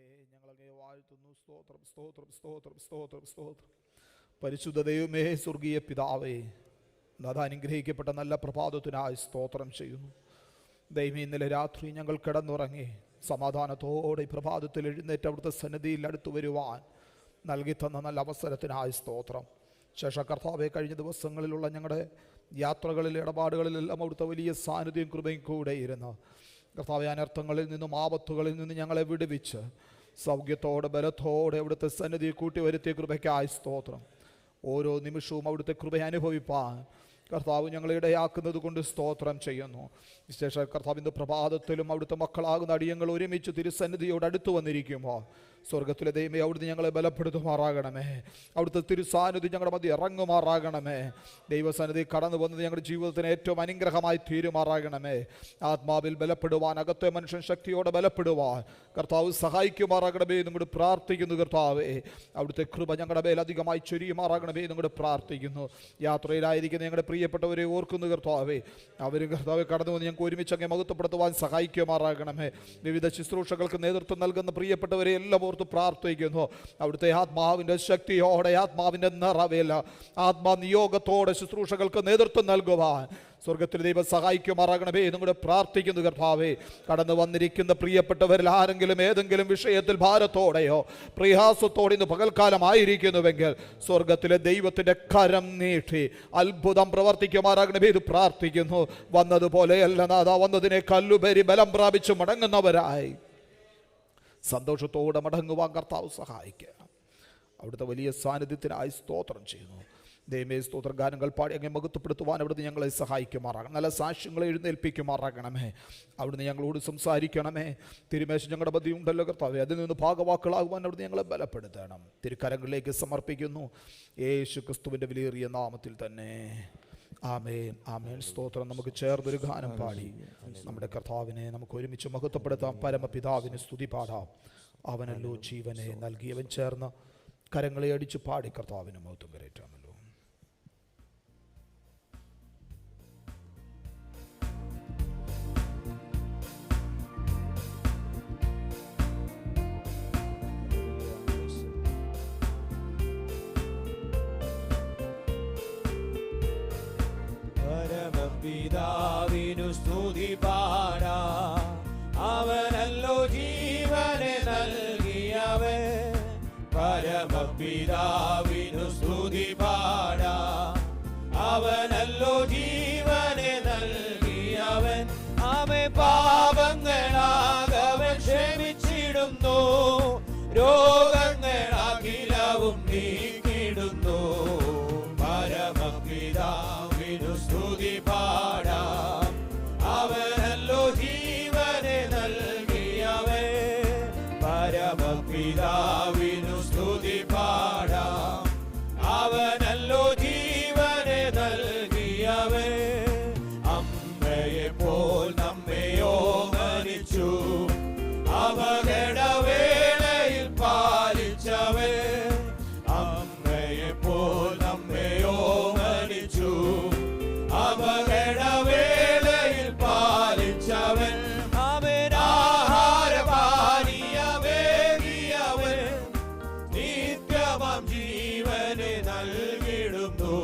ഞങ്ങളങ്ങേ വാഴ്ത്തുന്നു. സ്തോത്രം, സ്തോത്രം, സ്തോത്രം, സ്തോത്രം, സ്തോത്രം. പരിശുദ്ധ ദൈവമേ, സ്വർഗീയ പിതാവേ, നാഥ അനുഗ്രഹിക്കപ്പെട്ട നല്ല പ്രഭാതത്തിനായി സ്തോത്രം ചെയ്യുന്നു. ദൈവമേ, ഇന്നലെ രാത്രി ഞങ്ങൾ കിടന്നുറങ്ങി സമാധാനത്തോടെ ഈ പ്രഭാതത്തിൽ എഴുന്നേറ്റ് അവിടുത്തെ സന്നിധിയിൽ അടുത്തു വരുവാൻ നൽകി തന്ന നല്ല അവസരത്തിനായി സ്തോത്രം. ശേഷം കർത്താവെ, കഴിഞ്ഞ ദിവസങ്ങളിലുള്ള ഞങ്ങളുടെ യാത്രകളിൽ ഇടപാടുകളിലെല്ലാം അവിടുത്തെ വലിയ സാന്നിധ്യം കൃപയും കൂടെ ഇരുന്ന് കർത്താവെ, അനർത്ഥങ്ങളിൽ നിന്നും ആപത്തുകളിൽ നിന്നും ഞങ്ങളെ വിടുവിച്ച് സൗഖ്യത്തോടെ ബലത്തോടെ അവിടുത്തെ സന്നിധി കൂട്ടി വരുത്തിയ കൃപയ്ക്കായി സ്തോത്രം. ഓരോ നിമിഷവും അവിടുത്തെ കൃപ അനുഭവിപ്പാൻ കർത്താവ് ഞങ്ങളെ ഇടയാക്കുന്നത് കൊണ്ട് സ്തോത്രം ചെയ്യുന്നു. വിശേഷ കർത്താവ്, ഇന്ന് പ്രഭാതത്തിലും അവിടുത്തെ മക്കളാകുന്ന അടിയങ്ങൾ ഒരുമിച്ച് തിരുസന്നിധിയോട് അടുത്തു വന്നിരിക്കുമ്പോൾ സ്വർഗത്തിലെ ദൈവമേ, അവിടുന്ന് ഞങ്ങളെ ബലപ്പെടുത്തുമാറാകണമേ. അവിടുത്തെ തിരുസാന്നിധി ഞങ്ങളുടെ മധ്യ ഇറങ്ങുമാറാകണമേ. ദൈവസന്നിധി കടന്നു വന്നത് ഞങ്ങളുടെ ജീവിതത്തിന് ഏറ്റവും അനുഗ്രഹമായി തീരുമാറാകണമേ. ആത്മാവിൽ ബലപ്പെടുവാൻ, അകത്തെ മനുഷ്യൻ ശക്തിയോടെ ബലപ്പെടുവാൻ കർത്താവ് സഹായിക്കുമാറാകണമേ എന്നുകൂടി പ്രാർത്ഥിക്കുന്നു. കർത്താവേ, അവിടുത്തെ കൃപ ഞങ്ങളുടെ മേൽ അധികമായി ചൊരിയുമാറാകണമേ എന്നുകൂടി പ്രാർത്ഥിക്കുന്നു. യാത്രയിലായിരിക്കുന്ന ഞങ്ങളുടെ പ്രിയപ്പെട്ടവരെ ഓർക്കുന്നു കർത്താവേ. അവരും കർത്താവെ കടന്നു വന്ന് ഞങ്ങൾക്ക് ഒരുമിച്ച് അങ്ങ് മഹത്വപ്പെടുത്തുവാൻ സഹായിക്കുമാറാകണമേ. വിവിധ ശുശ്രൂഷകൾക്ക് നേതൃത്വം നൽകുന്ന പ്രിയപ്പെട്ടവരെ എല്ലാം ഓർത്ത് പ്രാർത്ഥിക്കുന്നു. അവിടുത്തെ ആത്മാവിൻ്റെ ശക്തിയോടെ, ആത്മാവിൻ്റെ നിറവേല, ആത്മാനിയോഗത്തോടെ ശുശ്രൂഷകൾക്ക് നേതൃത്വം നൽകുവാൻ സ്വർഗത്തിൽ ദൈവം സഹായിക്കുമാറാകണമേ എന്നും കൂടെ പ്രാർത്ഥിക്കുന്നു. കർത്താവേ, കടന്നു വന്നിരിക്കുന്ന പ്രിയപ്പെട്ടവരിൽ ആരെങ്കിലും ഏതെങ്കിലും വിഷയത്തിൽ ഭാരത്തോടെയോ പ്രയാസത്തോടെ ഇന്ന് പകൽക്കാലമായിരിക്കുന്നുവെങ്കിൽ സ്വർഗത്തിലെ ദൈവത്തിൻ്റെ കരം നീട്ടി അത്ഭുതം പ്രവർത്തിക്കുമാറാകണമേ എന്ന് പ്രാർത്ഥിക്കുന്നു. വന്നതുപോലെയല്ല നാഥ, വന്നതിനെ കല്ലുപരി ബലം പ്രാപിച്ച് മടങ്ങുന്നവരായി സന്തോഷത്തോടെ മടങ്ങുവാൻ കർത്താവ് സഹായിക്കുക. അവിടുത്തെ വലിയ സാന്നിധ്യത്തിനായി സ്തോത്രം ചെയ്യുന്നു. ദൈവമേ, സ്തോത്രഗാനങ്ങൾ പാടി അങ്ങ് മഹത്വപ്പെടുത്തുവാൻ അവിടുന്ന് ഞങ്ങളെ സഹായിക്കുമാറാകണം. നല്ല സാക്ഷ്യങ്ങളെ എഴുന്നേൽപ്പിക്കുമാറാകണമേ. അവിടുന്ന് ഞങ്ങളോട് സംസാരിക്കണമേ. തിരുമേശം ഞങ്ങളുടെ മധ്യം ഉണ്ടല്ലോ കർത്താവേ, അതിൽ നിന്ന് ഭാഗവാക്കുകളാകുവാൻ അവിടുന്ന് ഞങ്ങളെ ബലപ്പെടുത്തണം. തിരുക്കരങ്ങളിലേക്ക് സമർപ്പിക്കുന്നു, യേശു ക്രിസ്തുവിൻ്റെ വിലയേറിയ നാമത്തിൽ തന്നെ. ആമേൻ, ആമേൻ. സ്തോത്രം. നമുക്ക് ചേർന്നൊരു ഗാനം പാടി നമ്മുടെ കർത്താവിനെ നമുക്ക് ഒരുമിച്ച് മഹത്വപ്പെടുത്താം. പരമപിതാവിന് സ്തുതി പാടാം. അവനല്ലോ ജീവനെ നൽകിയവൻ. ചേർന്ന് കരങ്ങളെ അടിച്ച് പാടി കർത്താവിന് മഹത്വം കരയറ്റാമല്ലോ. പിതാവിനു സ്തുതി പാടാം. അവനല്ലോ ജീവനെ നൽകിയവൻ. പരമപിതാവിനു സ്തുതി പാടാം. അവനല്ലോ ജീവനെ നൽകിയവൻ. അവൻ പാപങ്ങളാകവൻ ക്ഷമിച്ചിടുന്നു. രോഗങ്ങളാകിലവും നീക്കിടുന്നു. പരമപിതാവിനു സ്തുതി പാടാം. അവനല്ലോ ജീവനെ നൽകിയവൻ. പരമപിതാവിനു സ്തുതി പാടാം. അവനല്ലോ ജീവനെ നൽകിയവൻ. അമ്മയെ പോൽ നമ്മെയോ മരിച്ചു. അപകടവേളയിൽ പാലിച്ചവൻ. അമ്മയെ പോൽ നമ്മെയോ മരിച്ചു. അപകടവേളയിൽ പാലിച്ചവൻ. അവൻ ആഹാരപാനീയമേകിയവൻ. നിത്യമാം ജീവനെ നൽകിടുന്നു.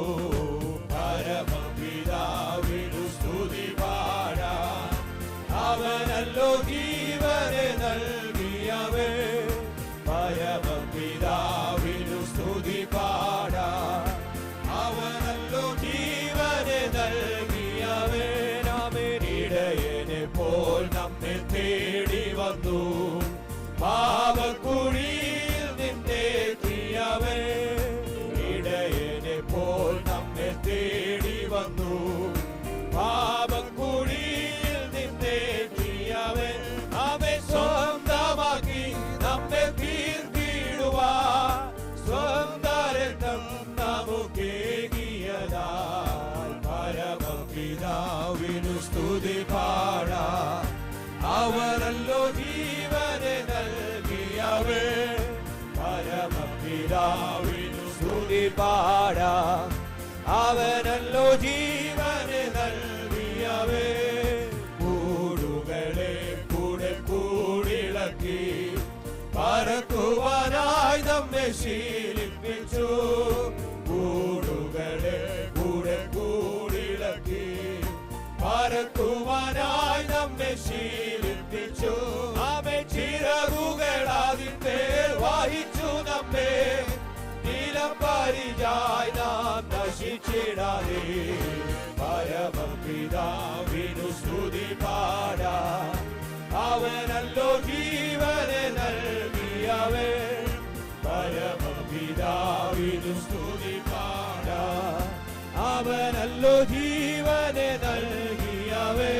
പരമപിതാവിനു സ്തുതി പാടാം. അവനല്ലോ ജീവനെ നൽകിയവൻ. പരമപിതാവിനു സ്തുതി പാടാം. അവനല്ലോ ജീവനെ നൽകിയവൻ. അവൻ ഇടയനെ പോൽ നമ്മെ തേടി വന്നു. പാപക്കുഴിയിൽ നിന്നേറ്റിയവൻ. ഇടയനെ പോൽ നമ്മെ തേടി വന്നു. പാപക്കുഴിയിൽ നിന്നേറ്റിയവൻ. അവൻ സ്വന്തമാക്കി നമ്മെ തീർത്തിടുവാൻ സ്വന്തം രക്തം നമുക്കേകിയതാൽ. പരമപിതാവിനു സ്തുതി പാടാം. അവനല്ലോ ജീവനെ നൽകിയവൻ. പരമപിതാവിനു സ്തുതി പാടാം. അവനല്ലോ ജീവനെ നൽകിയവൻ. കൂടുകളെ കൂടെ കൂടിളക്കി പരിചായി നാം നശിച്ചിടാതെ പരമപിതാവിനു സ്തുതി പാടാം. അവനല്ലോ ജീവനെ നൽകിയവൻ, പരമപിതാവിനു സ്തുതി പാടാം. അവനല്ലോ ജീവനെ നൽകിയവൻ,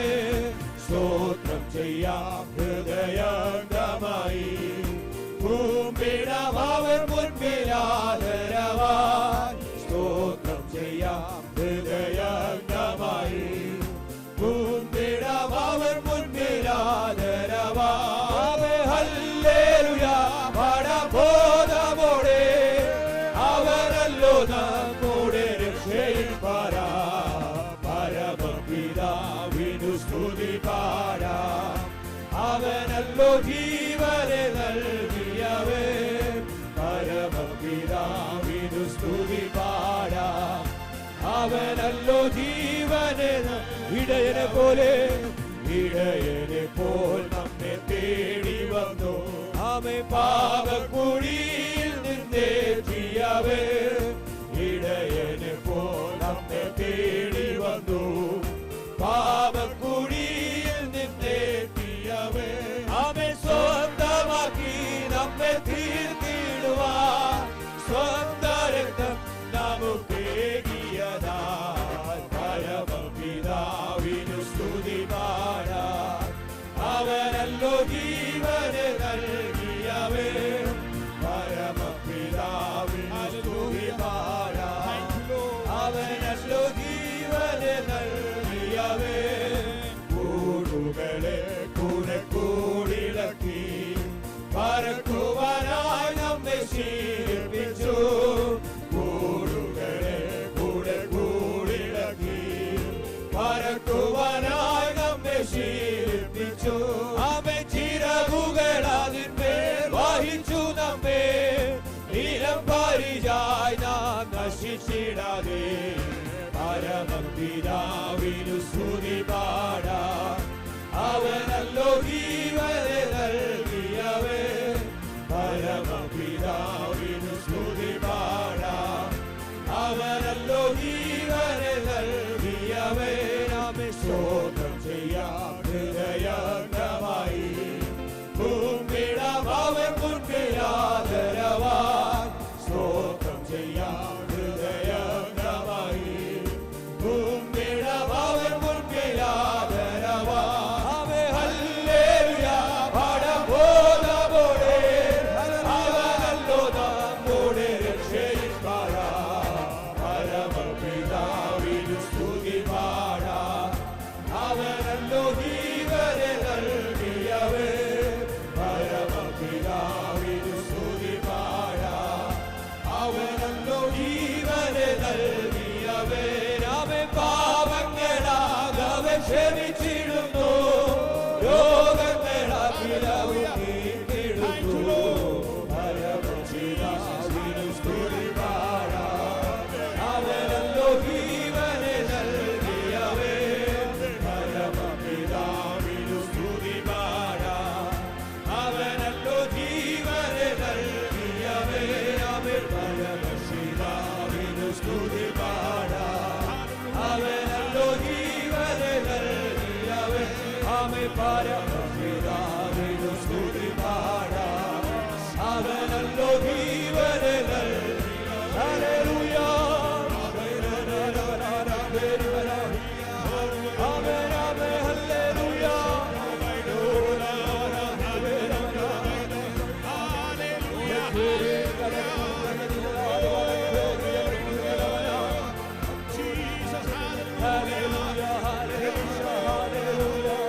സ്തോത്രം ചെയ്യാം ഹൃദയംഗമായി. ഭൂമിയിടം അവൻ മുൻപിലാദരവാൻ, സ്തോത്രം ചെയ്യാം ഹൃദയംഗമായി. ഭൂമിയിടം അവൻ മുൻപിലാദരവാൻ, ഹല്ലേലൂയ പടബോധമോടെ അവനല്ലോ നമ്മുടെ രക്ഷയിൽ പാടാം. പരമപിതാവിനു സ്തുതി പാടാം. അവനല്ലോ ജീവനെ നൽകിയവൻ, പരമപിതാവിനു സ്തുതി പാടാം. അവനല്ലോ ജീവനെ ഇടയനെ പോലെ നമ്മെ തേടി വന്നു. ആമേ പാപക്കുഴിയിൽ നിന്നേറ്റിയവൻ, ഇടയനെ പോൽ നമ്മെ തേടി വന്നു. പാപക്കുഴിയിൽ നിന്നേറ്റിയവൻ, ആമേ സ്വന്തമാക്കി നമ്മെ തീർത്തിടുവാൻ, സ്വന്ത രക്തം നമുക്കേകിയതാൽ. പരമപിതാവിനു സ്തുതി പാടാം. അവനല്ലോ ജീവനെ നൽകിയവൻ, പരമപിതാവിനു സ്തുതി പാടാം. അവനല്ലോ ജീവനെ നൽകിയവൻ, കൂടുകളെ കൂടെ കൂടിളക്കി പറക്കുവാനായി നമ്മെ ശീലിപ്പിച്ചു. കൂടുകളെ കൂടെ കൂടിളക്കി പറക്കുവാനായി നമ്മെ ശീലിപ്പിച്ചു. ആമേ ചിറകുകൾ അതിന്മേൽ വഹിച്ചു നമ്മെ, നീലം പരിചായി നാം നശിച്ചിടാതെ പരമപിതാവിനു സ്തുതി പാടാം. അവനല്ലോ ജീവനെ നൽകിയവൻ, പരമപിതാവിനു സ്തുതി പാടാം. അവനല്ലോ ജീവനെ നൽകിയവൻ, ആമേ സ്തോത്രം ചെയ്യാം ഹൃദയംഗമായി. ഭൂമിയിടം അവൻ മുൻപിലാദരവാൻ, സ്തോത്രം ചെയ്യാം ഹൃദയംഗമായി. ഭൂമിയിടം അവൻ മുൻപിലാദരവാൻ, ആമേ ഹല്ലേലൂയ പടബോധമോടെ അവനല്ലോ നമ്മുടെ രക്ഷയിൽ പാടാം. പരമപിതാവിനു സ്തുതി പാടാം. അവനല്ലോ ജീവനെ നൽകിയവൻ, പരമപിതാവിനു സ്തുതി പാടാം. അവനല്ലോ ജീവനെ നൽകിയവൻ, അവൻ പാപങ്ങളാകവൻ ക്ഷമിച്ചിടുന്നു. രോഗങ്ങളാകിലവും നീക്കിടുന്നു. പരമപിതാവിനു സ്തുതി പാടാം. അവനല്ലോ ജീവനെ നൽകിയവൻ, പരമപിതാവിനു സ്തുതി പാടാം. അവനല്ലോ ജീവനെ നൽകിയവൻ, അവൻ പരമപിതാവിനു സ്തുതി പാടാം. അവനല്ലോ ജീവനെ നൽകിയവൻ, ആമേ പരമപിതാവിനു സ്തുതി പാടാം. അവനല്ലോ ജീവനെ നൽകിയവൻ, ഹല്ലേലൂയ ആമേൻ ആമേൻ ഹല്ലേലൂയ. Hallelujah, hallelujah, hallelujah.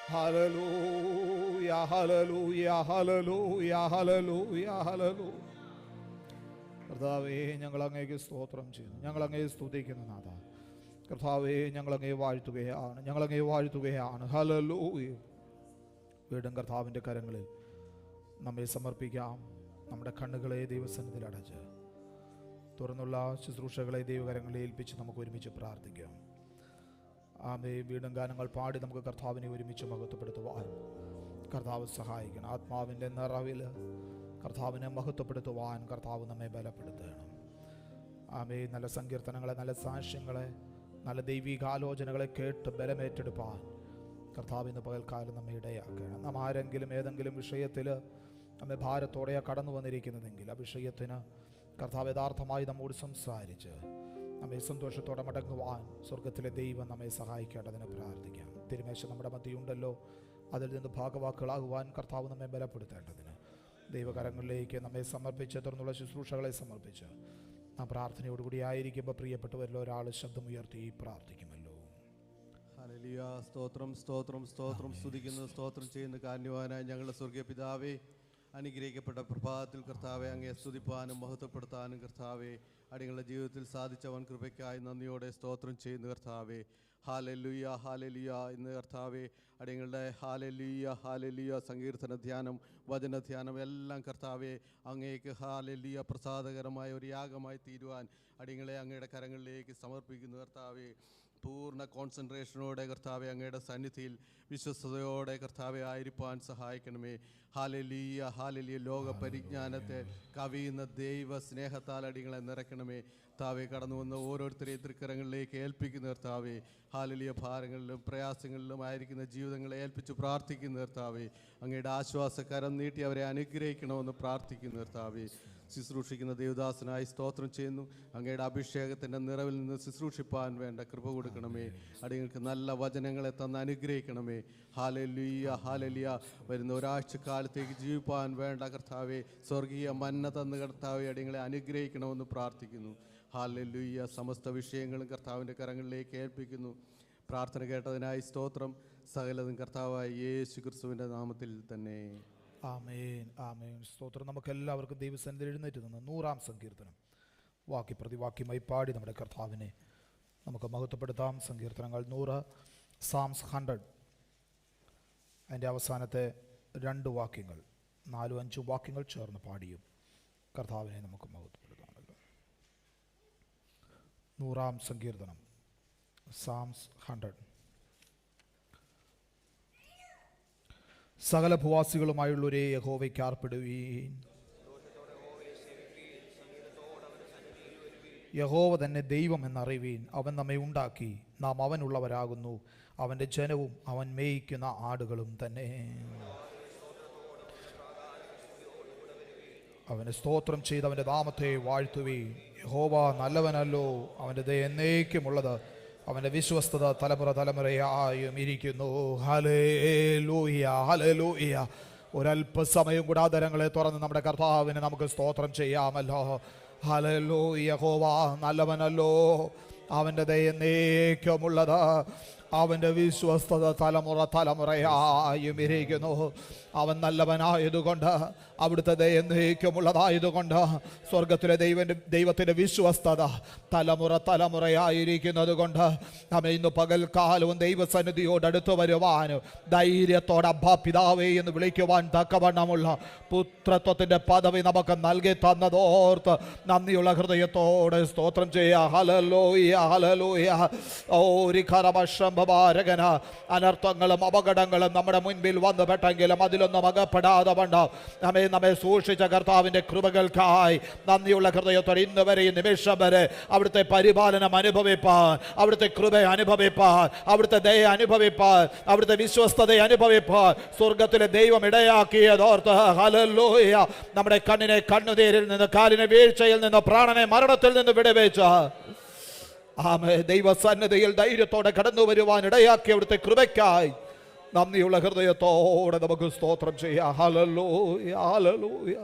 Hallelujah, hallelujah, hallelujah, hallelujah, hallelujah. കർത്താവേ, ഞങ്ങൾ അങ്ങേക്ക് സ്തോത്രം ചെയ്യുന്നു, ഞങ്ങൾ അങ്ങയെ സ്തുതിക്കുന്നു നാഥാ. കർത്താവേ, ഞങ്ങൾ അങ്ങയെ വാഴ്ത്തുകയാണ്, ഞങ്ങൾ അങ്ങയെ വാഴ്ത്തുകയാണ്. ഹല്ലേലൂയ. വീണ്ടും കർത്താവിൻ്റെ കരങ്ങളിൽ നമ്മെ സമർപ്പിക്കാം. നമ്മുടെ കണ്ണുകളെ ദൈവസന്നിധിയിൽ അടച്ച് തുറന്നുള്ള ശുശ്രൂഷകളെ ദൈവകരങ്ങളിൽ ഏൽപ്പിച്ച് നമുക്ക് ഒരുമിച്ച് പ്രാർത്ഥിക്കാം. ആമേ. വീണ്ടും ഗാനങ്ങൾ പാടി നമുക്ക് കർത്താവിനെ ഒരുമിച്ച് മഹത്വപ്പെടുത്തുവാൻ കർത്താവ് സഹായിക്കണം. ആത്മാവിൻ്റെ നിറവിൽ കർത്താവിനെ മഹത്വപ്പെടുത്തുവാൻ കർത്താവ് നമ്മെ ബലപ്പെടുത്തണം. ആമേ. നല്ല സങ്കീർത്തനങ്ങളെ, നല്ല സാക്ഷ്യങ്ങളെ, നല്ല ദൈവികാലോചനകളെ കേട്ട് ബലമേറ്റെടുപ്പാൻ കർത്താവ് ഇന്ന് പകൽക്കാലം നമ്മെ ഇടയാക്കണം. നാം ആരെങ്കിലും ഏതെങ്കിലും വിഷയത്തിൽ നമ്മെ ഭാരത്തോടെയാണ് കടന്നു വന്നിരിക്കുന്നതെങ്കിൽ ആ വിഷയത്തിന് കർത്താവ് യഥാർത്ഥമായി നമ്മോട് സംസാരിച്ച് നമ്മെ സന്തോഷത്തോടെ മടങ്ങുവാൻ സ്വർഗത്തിലെ ദൈവം നമ്മെ സഹായിക്കേണ്ടതിന് പ്രാർത്ഥിക്കാം. തിരുമേശ നമ്മുടെ മധ്യയുണ്ടല്ലോ, അതിൽ നിന്ന് ഭാഗവാക്കുകളാകുവാൻ കർത്താവ് നമ്മെ ബലപ്പെടുത്തേണ്ടതിന് ദൈവകരങ്ങളിലേക്ക് നമ്മെ സമർപ്പിച്ച് തുടർന്നുള്ള ശുശ്രൂഷകളെ സമർപ്പിച്ച് നാം പ്രാർത്ഥനയോടുകൂടി ആയിരിക്കുമ്പോൾ പ്രിയപ്പെട്ടവരിൽ ഒരാൾ ശബ്ദമുയർത്തി പ്രാർത്ഥിക്കുമല്ലോ. ഹല്ലേലൂയ. സ്തോത്രം, സ്തോത്രം, സ്തോത്രം. സ്തുതിക്കുന്നു, സ്തോത്രം ചെയ്യുന്ന കാരുണ്യവാനായ ഞങ്ങളുടെ സ്വർഗീയ പിതാവേ, അനുഗ്രഹിക്കപ്പെട്ട പ്രഭാതത്തിൽ കർത്താവെ അങ്ങയെ സ്തുതിപ്പാനും മഹത്വപ്പെടുത്താനും കർത്താവെ അടികളുടെ ജീവിതത്തിൽ സാധിച്ചവൻ കൃപയ്ക്കായി നന്ദിയോടെ സ്തോത്രം ചെയ്യുന്നു കർത്താവെ. ഹാലലുയ, ഹാലലുയ. ഇന്ന് കർത്താവെ അടികളുടെ ഹാലലുയ, ഹാലലുയ സങ്കീർത്തന ധ്യാനം, വചന ധ്യാനം എല്ലാം കർത്താവെ അങ്ങേക്ക് ഹാലലുയ പ്രസാദകരമായ ഒരു യാഗമായി തീരുവാൻ അടികളെ അങ്ങയുടെ കരങ്ങളിലേക്ക് സമർപ്പിക്കുന്നു കർത്താവെ. പൂർണ്ണ കോൺസെൻട്രേഷനോടെ കർത്താവെ അങ്ങയുടെ സന്നിധിയിൽ വിശ്വസ്തയോടെ കർത്താവെ ആയിരിക്കാൻ സഹായിക്കണമേ. ഹാലലിയ, ഹാലലിയ. ലോക പരിജ്ഞാനത്തെ കവിയുന്ന ദൈവ സ്നേഹത്താൽ അടികളെ നിറയ്ക്കണമേ താവെ. കടന്നു വന്ന ഓരോരുത്തരെയും തൃക്കരങ്ങളിലേക്ക് ഏൽപ്പിക്കുന്ന കർത്താവെ. ഹാലലിയ. ഭാരങ്ങളിലും പ്രയാസങ്ങളിലും ആയിരിക്കുന്ന ജീവിതങ്ങളെ ഏൽപ്പിച്ച് പ്രാർത്ഥിക്കുന്ന കർത്താവെ. അങ്ങയുടെ ആശ്വാസകരം നീട്ടി അവരെ അനുഗ്രഹിക്കണമെന്ന് പ്രാർത്ഥിക്കുന്ന കർത്താവെ. ശുശ്രൂഷിക്കുന്ന ദേവദാസനായി സ്തോത്രം ചെയ്യുന്നു. അങ്ങയുടെ അഭിഷേകത്തിൻ്റെ നിറവിൽ നിന്ന് ശുശ്രൂഷിപ്പാൻ വേണ്ട കൃപ കൊടുക്കണമേ. അടിയങ്ങൾക്ക് നല്ല വചനങ്ങളെ തന്ന് അനുഗ്രഹിക്കണമേ. ഹാലലിയ, ഹാലലിയ. വരുന്ന ഒരാഴ്ച കാലത്തേക്ക് ജീവിപ്പാൻ വേണ്ട കർത്താവെ സ്വർഗീയ മന്ന തന്ന് കർത്താവെ അടിയങ്ങളെ അനുഗ്രഹിക്കണമെന്ന് പ്രാർത്ഥിക്കുന്നു. ഹാലലിയ. സമസ്ത വിഷയങ്ങളും കർത്താവിൻ്റെ കരങ്ങളിലേക്ക് ഏൽപ്പിക്കുന്നു. പ്രാർത്ഥന കേട്ടതിനായി സ്തോത്രം. സകലതും കർത്താവായ യേശു ക്രിസ്തുവിൻ്റെ നാമത്തിൽ തന്നെ. ആമേൻ, ആമേൻ. സ്തോത്രം. നമുക്ക് എല്ലാവർക്കും ദൈവസന്നിധിയിൽ എഴുന്നേറ്റ് നിന്ന് 100-ാം സങ്കീർത്തനം വാക്യ പ്രതിവാക്യമായി പാടി നമ്മുടെ കർത്താവിനെ നമുക്ക് മഹത്വപ്പെടുത്താം. സങ്കീർത്തനങ്ങൾ 100, സാംസ് 100. അതിൻ്റെ അവസാനത്തെ 2 വാക്യങ്ങൾ, 4-5 വാക്യങ്ങൾ ചേർന്ന് പാടിയും കർത്താവിനെ നമുക്ക് മഹത്വപ്പെടുത്താമല്ലോ. 100-ാം സങ്കീർത്തനം, സാംസ് 100. സകല ഭൂവാസികളുമായുള്ളൊരേ യഹോവയ്ക്ക് ആർപ്പിടുവീൻ. യഹോവ തന്നെ ദൈവം എന്നറിവീൻ. അവൻ നമ്മെ ഉണ്ടാക്കി, നാം അവനുള്ളവരാകുന്നു, അവൻ്റെ ജനവും അവൻ മേയിക്കുന്ന ആടുകളും തന്നെ. അവനെ സ്തോത്രം ചെയ്ത് അവൻ്റെ നാമത്തെ വാഴ്ത്തുവീൻ. യഹോവ നല്ലവനല്ലോ, അവൻ്റെ ദയ എന്നേക്കുമുള്ളത്, അവൻ്റെ വിശ്വസ്തത തലമുറ തലമുറയായും ഇരിക്കുന്നു. Hallelujah, hallelujah. ഒരല്പസമയം കൂടെ ആദരങ്ങളെ തുറന്ന് നമ്മുടെ കർത്താവിനെ നമുക്ക് സ്തോത്രം ചെയ്യാമല്ലോ. ഹല്ലേലൂയ. യഹോവ നല്ലവനല്ലോ, അവൻ്റെ ദയ എന്നേക്കുമുള്ളത്, അവൻ്റെ വിശ്വസ്തത തലമുറ തലമുറയായും ഇരിക്കുന്നു. അവൻ നല്ലവനായതുകൊണ്ട്, അവിടുത്തെ എന്നേക്കുമുള്ളതായതുകൊണ്ട്, സ്വർഗത്തിലെ ദൈവത്തിൻ്റെ വിശ്വസ്തത തലമുറ തലമുറയായിരിക്കുന്നത് കൊണ്ട് നമ്മെ ഇന്ന് പകൽക്കാലവും ദൈവസന്നിധിയോട് അടുത്തു വരുവാനും ധൈര്യത്തോടെ അബ്ബാ പിതാവേ എന്ന് വിളിക്കുവാൻ തക്കവണ്ണമുള്ള പുത്രത്വത്തിൻ്റെ പദവി നമുക്ക് നൽകി തന്നതോർത്ത് നന്ദിയുള്ള ഹൃദയത്തോടെ സ്തോത്രം ചെയ്യുക. Hallelujah, hallelujah. ഓരിഖരമശംഭഭാരകന അനർത്ഥങ്ങളും അപകടങ്ങളും നമ്മുടെ മുൻപിൽ വന്നു പെട്ടെങ്കിലും അതിലൊന്നും അകപ്പെടാതെ വണ്ണം നമ്മെ സൂക്ഷിച്ച കർത്താവിൻ്റെ കൃപകൾക്കായി നന്ദിയുള്ള ഹൃദയത്തോടെ ഇന്ന് വരെ ഈ നിമിഷം വരെ അവിടുത്തെ പരിപാലനം അനുഭവിപ്പാൻ, അവിടുത്തെ കൃപ അനുഭവിപ്പാൻ, അവിടുത്തെ ദയ അനുഭവിപ്പാൻ, അവിടുത്തെ വിശ്വസ്തത അനുഭവിപ്പാൻ സ്വർഗത്തിലെ ദൈവം ഇടയാക്കിയതോർത്ത് ഹല്ലേലൂയ. നമ്മുടെ കണ്ണിനെ കണ്ണുനീരിൽ നിന്ന്, കാലിനെ വീഴ്ചയിൽ നിന്ന്, പ്രാണനെ മരണത്തിൽ നിന്ന് വിടുവിച്ച ദൈവസന്നിധിയിൽ ധൈര്യത്തോടെ കടന്നു വരുവാൻ ഇടയാക്കി അവിടുത്തെ കൃപയ്ക്കായി നന്ദിയുള്ള ഹൃദയത്തോടെ നമുക്ക് സ്തോത്രം ചെയ്യാം. Hallelujah, hallelujah.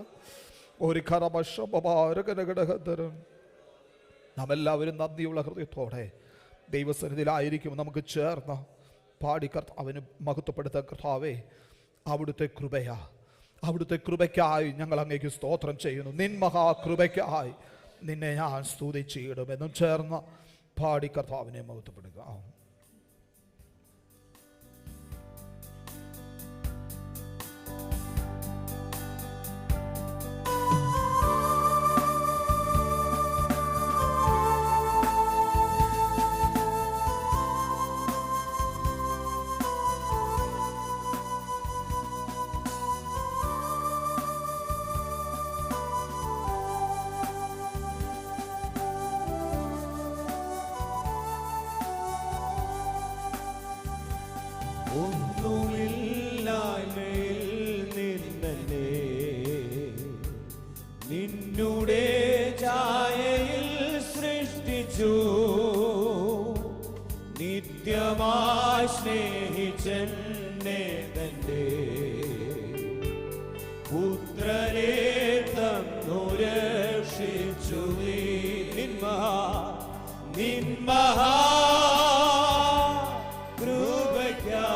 ഒരു കരമശംഭഭാരകനഘടകധരം നാം എല്ലാവരും നന്ദിയുള്ള ഹൃദയത്തോടെ ദൈവസന്നിധിയിലായിരിക്കും നമുക്ക് ചേർന്ന് പാടി അവന് മഹത്വപ്പെടുത്ത കർത്താവേ, അവിടുത്തെ കൃപയാ, അവിടുത്തെ കൃപയ്ക്കായി ഞങ്ങൾ അങ്ങേക്ക് സ്തോത്രം ചെയ്യുന്നു. നിൻ മഹാകൃപയ്ക്കായി നിന്നെ ഞാൻ സ്തുതിച്ചിടുമെന്നും ചേർന്ന് പാടി കർത്താവിനെ മഹത്വപ്പെടുക. നിന്നുടെ ഛായയിൽ സൃഷ്ടിച്ചു, നിത്യമായി സ്നേഹിച്ചെന്നെ തന്റെ പുത്രനെ തന്നു രക്ഷിച്ചു. നിന്മഹാ കൃപയ്ക്കാ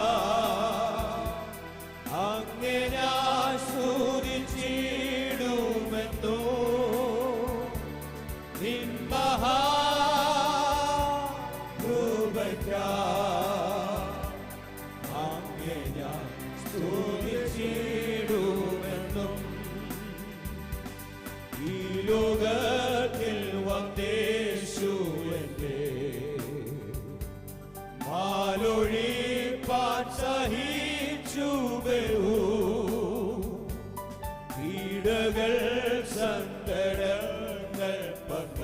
അങ്ങനെ ആസ്വദിച്ചിടുമെന്നോ. നിന്മഹാ കൃപയ്ക്കാ അങ്ങനെ സ്തുതിച്ചിടുമെന്നും. ഈ ലോകത്തിൽ വന്നേശുവന്റെ മാലൊഴിപ്പാൻ സഹിച്ചു പീഡകൾ സങ്കടങ്ങൾ പങ്ക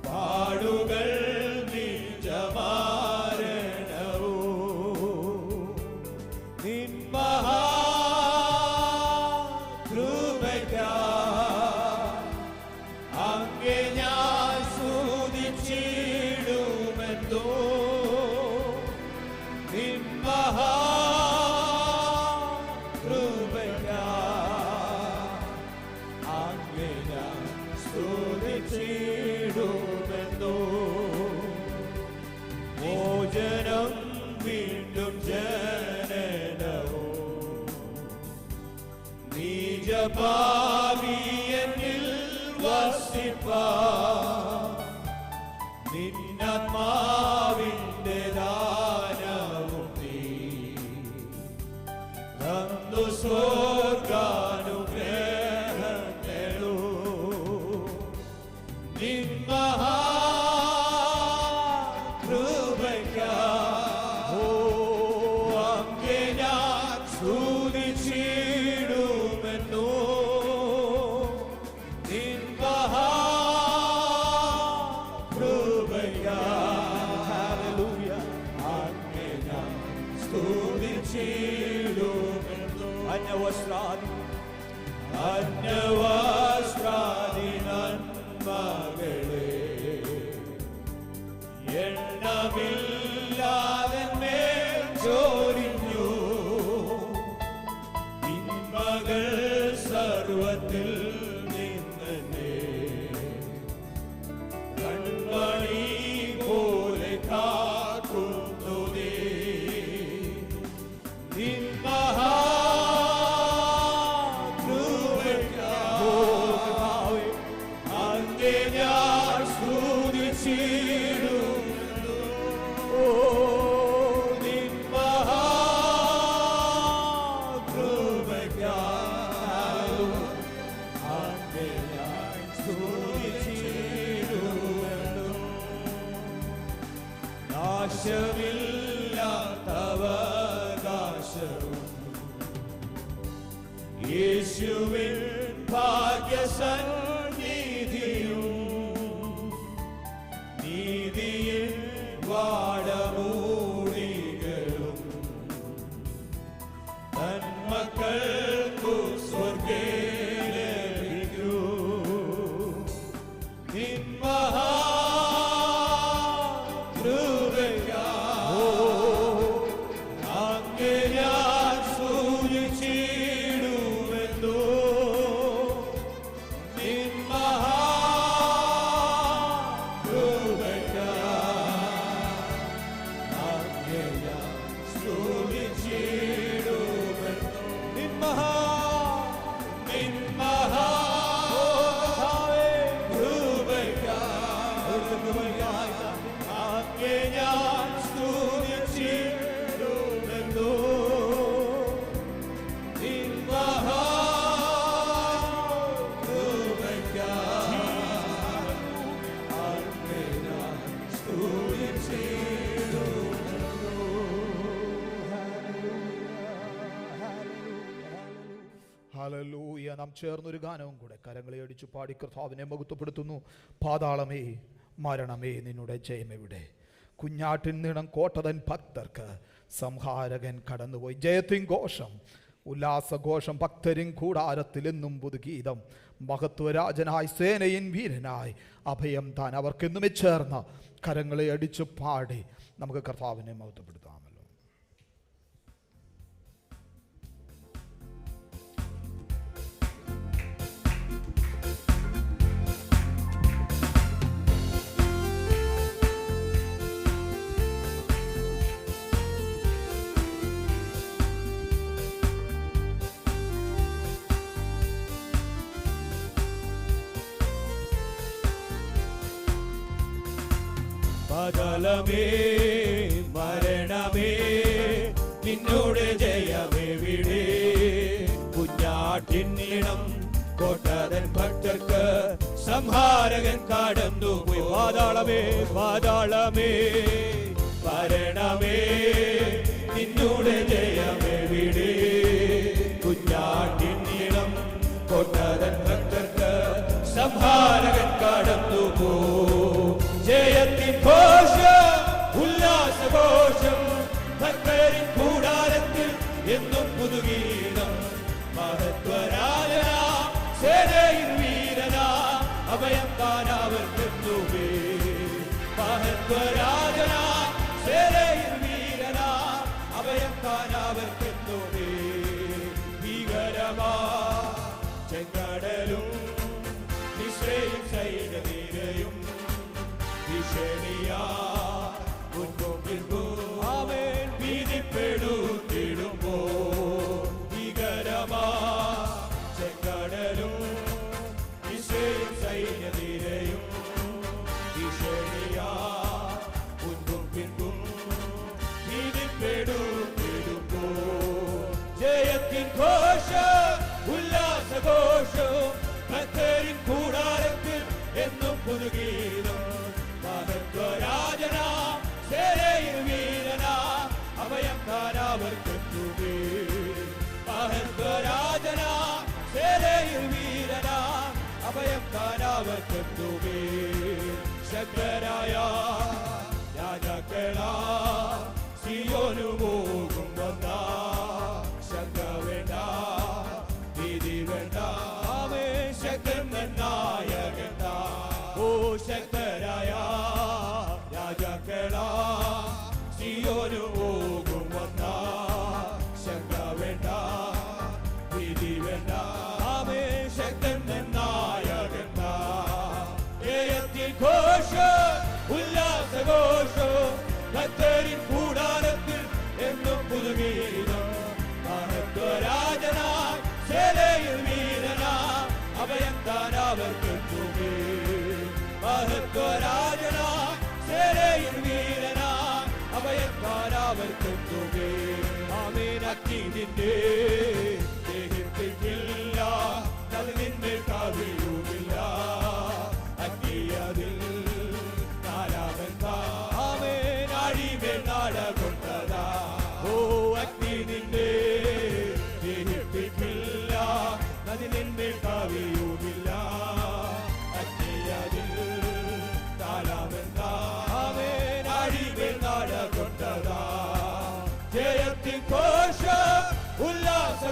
പാടുകൾ നിജമാരണവോ. നിന്മഹാ കൃപയ്ക്കാ അങ്ങേ ഞാൻ സ്തുതിച്ചിടുമെന്നോ. നിന്മഹാ കൃപയ്ക്കാ അങ്ങേ ഞാൻ സ്തുതിച്ചിടുമെന്നോ. മോചനം വീണ്ടും ജനനവും നീജപാവിയനിൽ വസിപ്പാൻ നിന്നാത്മാവിന്റെ ദാനവും നീ തന്നു സ്വർഗാനുഗ്രഹങ്ങളും. നിന്മഹാ കൃപയ്ക്കാ അങ്ങേ ഞാൻ സ്തുതിച്ചിടുമെന്നോ. നിന്മഹാ കൃപയ്ക്കാ ഹല്ലേലൂയ അങ്ങേ ഞാൻ സ്തുതിച്ചിടുമെന്നോ. അന്യവസ്ത്രാദി നന്മകളെ എണ്ണമില്ലാതെ മേൽ ചൊരിഞ്ഞു. തിന്മകൾ സർവത്തിൽ നിന്നെ കൺമണി പോലെ കാ നാശമില്ലാത്തവകാശവും യേശുവിൻ ഭാഗ്യസന്നിധിയും നീതിയിൽ വാടമൂടികളും തന്മക്കൾക്കു സ്വർഗേ ലഭിക്കൂ. നിൻ മഹാകൃപയാൽ അങ്ങേ ഞാൻ സ്തുതിച്ചിടുമെന്നോ. നിൻ മഹാകൃപയാൽ അങ്ങേ ഞാൻ സ്തുതിച്ചിടുമെന്നോ. നിൻ മഹാകൃപയാൽ അങ്ങേ ഞാൻ സ്തുതിച്ചിടുമെന്നോ. നിൻ മഹാകൃപയാൽ അങ്ങേ ഞാൻ സ്തുതിച്ചിടുമെന്നോ. ഹല്ലേലൂയ. നാം ചേർന്നൊരു ഗാനവും കൂടെ കരങ്ങളെ അടിച്ചു പാടി കർത്താവിനെ മഹത്വപ്പെടുത്തുന്നു. പാതാളമേ മരണമേ നിന്നുടെ ജയമെവിടെ? കുഞ്ഞാട്ടിൻ നീളം കോട്ടതൻ ഭക്തർക്ക് സംഹാരകൻ കടന്നുപോയി. ജയത്തിൻ ഘോഷം ഉല്ലാസഘോഷം ഭക്തരിൻ കൂടാരത്തിൽ എന്നും പുതുഗീതം. മഹത്വരാജനായി സേനയിൻ വീരനായി അഭയം താൻ അവർക്കെന്നും ചേർന്ന കരങ്ങളെ അടിച്ചു പാടി നമുക്ക് കർത്താവിനെ മഹത്വപ്പെടുത്താമല്ലോ. പാതാളമേ മരണമേ നിന്നോട് ജയമെവിടെ? കുഞ്ഞാട്ടിൻ നീളം കോട്ടതൻ ഭക്തർക്ക് സംഹാരകൻ കടന്നുപോയി. പാതാളമേ പാതാളമേ മരണമേ നിന്നോട് ജയമെവിടെ? കുഞ്ഞാട്ടിൻ നീളം കോട്ടതൻ ഭക്തർക്ക് സംഹാരകൻ കടന്നുപോയി. ജയത്തിൻ ഘോഷം ഉല്ലാസഘോഷം ഭക്തരിൻ കൂടാരത്തിൽ എന്നും പുതുഗീതം. മഹത്വരാജന സേനയിൽ വീരന അഭയം താനവർക്കെന്നുമേ. മഹത്വരാജന സേനയിൽ വീരന അഭയം താനവർക്കെന്നുമേ. ഭീകരമാ ചെങ്കടലും നിശ്രയും സൈന്യനിരയും ഭീതിപ്പെടുത്തിടുമ്പോ ഭീകരമാ ചെങ്കടലും സൈന്യനിരയും ഭീതിപ്പെടുത്തിടുമ്പോ ജയത്തിൻ ഘോഷം ഉല്ലാസഘോഷം ഭക്തരിൻ കൂടാരത്തിൽ എന്നും പുതുഗീതം. മഹത്വരാജന സേനയിൽ വീരന അഭയം താനവർക്കെന്നുമേ. മഹത്വരാജന സേനയിൽ വീരന അഭയം താനവർക്കെന്നുമേ. ശക്തരായ രാജാക്കളാ സിയോനു പോകും വന്ന ശങ്ക വേണ്ട ഭീതി വേണ്ട. ശക്തൻ നായകൻ ഓ ശക്തരായ രാജാക്കളാ സിയോനു പോകും വന്ന ശങ്ക വേണ്ട ഭീതി വേണ്ട. ശക്തൻ നായകൻ ജയത്തിൻ ഘോഷം ഉല്ലാസഘോഷം ഭക്തരിൻ കൂടാരത്തിൽ എന്നും പുതുഗീതം. മഹത്വരാജനായി സേനയിൽ വീരന അഭയം താനവർക്കെന്നുമേ. മഹത്വരാജനായി സേനയിൽ വീരന അഭയം താനവർക്കെന്നുമേ. ആമേൻ. അഗ്നി നിന്റെ ദേഹത്തില്ല അത് നിന്നെ കവിയും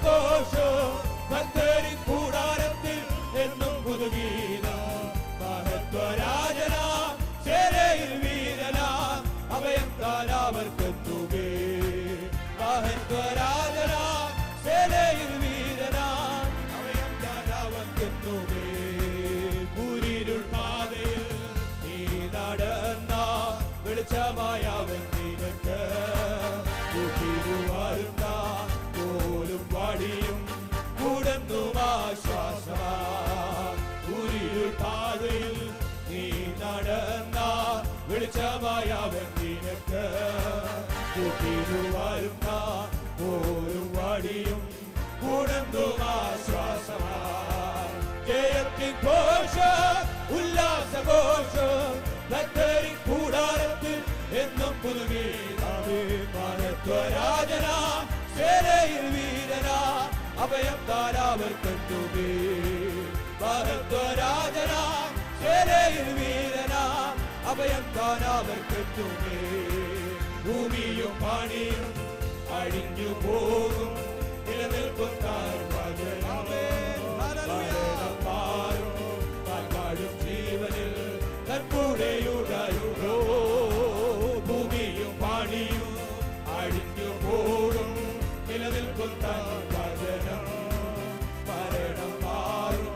ഉല്ലാസഘോഷം ഭക്തരിൻ കൂടാരത്തിൽ എന്നും പുതുഗീതം മഹത്വരാജനാം ശേരയിൽ വീരനാം അഭയം താനാവർക്കെത്തുകേ മഹത്വരാജനാം ശേരയിൽ വീരനാം അഭയം താനാവർക്കെത്തുകേ കൂരിരുൾ പാതയിൽ നീ നടന്ന വെളിച്ചമായവൻ നിനക്ക് കൂട്ടിരുവാരുന്ന പോലും വടിയും കൂടന്നും ആശ്വാസമാ കൂരിരുൾ പാതയിൽ നീ നടന്ന വെളിച്ചമായവൻ നിനക്ക് കൂട്ടിരുവാരുന്ന പോലും വടിയും കൂടന്നും ആശ്വാസമാ ജയത്തിൻ ഘോഷം ഉല്ലാസഘോഷം ഭക്തരിൻ കൂടാരത്തിൽ എന്നും പുതുഗീതമേ മഹത്വരാജനാം ശേരയിൽ വീരനാം അഭയം താനാവർക്കെത്തുകേ മഹത്വരാജനാം ശേരയിൽ വീരനാം അഭയം താനാവർക്കെത്തുകേ ഭൂമിയും പണിയും അഴിഞ്ഞു പോകും നിലനിൽക്കും താഴ്വാഴും ജീവനിൽ തൻകൂടെയുടയുടോ ഭൂമിയും പാണിയും അഴിഞ്ഞു പോകും നിലനിൽക്കും തൻ വചനം മരണം മാറും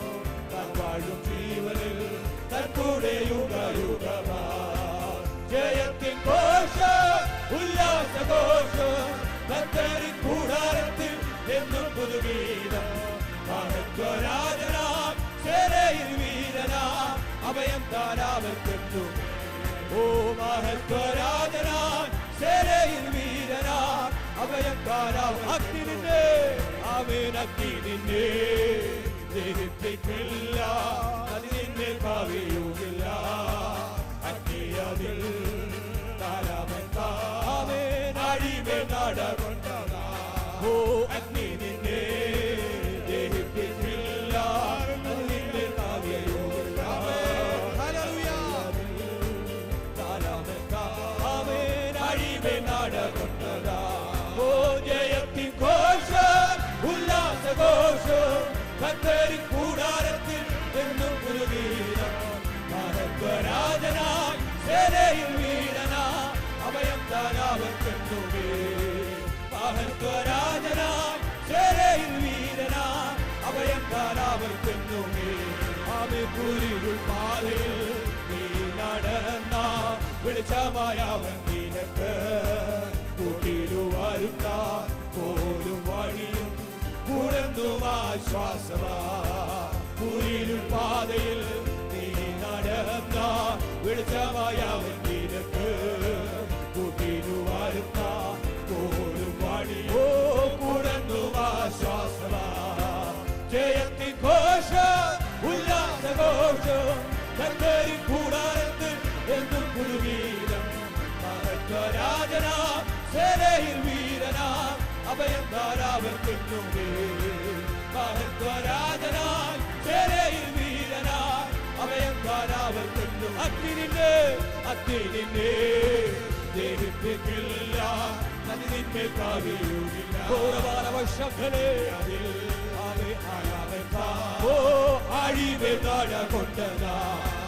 തൻവാഴും ജീവനിൽ തൻകൂടെയുടയുടമാ ജയത്തിൻ ഘോഷം ഉല്ലാസഘോഷം ഭക്തരിൻ കൂടാരത്തിൽ എന്നും പുതുഗീതം മഹത്വരാജനാം ശേരയിൽ വീരനാം അഭയം താനാവർക്കെത്തും ഓ മഹത്വരാജനാം ശേരയിൽ വീരനാം അഭയം താനാവർ അഗ്നി നിന്നെ ആമേൻ അഗ്നി നിന്നെ ദഹിപ്പിക്കില്ല അത് നിന്നെ കവിയുകില്ല അഗ്നി അതിൽ താരാമൻ ആമേൻ അടിമേ നടകൊണ്ടതാ ഓ അഗ്നി നിന്നെ ദഹിപ്പിക്കില്ല അത് നിന്നെ കവിയുകില്ല താരാമൻ അടിമേ നടകൊണ്ടതാ ഓ ജയത്തിൻ ഘോഷം ഉല്ലാസഘോഷം ഭക്തരിൻ കൂടാരത്തിൽ എന്നും പുതുഗീതം മഹത്വരാജനാം ശേരയിൽ വീരനാം അഭയം താനാവർക്കെത്തുകേ മഹത്വരാജനാം ശേരയിൽ വീരനാം അഭയം താനാവർക്കെത്തുകേ ആമേൻ കൂരിരുൾ പാതയിൽ നീ നടന്ന വെളിച്ചമായവൻ നിനക്ക് കൂട്ടിരുവാരുന്ന പോലും വഴിയും കൂടന്നും ആശ്വാസമാ കൂരിരുൾ പാതയിൽ നീ നടന്ന വെളിച്ചമായവൻ നിനക്ക് കൂട്ടിരുവാരുന്ന പോലും വഴിയോ കൂടന്നും ആശ്വാസമാ ജയത്തിൻ ഘോഷം ഉല്ലാസഘോഷം ഭക്തരിൻ കൂടാരത്തിൽ എന്നും പുതുഗീതം മഹത്വരാജനാം ശേരയിൽ വീരനാം അഭയം താനാവർക്കെത്തുകേ മഹത്വരാജനാം ശേരയിൽ വീരനാം അഭയം താനാവർക്കെത്തും അഗ്നി നിന്നെ ദഹിപ്പിക്കില്ല അത് നിന്നെ കവിയുകില്ല ഘോരവാനവശങ്ങളെ അതിൽ ഓ അഴിവേ നടകൊണ്ടതാ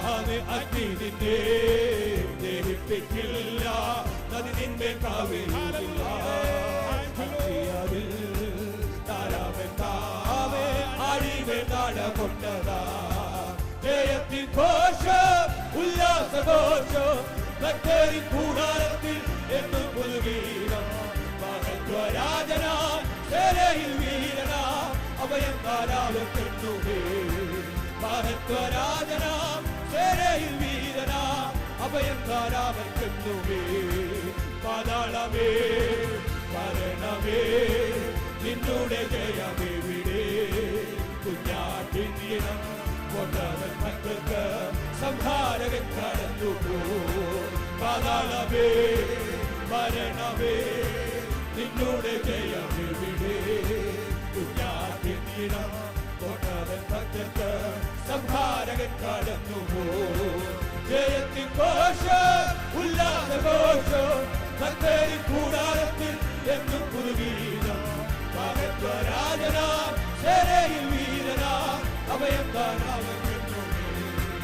അത് അഗ്നി നിന്നെ ദഹിപ്പിക്കില്ല അത് നിന്നെ കവിയുകില്ല അഴിവേ നടകൊണ്ടതാ ജയത്തിൻ ഘോഷം ഉല്ലാസഘോഷം ഭക്തരിൻ കൂടാരത്തിൽ എന്നും പുതുഗീതം മഹത്വരാജനാം ശേരയിൽ വീരനാം അഭയം താനാവർക്കെത്തുകേ മഹത്വരാജനാം ശേരയിൽ വീരനാം അഭയം താനാവർക്കെത്തുകേ പാതാളമേ മരണമേ നിന്നുടെ ജയമെവിടെ കുഞ്ഞാട്ടിൻ ദിനം കൊണ്ടവൻ മക്കൾക്ക് സംഹാരകൻ കടന്നുപോ പാതാളമേ മരണമേ നിന്നുടെ ജയമെവിടെ കുഞ്ഞാട്ടിൻ ദിനം കൊണ്ടവൻ മക്കൾക്ക് സംഹാരകൻ കടന്നുപോ ജയത്തിൻ ഘോഷം ഉല്ലാസഘോഷം ഭക്തരിൻ കൂടാരത്തിൽ എന്നും പുതുഗീതം മഹത്വരാജന സേനയിൽ വീരന അഭയം താനാവർക്കുന്നു.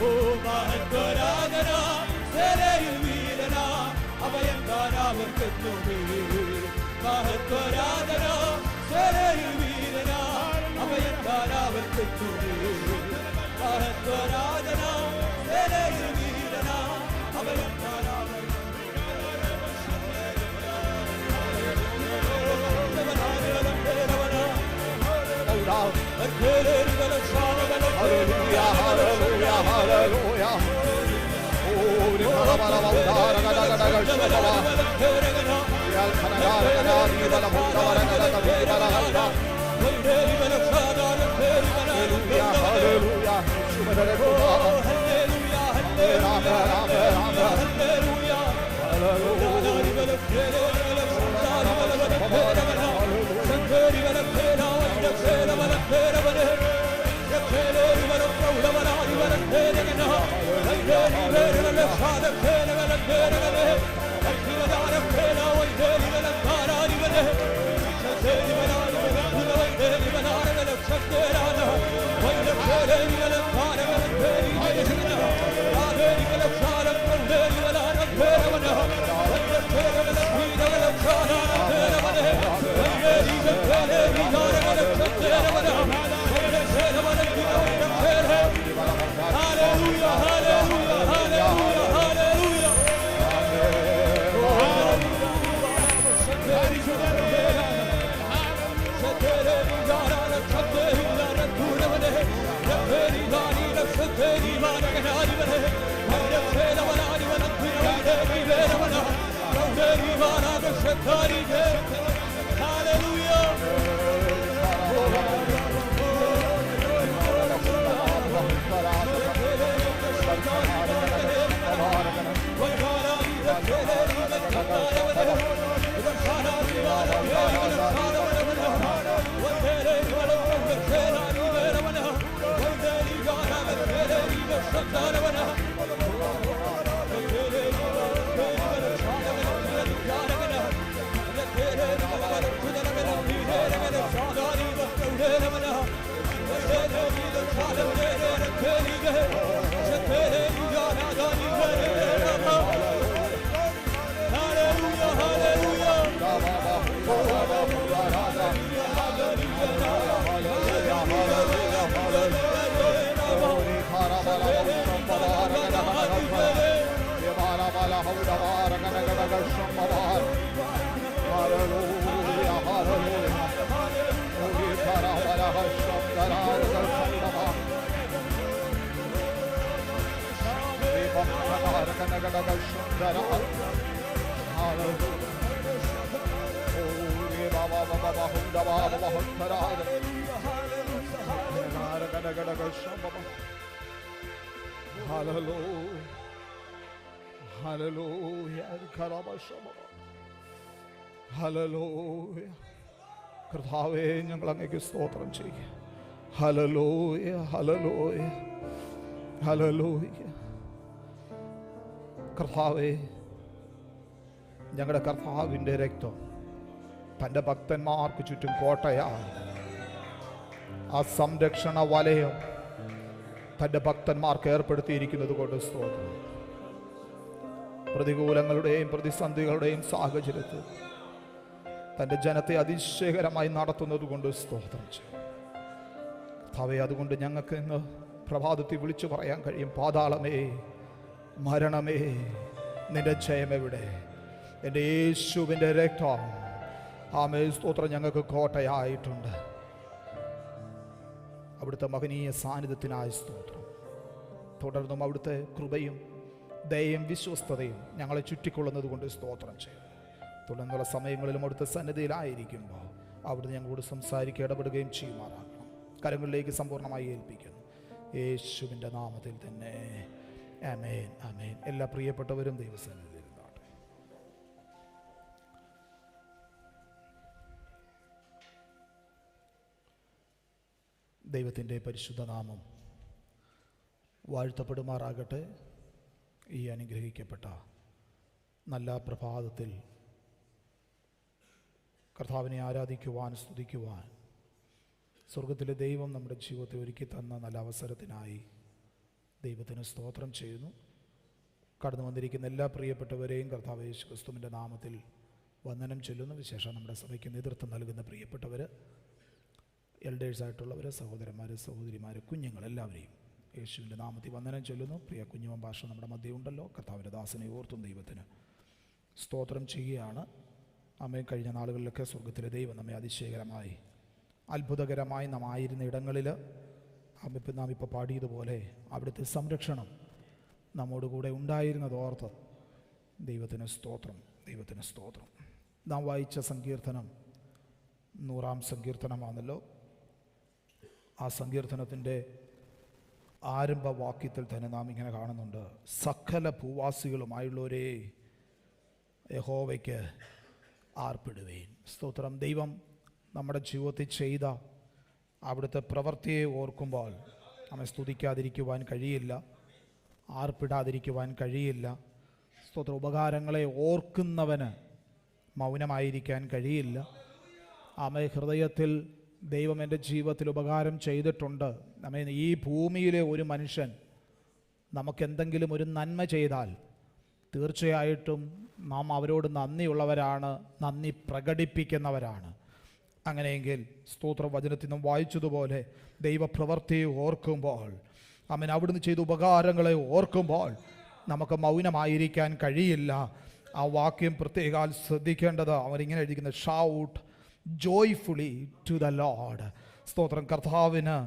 ഓ മഹത്വരാജന സേനയിൽ വീരന അഭയം താനാവർക്കുന്നു. മഹത്വരാജന സേനയിൽ വീരന അഭയം താനാവർക്കുന്നു. മഹത്വരാജന സേനയിൽ വീരന അഭയം ഹല്ലേലൂയ. കർത്താവേ, ഞങ്ങൾ അങ്ങേക്ക് സ്തോത്രം ചെയ്യുക. Hallelujah, hallelujah, hallelujah. കർത്താവേ, ഞങ്ങളുടെ കർത്താവിൻ്റെ രക്തം തൻ്റെ ഭക്തന്മാർക്ക് ചുറ്റും കോട്ടയാണ്. ആ സംരക്ഷണ വലയം തൻ്റെ ഭക്തന്മാർക്ക് ഏർപ്പെടുത്തിയിരിക്കുന്നത് കൊണ്ട് സ്തോത്രം. പ്രതികൂലങ്ങളുടെയും പ്രതിസന്ധികളുടെയും സാഹചര്യത്തിൽ തൻ്റെ ജനത്തെ അതിശയകരമായി നടത്തുന്നത് കൊണ്ട് സ്തോത്രം ചെയ്യും. കർത്താവേ, അതുകൊണ്ട് ഞങ്ങൾക്ക് ഇന്ന് പ്രഭാതത്തിൽ വിളിച്ചു പറയാൻ കഴിയും, പാതാളമേ, മരണമേ, നിന്റെ ജയമെവിടെ? എൻ്റെ യേശുവിൻ്റെ രക്തം, ആമേ, സ്തോത്രം, ഞങ്ങൾക്ക് കോട്ടയായിട്ടുണ്ട്. അവിടുത്തെ മഹനീയ സാന്നിധ്യത്തിനായി സ്തോത്രം. തുടർന്നും അവിടുത്തെ കൃപയും ദയയും വിശ്വസ്തതയും ഞങ്ങളെ ചുറ്റിക്കൊള്ളുന്നത് കൊണ്ട് സ്തോത്രം ചെയ്യും. തുടർന്നുള്ള സമയങ്ങളിലും അവിടുത്തെ സന്നിധിയിലായിരിക്കുമ്പോൾ അവിടുന്ന് ഞങ്ങളോട് സംസാരിക്കുക, ഇടപെടുകയും ചെയ്യുമാറാക്കണം. കരങ്ങളിലേക്ക് സമ്പൂർണ്ണമായി ഏൽപ്പിക്കുന്നു, യേശുവിൻ്റെ നാമത്തിൽ തന്നെ. ആമേൻ, ആമേൻ. എല്ലാ പ്രിയപ്പെട്ടവരും ദൈവസന്നിധിയിൽ ഇരുന്നാട്ടെ. ദൈവത്തിൻ്റെ പരിശുദ്ധ നാമം വാഴ്ത്തപ്പെടുമാറാകട്ടെ. ഈ അനുഗ്രഹിക്കപ്പെട്ട നല്ല പ്രഭാതത്തിൽ കർത്താവിനെ ആരാധിക്കുവാൻ, സ്തുതിക്കുവാൻ സ്വർഗത്തിലെ ദൈവം നമ്മുടെ ജീവിതത്തെ ഒരുക്കി തന്ന നല്ല അവസരത്തിനായി ദൈവത്തിന് സ്തോത്രം ചെയ്യുന്നു. കടന്നു വന്നിരിക്കുന്ന എല്ലാ പ്രിയപ്പെട്ടവരെയും കർത്താവ് യേശു ക്രിസ്തുവിൻ്റെ നാമത്തിൽ വന്ദനം ചൊല്ലുന്നു. വിശേഷം നമ്മുടെ സഭയ്ക്ക് നേതൃത്വം നൽകുന്ന പ്രിയപ്പെട്ടവർ, എൽഡേഴ്സായിട്ടുള്ളവർ, സഹോദരന്മാർ, സഹോദരിമാർ, കുഞ്ഞുങ്ങൾ എല്ലാവരെയും യേശുവിൻ്റെ നാമത്തിൽ വന്ദനം ചൊല്ലുന്നു. പ്രിയ കുഞ്ഞുമൻ ഭാഷ നമ്മുടെ മധ്യേ ഉണ്ടല്ലോ. കർത്താവിൻ്റെ ദാസനെ ഓർത്തും ദൈവത്തിന് സ്തോത്രം ചെയ്യുകയാണ്. അമ്മയും കഴിഞ്ഞ നാളുകളിലൊക്കെ സ്വർഗത്തിലെ ദൈവം നമ്മെ അതിശയകരമായി, അത്ഭുതകരമായി നാം ആയിരുന്ന ഇടങ്ങളിൽ നാം ഇപ്പോൾ പാടിയതുപോലെ അവിടുത്തെ സംരക്ഷണം നമ്മോടുകൂടെ ഉണ്ടായിരുന്നതോർത്ത് ദൈവത്തിന് സ്തോത്രം, ദൈവത്തിന് സ്തോത്രം. നാം വായിച്ച സങ്കീർത്തനം 100-ാം സങ്കീർത്തനമാണല്ലോ. ആ സങ്കീർത്തനത്തിൻ്റെ ആരംഭവാക്യത്തിൽ തന്നെ നാം ഇങ്ങനെ കാണുന്നുണ്ട്: സകല ഭൂവാസികളുമായുള്ളവരെ യഹോവയ്ക്ക് ആർപ്പിടുവേൻ. സ്തോത്രം. ദൈവം നമ്മുടെ ജീവിതത്തിൽ ചെയ്ത അവിടുത്തെ പ്രവൃത്തിയെ ഓർക്കുമ്പോൾ നമ്മെ സ്തുതിക്കാതിരിക്കുവാൻ കഴിയില്ല, ആർപ്പിടാതിരിക്കുവാൻ കഴിയില്ല. സ്തോത്ര. ഉപകാരങ്ങളെ ഓർക്കുന്നവന് മൗനമായിരിക്കാൻ കഴിയില്ല. ആമേ. ഹൃദയത്തിൽ ദൈവം എൻ്റെ ജീവിതത്തിൽ ഉപകാരം ചെയ്തിട്ടുണ്ട്. നമ്മെ ഈ ഭൂമിയിലെ ഒരു മനുഷ്യൻ നമുക്കെന്തെങ്കിലും ഒരു നന്മ ചെയ്താൽ തീർച്ചയായിട്ടും നാം അവരോട് നന്ദിയുള്ളവരാണ്, നന്ദി പ്രകടിപ്പിക്കുന്നവരാണ്. അങ്ങനെയെങ്കിൽ സ്തോത്ര വചനത്തിൽ നാം വായിച്ചതുപോലെ ദൈവപ്രവൃത്തിയെ ഓർക്കുമ്പോൾ, അവൻ അവിടുന്ന് ചെയ്ത ഉപകാരങ്ങളെ ഓർക്കുമ്പോൾ നമുക്ക് മൗനമായിരിക്കാൻ കഴിയില്ല. ആ വാക്യം പ്രത്യേകാൽ ശ്രദ്ധിക്കേണ്ടത്. അവരിങ്ങനെ എഴുതിക്കുന്നത്: shout joyfully to the Lord. സ്തോത്രം. കർത്താവിന്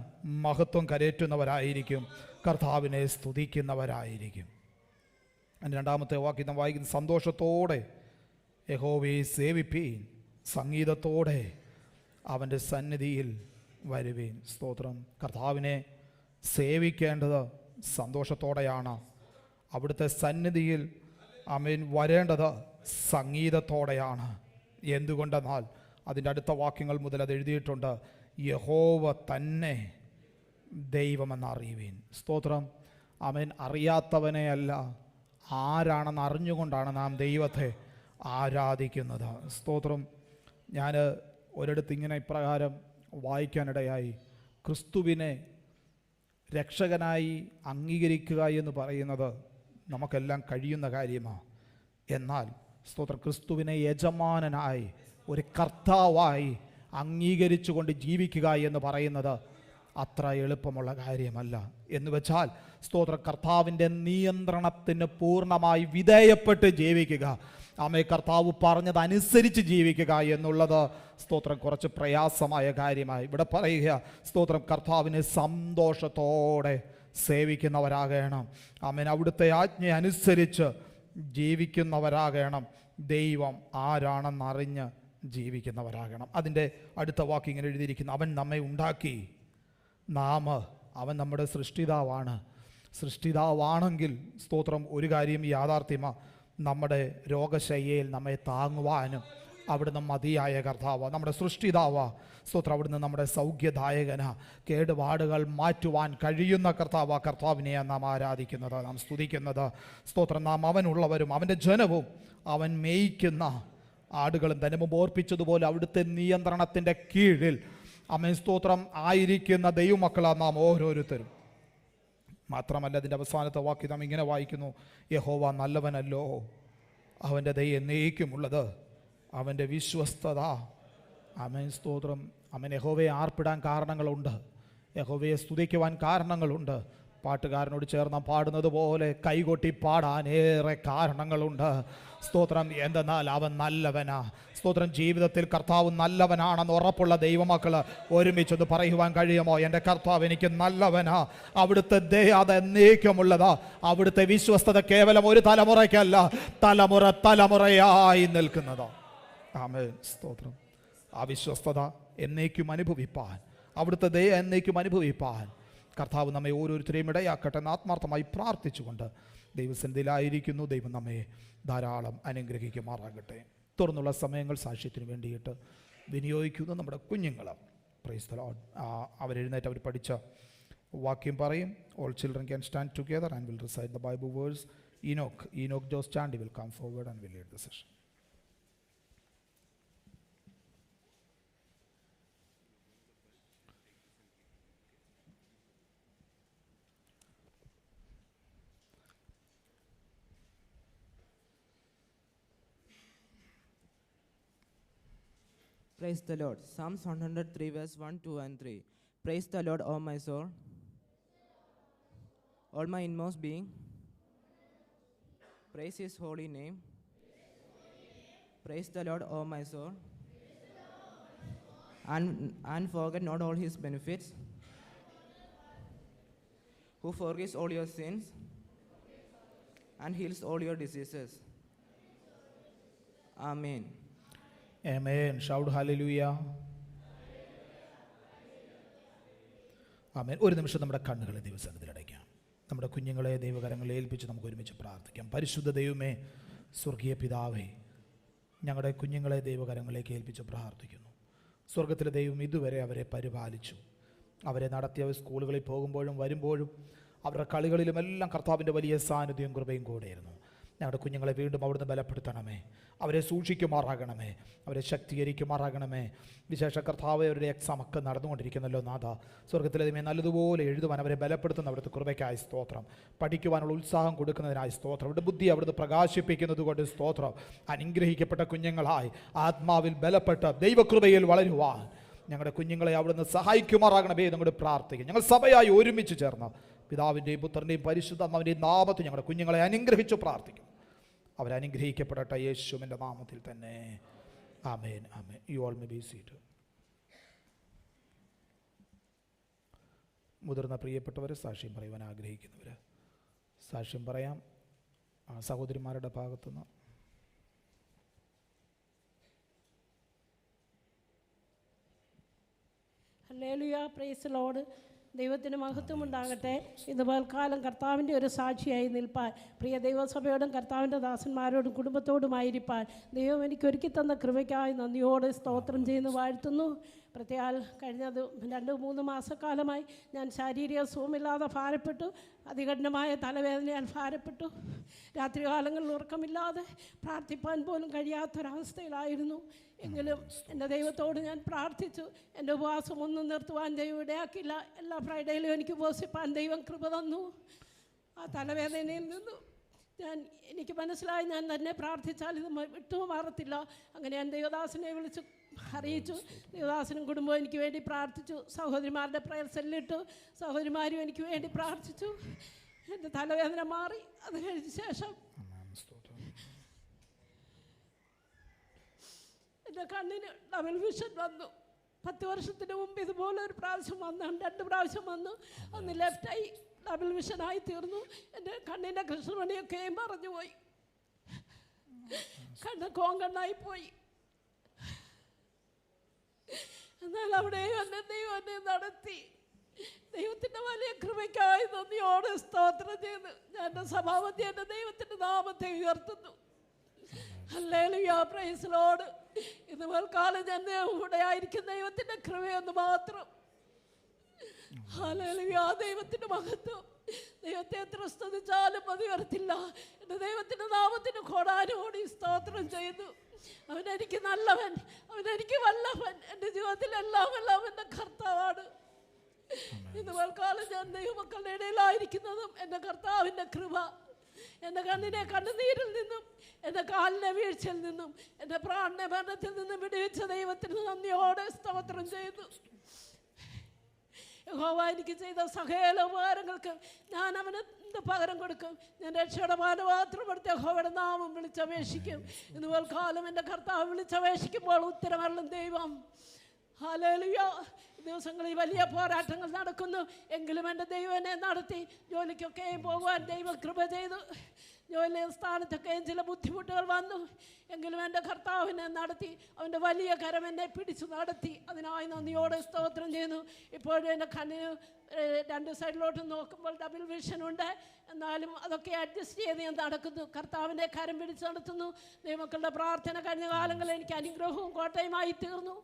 മഹത്വം കരേറ്റുന്നവരായിരിക്കും, കർത്താവിനെ സ്തുതിക്കുന്നവരായിരിക്കും. അതിൻ്റെ 2-ാമത്തെ വാക്യം നാം വായിക്കുന്ന: സന്തോഷത്തോടെ യഹോവയെ സേവിപ്പീൻ, സംഗീതത്തോടെ അവൻ്റെ സന്നിധിയിൽ വരുവീൻ. സ്തോത്രം. കർത്താവിനെ സേവിക്കേണ്ടത് സന്തോഷത്തോടെയാണ്. അവിടുത്തെ സന്നിധിയിൽ ആമേൻ വരേണ്ടത് സംഗീതത്തോടെയാണ്. എന്തുകൊണ്ടെന്നാൽ അതിൻ്റെ അടുത്ത വാക്യങ്ങൾ മുതൽ അത് എഴുതിയിട്ടുണ്ട്: യഹോവ തന്നെ ദൈവമെന്ന് അറിയുവീൻ. സ്തോത്രം. ആമേൻ. അറിയാത്തവനെയല്ല, ആരാണെന്ന് അറിഞ്ഞുകൊണ്ടാണ് നാം ദൈവത്തെ ആരാധിക്കുന്നത്. സ്തോത്രം. ഞാൻ ഒരിടത്ത് ഇങ്ങനെ ഇപ്രകാരം വായിക്കാനിടയായി: ക്രിസ്തുവിനെ രക്ഷകനായി അംഗീകരിക്കുക എന്ന് പറയുന്നത് നമുക്കെല്ലാം കഴിയുന്ന കാര്യമാണ്. എന്നാൽ സ്തോത്രം, ക്രിസ്തുവിനെ യജമാനനായി, ഒരു കർത്താവായി അംഗീകരിച്ചുകൊണ്ട് ജീവിക്കുക എന്ന് പറയുന്നത് അത്ര എളുപ്പമുള്ള കാര്യമല്ല. എന്ന് വെച്ചാൽ സ്തോത്ര, കർത്താവിൻ്റെ നിയന്ത്രണത്തിന് പൂർണ്ണമായി വിധേയപ്പെട്ട് ജീവിക്കുക, ആമേ, കർത്താവ് പറഞ്ഞതനുസരിച്ച് ജീവിക്കുക എന്നുള്ളത് സ്തോത്രം കുറച്ച് പ്രയാസമായ കാര്യമായി ഇവിടെ പറയുക. സ്തോത്രം. കർത്താവിനെ സന്തോഷത്തോടെ സേവിക്കുന്നവരാകണം. ആമേൻ. അവിടുത്തെ ആജ്ഞ അനുസരിച്ച് ജീവിക്കുന്നവരാകണം. ദൈവം ആരാണെന്നറിഞ്ഞ് ജീവിക്കുന്നവരാകണം. അതിൻ്റെ അടുത്ത വാക്ക് ഇങ്ങനെ എഴുതിയിരിക്കുന്നു: അവൻ നമ്മെ ഉണ്ടാക്കി, അവൻ നമ്മുടെ സൃഷ്ടിതാവാണ്. സൃഷ്ടിതാവാണെങ്കിൽ സ്തോത്രം ഒരു കാര്യം യാഥാർത്ഥ്യമാണ്: നമ്മുടെ രോഗശയ്യയിൽ നമ്മെ താങ്ങുവാനും അവിടുന്ന് മതിയായ കർത്താവ്, നമ്മുടെ സൃഷ്ടിതാവാ. സ്തോത്രം. അവിടുന്ന് നമ്മുടെ സൗഖ്യദായകനാ, കേടുപാടുകൾ മാറ്റുവാൻ കഴിയുന്ന കർത്താവ്. കർത്താവിനെയാണ് നാം ആരാധിക്കുന്നത്, നാം സ്തുതിക്കുന്നത്. സ്തോത്രം. നാം അവനുള്ളവരും അവൻ്റെ ജനവും അവൻ മേയ്ക്കുന്ന ആടുകളും തന്നെ മുമ്പ് ഓർപ്പിച്ചതുപോലെ അവിടുത്തെ നിയന്ത്രണത്തിൻ്റെ കീഴിൽ ആമേൻ സ്തോത്രം ആയിരിക്കുന്ന ദൈവമക്കളാണ് നാം ഓരോരുത്തരും. മാത്രമല്ല അതിൻ്റെ അവസാനത്തെ വാക്യം നാം ഇങ്ങനെ വായിക്കുന്നു: യഹോവ നല്ലവനല്ലോ, അവൻ്റെ ദയ എന്നേക്കുമുള്ളത്, അവൻ്റെ വിശ്വസ്തത. ആമേൻ സ്തോത്രം. അവൻ യഹോവയെ ആർപ്പിടാൻ കാരണങ്ങളുണ്ട്, യഹോവയെ സ്തുതിക്കുവാൻ കാരണങ്ങളുണ്ട്. പാട്ടുകാരനോട് ചേർന്ന് പാടുന്നത് പോലെ കൈകൊട്ടി പാടാൻ ഏറെ കാരണങ്ങളുണ്ട്. സ്തോത്രം. എന്തെന്നാൽ അവൻ നല്ലവനാ. സ്തോത്രം. ജീവിതത്തിൽ കർത്താവ് നല്ലവനാണെന്ന് ഉറപ്പുള്ള ദൈവമക്കൾ ഒരുമിച്ചൊന്ന് പറയുവാൻ കഴിയുമോ? എൻ്റെ കർത്താവ് എനിക്ക് നല്ലവനാ, അവിടുത്തെ ദയ അത് എന്നേക്കുമുള്ളതാ, അവിടുത്തെ വിശ്വസ്തത കേവലം ഒരു തലമുറയ്ക്കല്ല, തലമുറ തലമുറയായി നിൽക്കുന്നതാ. ആമേൻ സ്തോത്രം. ആ വിശ്വസ്തത എന്നേക്കും അനുഭവിപ്പാൻ, അവിടുത്തെ ദയ എന്നേക്കും അനുഭവിപ്പാൻ കർത്താവ് നമ്മെ ഓരോരുത്തരെയും ഇടയാക്കട്ടെ എന്ന് ആത്മാർത്ഥമായി പ്രാർത്ഥിച്ചുകൊണ്ട് ദൈവസന്നിധിയിലായിരിക്കുന്നു. ദൈവം നമ്മെ ധാരാളം അനുഗ്രഹിക്കുമാറാകട്ടെ. തുറന്നുള്ള സമയങ്ങൾ സാക്ഷ്യത്തിന് വേണ്ടിയിട്ട് വിനിയോഗിക്കുന്നു നമ്മുടെ കുഞ്ഞുങ്ങൾ. Praise the Lord. അവരെഴുന്നേറ്റ് അവർ പഠിച്ച വാക്യം പറയും. All children can stand together and will recite the Bible verse. Enoch Joe Standy will come forward and will lead the session. Praise the Lord. Psalms 103 verse 1, 2 and 3. Praise the Lord, O my soul. All my inmost being. Praise his holy name. Praise the Lord, O my soul. And forget not all his benefits. Who forgives all your sins and heals all your diseases. Amen. Amen. Shout hallelujah. ആമേൻ. ഒരു നിമിഷം നമ്മുടെ കണ്ണുകളെ ദൈവസന്നിധിയിൽ അടയ്ക്കാം. നമ്മുടെ കുഞ്ഞുങ്ങളെ ദൈവകരങ്ങളിൽ ഏൽപ്പിച്ച് നമുക്ക് ഒരുമിച്ച് പ്രാർത്ഥിക്കാം. പരിശുദ്ധ ദൈവമേ, സ്വർഗീയ പിതാവേ, ഞങ്ങളുടെ കുഞ്ഞുങ്ങളെ ദൈവകരങ്ങളിലേക്ക് ഏൽപ്പിച്ച് പ്രാർത്ഥിക്കുന്നു. സ്വർഗത്തിലെ ദൈവം ഇതുവരെ അവരെ പരിപാലിച്ചു. അവരെ നടത്തിയ സ്കൂളുകളിൽ പോകുമ്പോഴും വരുമ്പോഴും അവരുടെ കളികളിലുമെല്ലാം കർത്താവിൻ്റെ വലിയ സാന്നിധ്യവും കൃപയും കൂടെയായിരുന്നു. ഞങ്ങളുടെ കുഞ്ഞുങ്ങളെ വീണ്ടും അവിടുന്ന് ബലപ്പെടുത്തണമേ, അവരെ സൂക്ഷിക്കുമാറാകണമേ, അവരെ ശക്തീകരിക്കുമാറാകണമേ. വിശേഷ കർത്താവ് അവരുടെ എക്സാം ഒക്കെ നടന്നുകൊണ്ടിരിക്കുന്നല്ലോ നാഥ. സ്വർഗത്തിലെ ദൈവമേ, നല്ലതുപോലെ എഴുതുവാൻ അവരെ ബലപ്പെടുത്തുന്ന അവിടുത്തെ കൃപയ്ക്കായി സ്തോത്രം. പഠിക്കുവാനുള്ള ഉത്സാഹം കൊടുക്കുന്നതിനായി സ്തോത്രം. അവരുടെ ബുദ്ധി അവിടുന്ന് പ്രകാശിപ്പിക്കുന്നത് കൊണ്ട് സ്തോത്രം. അനുഗ്രഹിക്കപ്പെട്ട കുഞ്ഞുങ്ങളായി ആത്മാവിൽ ബലപ്പെട്ട് ദൈവകൃപയിൽ വളരുവാൻ ഞങ്ങളുടെ കുഞ്ഞുങ്ങളെ അവിടുന്ന് സഹായിക്കുമാറാകണമേ നമ്മുടെ പ്രാർത്ഥിക്കും. ഞങ്ങൾ സഭയായി ഒരുമിച്ച് ചേർന്ന് പിതാവിൻ്റെയും പുത്രൻ്റെയും പരിശുദ്ധാത്മാവിൻ്റെയും നാമത്തിൽ ഞങ്ങളുടെ കുഞ്ഞുങ്ങളെ അനുഗ്രഹിച്ചു പ്രാർത്ഥിക്കും. അവരനുഗ്രഹിക്കപ്പെടട്ടെ യേശുവിൻ്റെ നാമത്തിൽ തന്നെ. ആമേൻ. ആമേൻ. You all may be seated. മുതിർന്ന പ്രിയപ്പെട്ടവർ, സാക്ഷ്യം പറയുവാൻ ആഗ്രഹിക്കുന്നവർ സാക്ഷ്യം പറയാം. സഹോദരിമാരുടെ ഭാഗത്തുനിന്ന്. ഹല്ലേലൂയ. Praise Lord. ദൈവത്തിന് മഹത്വം ഉണ്ടാകട്ടെ. ഇന്ന് പകൽക്കാലം കർത്താവിൻ്റെ ഒരു സാക്ഷിയായി നിൽപ്പാൻ, പ്രിയ ദൈവസഭയോടും കർത്താവിൻ്റെ ദാസന്മാരോടും കുടുംബത്തോടുമായിരിക്കാൻ ദൈവം എനിക്ക് ഒരുക്കി തന്ന കൃപയ്ക്കായി നന്ദിയോടെ സ്തോത്രം ചെയ്യുന്നു, വാഴ്ത്തുന്നു. പ്രത്യേകം കഴിഞ്ഞ 2-3 മാസക്കാലമായി ഞാൻ ശാരീരിക സുഖമില്ലാതെ ഭാരപ്പെട്ടു. അതികഠിനമായ തലവേദനയാൽ ഭാരപ്പെട്ടു. രാത്രികാലങ്ങളിൽ ഉറക്കമില്ലാതെ പ്രാർത്ഥിപ്പാൻ പോലും കഴിയാത്തൊരവസ്ഥയിലായിരുന്നു. എങ്കിലും എൻ്റെ ദൈവത്തോട് ഞാൻ പ്രാർത്ഥിച്ചു. എൻ്റെ ഉപവാസം ഒന്നും നിർത്തുവാൻ ദൈവം ഇടയാക്കില്ല. എല്ലാ ഫ്രൈഡേയിലും എനിക്ക് ഉപവസിപ്പാൻ ദൈവം കൃപ തന്നു. ആ തലവേദനയിൽ നിന്നു എനിക്ക് മനസ്സിലായി, ഞാൻ തന്നെ പ്രാർത്ഥിച്ചാൽ ഇത് വിട്ടു മാറത്തില്ല. അങ്ങനെ ഞാൻ ദൈവദാസനെ വിളിച്ച് അറിയിച്ചു. ദേവദാസനും കുടുംബവും എനിക്ക് വേണ്ടി പ്രാർത്ഥിച്ചു. സഹോദരിമാരുടെ പ്രയർ സെല്ലിട്ടു. സഹോദരിമാരും എനിക്ക് വേണ്ടി പ്രാർത്ഥിച്ചു. എൻ്റെ തലവേദന മാറി. അത് കഴിഞ്ഞ ശേഷം എൻ്റെ കണ്ണിന് ഡബിൾ വിഷൻ വന്നു. 10 വർഷത്തിന് മുമ്പ് ഇതുപോലെ ഒരു പ്രാവശ്യം വന്നു, 2 പ്രാവശ്യം വന്നു. ഒന്ന് ലെഫ്റ്റായി ഡബിൾ വിഷനായി തീർന്നു. എൻ്റെ കണ്ണിൻ്റെ കൃഷ്ണമണിയൊക്കെയും പറഞ്ഞു പോയി. കണ്ണ് കോങ്കണ്ണായി പോയി. എന്നാൽ അവിടെ എൻ്റെ ദൈവം എന്നെ നടത്തി. ദൈവത്തിൻ്റെ വലിയ കൃപയ്ക്കായി നന്ദിയോടെ സ്തോത്രം ചെയ്ത് ഞാൻ എൻ്റെ സഭാപതി എൻ്റെ ദൈവത്തിൻ്റെ നാമത്തെ ഉയർത്തുന്നു. ഹല്ലേലൂയ. Praise Lord. ഇന്ന് പൽക്കാലം ഞാൻ ഇവിടെ ആയിരിക്കുന്ന ദൈവത്തിൻ്റെ കൃപയൊന്ന് മാത്രം. ഹല്ലേലൂയ. ദൈവത്തിൻ്റെ മഹത്വം. ദൈവത്തെ എത്ര സ്തുതിച്ചാലും മതി വരത്തില്ല. എൻ്റെ ദൈവത്തിൻ്റെ നാമത്തിന് കോടാനുകോടി സ്തോത്രം ചെയ്യുന്നു. അവനെനിക്ക് നല്ലവൻ, അവനെനിക്ക് വല്ലവൻ. എൻ്റെ ജീവിതത്തിലെല്ലാം എൻ്റെ കർത്താവാണ്. ഇന്ന് പൽക്കാലം ഞാൻ ദൈവമക്കളുടെ ഇടയിലായിരിക്കുന്നതും എൻ്റെ കർത്താവിൻ്റെ കൃപ. എൻ്റെ കണ്ണിനെ കണ്ണുനീരിൽ നിന്നും, എൻ്റെ കാലിനെ വീഴ്ചയിൽ നിന്നും, എൻ്റെ പ്രാണനെ മരണത്തിൽ നിന്നും വിടുവിച്ച ദൈവത്തിന് നന്ദിയോടെ സ്തോത്രം ചെയ്തു. യഹോവ എനിക്ക് ചെയ്ത സകല ഉപകാരങ്ങൾക്ക് ഞാൻ അവന് പകരം കൊടുക്കും. ഞാൻ രക്ഷയുടെ പാനപാത്രം എടുത്ത് യഹോവയുടെ നാമം വിളിച്ചപേക്ഷിക്കും. ഇതുപോലെ കാലം എൻ്റെ കർത്താവ് വിളിച്ചപേക്ഷിക്കുമ്പോൾ ഉത്തരമരുളും ദൈവം. ഹല്ലേലൂയ. ദിവസങ്ങളിൽ വലിയ പോരാട്ടങ്ങൾ നടക്കുന്നു. എങ്കിലും എൻ്റെ ദൈവം എന്നെ നടത്തി. ജോലിക്കൊക്കെയും പോകുവാൻ ദൈവം കൃപ ചെയ്തു. ജോലി സ്ഥാനത്തൊക്കെയും ചില ബുദ്ധിമുട്ടുകൾ വന്നു. എങ്കിലും എൻ്റെ കർത്താവിനെ നടത്തി. അവൻ്റെ വലിയ കരം എന്നെ പിടിച്ചു നടത്തി. അതിനായി നന്ദിയോടെ സ്തോത്രം ചെയ്യുന്നു. ഇപ്പോഴും എൻ്റെ കണ്ണിന് 2 സൈഡിലോട്ട് നോക്കുമ്പോൾ ഡബിൾ വിഷനുണ്ട്. എന്നാലും അതൊക്കെ അഡ്ജസ്റ്റ് ചെയ്ത് ഞാൻ നടക്കുന്നു. കർത്താവിൻ്റെ കരം പിടിച്ച് നടത്തുന്നു. ദൈവമക്കളുടെ പ്രാർത്ഥന കഴിഞ്ഞ കാലങ്ങളിൽ എനിക്ക് അനുഗ്രഹവും കോട്ടയുമായി തീർന്നു.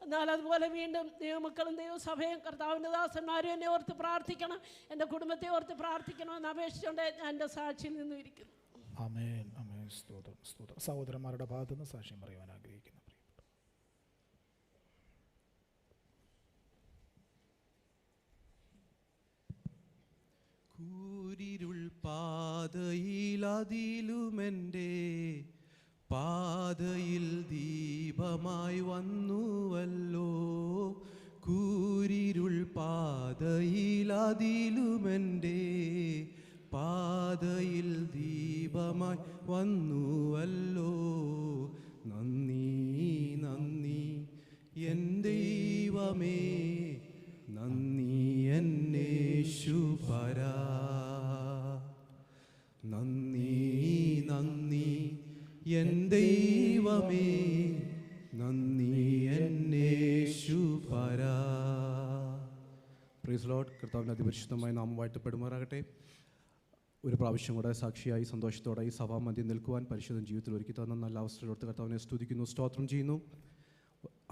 എന്നാൽ അതുപോലെ വീണ്ടും ദൈവമക്കളും ദൈവസഭയും കർത്താവിൻ്റെ ദാസന്മാരും എന്നെ ഓർത്ത് പ്രാർത്ഥിക്കണം, എൻ്റെ കുടുംബത്തെ ഓർത്ത് പ്രാർത്ഥിക്കണമെന്ന് അപേക്ഷിച്ചുകൊണ്ട് ഞാൻ എൻ്റെ സാക്ഷിയിൽ നിന്നും ഇരിക്കുന്നു. ആമേൻ. ആമേൻ. സ്തോത്രം. സ്തോത്രം. സഹോദരന്മാരുടെ ഭാഗത്തുനിന്ന് സാക്ഷ്യം പറയുവാൻ ആഗ്രഹിക്കുന്നു. കൂരിരുൾ പാതയിലതിലുമെൻ്റെ പാതയിൽ ദീപമായി വന്നുവല്ലോ, കൂരിരുൾ പാതയിലതിലുമെൻ്റെ പാതയിൽ ദീപമായി വന്നുവല്ലോ. നന്ദി നന്ദി എൻ ദൈവമേ, നന്ദി എന്നേശുപരാ. നന്ദി നന്ദി എൻ ദൈവമേ, നന്ദി എന്നേശുപരാ. Praise Lord. കർത്താവിൻ്റെ അതിപരിശുദ്ധമായ നാമം വാഴ്ത്തപ്പെടുമാറാകട്ടെ. ഒരു പ്രാവശ്യം കൂടെ സാക്ഷിയായി സന്തോഷത്തോടെ ഈ സഭാമധ്യം നിൽക്കുവാൻ പരിശുദ്ധൻ ജീവിതത്തിൽ ഒരുക്കി തന്ന നല്ല അവസരത്തോട് കർത്താവിനെ സ്തുതിക്കുന്നു, സ്തോത്രം ചെയ്യുന്നു.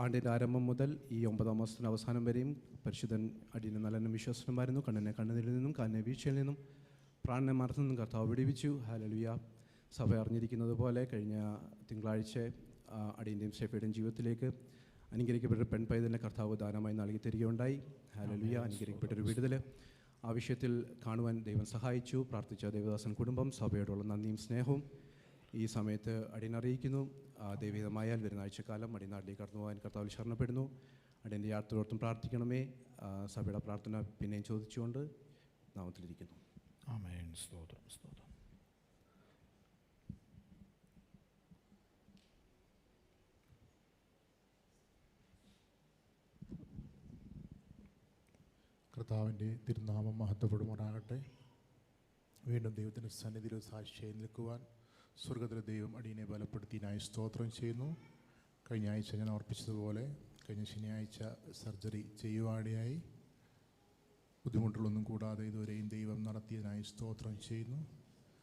ആണ്ടിൻ്റെ ആരംഭം മുതൽ ഈ 9-ാം മാസത്തിൻ്റെ അവസാനം വരെയും പരിശുദ്ധൻ അടിയനെ നല്ല വിശ്വസനമായിരുന്നു. കണ്ണിനെ കണ്ണുനീരിൽ നിന്നും കാലിനെ വീഴ്ചയിൽ നിന്നും പ്രാണനെ മറത്തു നിന്നും കർത്താവ് വിടുവിച്ചു. ഹല്ലേലൂയ. സഭ അറിഞ്ഞിരിക്കുന്നത് പോലെ കഴിഞ്ഞ തിങ്കളാഴ്ച അടിയൻ്റെയും സ്റ്റെഫയുടെയും ജീവിതത്തിലേക്ക് അനുഗ്രഹിക്കപ്പെട്ട പെൺപൈതലിനെ കർത്താവ് ദാനമായി നൽകി തരികയുണ്ടായി. ഹല്ലേലൂയ. അനുഗ്രഹിക്കപ്പെട്ടൊരു വിടുതൽ ആ വിഷയത്തിൽ കാണുവാൻ ദൈവം സഹായിച്ചു. പ്രാർത്ഥിച്ച ദേവദാസൻ കുടുംബം സഭയോടുള്ള നന്ദിയും സ്നേഹവും ഈ സമയത്ത് അടിയനറിയിക്കുന്നു. ദൈവഹിതമായാൽ വരുന്ന ആഴ്ചക്കാലം അടിനാട്ടിലേക്ക് കടന്നു പോകാൻ കർത്താവിൽ ശരണപ്പെടുന്നു. അടിയൻ്റെ യാത്രയോർത്തും പ്രാർത്ഥിക്കണമേ. സഭയുടെ പ്രാർത്ഥന പിന്നെയും ചോദിച്ചുകൊണ്ട് നാമത്തിലിരിക്കുന്നു. ആമേൻ. സ്തോത്രം സ്തോത്രം. കർത്താവിൻ്റെ തിരുനാമം മഹത്വപ്പെടുമാറാകട്ടെ. വീണ്ടും ദൈവത്തിൻ്റെ സന്നിധിയിൽ സാക്ഷിയായി നിൽക്കുവാൻ സ്വർഗത്തിലെ ദൈവം അടിയനെ ബലപ്പെടുത്തിയതിനായി സ്തോത്രം ചെയ്യുന്നു. കഴിഞ്ഞ ആഴ്ച ഞാൻ ഓർപ്പിച്ചതുപോലെ കഴിഞ്ഞ ശനിയാഴ്ച സർജറി ചെയ്യുവാനിടയായി. ബുദ്ധിമുട്ടുകളൊന്നും കൂടാതെ ഇതുവരെയും ദൈവം നടത്തിയതിനായി സ്തോത്രം ചെയ്യുന്നു.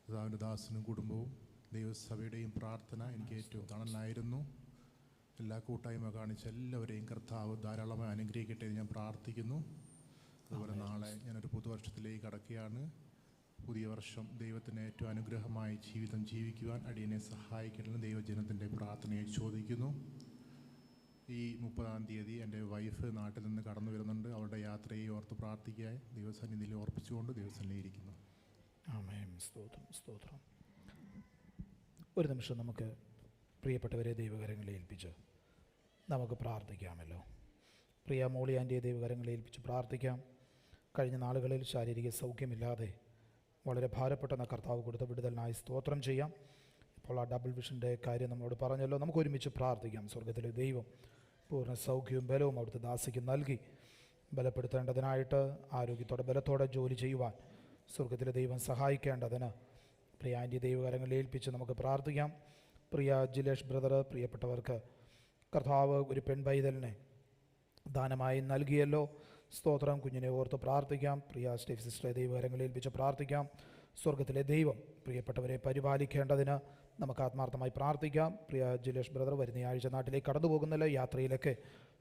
കർത്താവിൻ്റെ ദാസനും കുടുംബവും ദൈവസഭയുടെയും പ്രാർത്ഥന എനിക്ക് ഏറ്റവും തണലായിരുന്നു. എല്ലാ കൂട്ടായ്മ കാണിച്ച എല്ലാവരെയും കർത്താവ് ധാരാളമായി അനുഗ്രഹിക്കട്ടെ എന്ന് ഞാൻ പ്രാർത്ഥിക്കുന്നു. അതുപോലെ നാളെ ഞാനൊരു പുതുവർഷത്തിലേക്ക് കടക്കുകയാണ്. പുതിയ വർഷം ദൈവത്തിന് ഏറ്റവും അനുഗ്രഹമായി ജീവിതം ജീവിക്കുവാൻ അടിയനെ സഹായിക്കണമെന്ന് ദൈവജനത്തിൻ്റെ പ്രാർത്ഥനയെ ചോദിക്കുന്നു. ഈ 30-ാം തീയതി എൻ്റെ വൈഫ് നാട്ടിൽ നിന്ന് കടന്നു വരുന്നുണ്ട്. അവരുടെ യാത്രയെ ഓർത്ത് പ്രാർത്ഥിക്കാൻ ദൈവസന്നിധിയിൽ ഓർപ്പിച്ചുകൊണ്ട് ദൈവസന്നിധിയിൽ ഇരിക്കുന്നു. ആമേൻ. സ്തോത്രം സ്തോത്രം. ഒരു നിമിഷം നമുക്ക് പ്രിയപ്പെട്ടവരെ ദൈവകരങ്ങളെ ഏൽപ്പിച്ച് നമുക്ക് പ്രാർത്ഥിക്കാമല്ലോ. പ്രിയ മോളി ആൻ്റിയെ ദൈവകരങ്ങളെ ഏൽപ്പിച്ച് പ്രാർത്ഥിക്കാം. കഴിഞ്ഞ നാളുകളിൽ ശാരീരിക സൗഖ്യമില്ലാതെ വളരെ ഭാരപ്പെട്ടെന്ന കർത്താവ് കൊടുത്ത വിടുതലിനായി സ്തോത്രം ചെയ്യാം. ഇപ്പോൾ ആ ഡബിൾ വിഷൻ്റെ കാര്യം നമ്മളോട് പറഞ്ഞല്ലോ. നമുക്ക് ഒരുമിച്ച് പ്രാർത്ഥിക്കാം. സ്വർഗത്തിലെ ദൈവം പൂർണ്ണ സൗഖ്യവും ബലവും അവിടുത്തെ ദാസിക്ക് നൽകി ബലപ്പെടുത്തേണ്ടതിനായിട്ട് ആരോഗ്യത്തോടെ ബലത്തോടെ ജോലി ചെയ്യുവാൻ സ്വർഗത്തിലെ ദൈവം സഹായിക്കേണ്ടതിന് പ്രിയ ആൻ്റി ദൈവകരങ്ങളിൽ ഏൽപ്പിച്ച് നമുക്ക് പ്രാർത്ഥിക്കാം. പ്രിയ ജിലേഷ് ബ്രദർ, പ്രിയപ്പെട്ടവർക്ക് കർത്താവ് ഒരു പെൺപൈതലിനെ ദാനമായി നൽകിയല്ലോ. സ്തോത്രം. കുഞ്ഞിനെ ഓർത്ത് പ്രാർത്ഥിക്കാം. പ്രിയ സ്റ്റേഫ് സിസ്റ്ററെ ദൈവകരങ്ങളിൽ ഏൽപ്പിച്ച് പ്രാർത്ഥിക്കാം. സ്വർഗത്തിലെ ദൈവം പ്രിയപ്പെട്ടവരെ പരിപാലിക്കേണ്ടതിന് നമുക്ക് ആത്മാർത്ഥമായി പ്രാർത്ഥിക്കാം. പ്രിയ ജിലേഷ് ബ്രദർ വരുന്ന ആഴ്ച നാട്ടിലേക്ക് കടന്നു പോകുന്നില്ല. യാത്രയിലൊക്കെ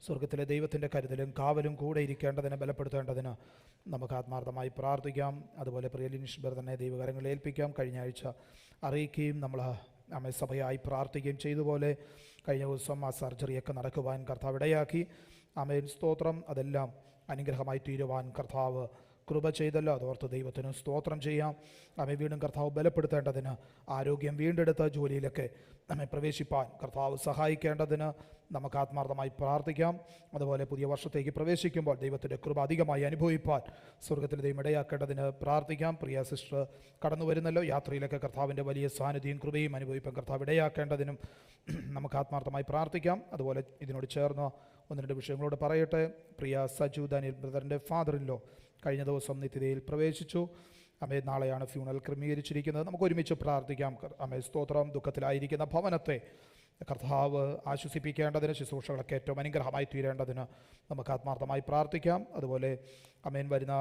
സ്വർഗത്തിലെ ദൈവത്തിൻ്റെ കരുതലും കാവലും കൂടെ ഇരിക്കേണ്ടതിന് ബലപ്പെടുത്തേണ്ടതിന് നമുക്ക് ആത്മാർത്ഥമായി പ്രാർത്ഥിക്കാം. അതുപോലെ പ്രിയ ലിനിഷ് ബ്രദറിനെ ദൈവകരങ്ങളിൽ ഏൽപ്പിക്കാം. കഴിഞ്ഞ ആഴ്ച അറിയിക്കുകയും നമ്മൾ അമ്മ സഭയായി പ്രാർത്ഥിക്കുകയും ചെയ്തുപോലെ കഴിഞ്ഞ ദിവസം ആ സർജറിയൊക്കെ നടക്കുവാൻ കർത്താവ് ഇടയാക്കി. ആമേൻ. സ്തോത്രം. അതെല്ലാം അനുഗ്രഹമായി തീരുവാൻ കർത്താവ് കൃപ ചെയ്തല്ലോ. അതോർത്ത് ദൈവത്തിന് സ്തോത്രം ചെയ്യാം. നമ്മെ വീണ്ടും കർത്താവ് ബലപ്പെടുത്തേണ്ടതിന് ആരോഗ്യം വീണ്ടെടുത്ത ജോലിയിലൊക്കെ നമ്മെ പ്രവേശിപ്പാൻ കർത്താവ് സഹായിക്കേണ്ടതിന് നമുക്ക് ആത്മാർത്ഥമായി പ്രാർത്ഥിക്കാം. അതുപോലെ പുതിയ വർഷത്തേക്ക് പ്രവേശിക്കുമ്പോൾ ദൈവത്തിൻ്റെ കൃപ അധികമായി അനുഭവിപ്പാൻ സ്വർഗത്തിൽ ദൈവം ഇടയാക്കേണ്ടതിന് പ്രാർത്ഥിക്കാം. പ്രിയ സിസ്റ്റർ കടന്നു വരുന്നല്ലോ. യാത്രയിലൊക്കെ കർത്താവിൻ്റെ വലിയ സാന്നിധ്യവും കൃപയും അനുഭവിപ്പാൻ കർത്താവ് ഇടയാക്കേണ്ടതിനും നമുക്ക് ആത്മാർത്ഥമായി പ്രാർത്ഥിക്കാം. അതുപോലെ ഇതിനോട് ചേർന്ന് 1-2 വിഷയങ്ങളോട് പറയട്ടെ. പ്രിയ സജു ദാനിയൽ ബ്രദറിൻ്റെ ഫാദറിലോ കഴിഞ്ഞ ദിവസം നിത്യതയിൽ പ്രവേശിച്ചു. അമ്മേ, നാളെയാണ് ഫ്യൂണൽ ക്രമീകരിച്ചിരിക്കുന്നത്. നമുക്ക് ഒരുമിച്ച് പ്രാർത്ഥിക്കാം. അമ്മേ സ്തോത്രം. ദുഃഖത്തിലായിരിക്കുന്ന ഭവനത്തെ കർത്താവ് ആശ്വസിപ്പിക്കേണ്ടതിന്, ശുശ്രൂഷകളൊക്കെ ഏറ്റവും അനുഗ്രഹമായി തീരേണ്ടതിന് നമുക്ക് ആത്മാർത്ഥമായി പ്രാർത്ഥിക്കാം. അതുപോലെ അമ്മേൻ വരുന്ന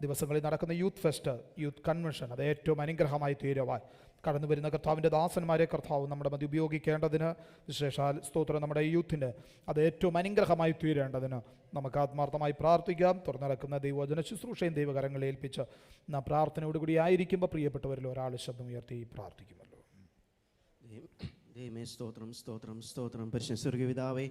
ദിവസങ്ങളിൽ നടക്കുന്ന യൂത്ത് ഫെസ്റ്റ്, യൂത്ത് കൺവെൻഷൻ, അത് ഏറ്റവും അനുഗ്രഹമായി തീരുവാൻ കടന്നു വരുന്ന കർത്താവിൻ്റെ ദാസന്മാരെ കർത്താവ് നമ്മുടെ മധ്യ ഉപയോഗിക്കേണ്ടതിന്, വിശേഷാൽ സ്തോത്രം നമ്മുടെ യൂത്തിന് അത് ഏറ്റവും അനുഗ്രഹമായി തീരേണ്ടതിന് നമുക്ക് ആത്മാർത്ഥമായി പ്രാർത്ഥിക്കാം. തുറന്നിറക്കുന്ന ദൈവവചന ശുശ്രൂഷയും ദൈവകരങ്ങളെ ഏൽപ്പിച്ച് നാം പ്രാർത്ഥനയോടുകൂടി ആയിരിക്കുമ്പോൾ പ്രിയപ്പെട്ടവരിൽ ഒരാൾ ശബ്ദം ഉയർത്തി പ്രാർത്ഥിക്കുമല്ലോ. ദൈവമേ, സ്തോത്രം സ്തോത്രം സ്തോത്രം. പരിശുദ്ധ സ്വർഗ്ഗപിതാവേ,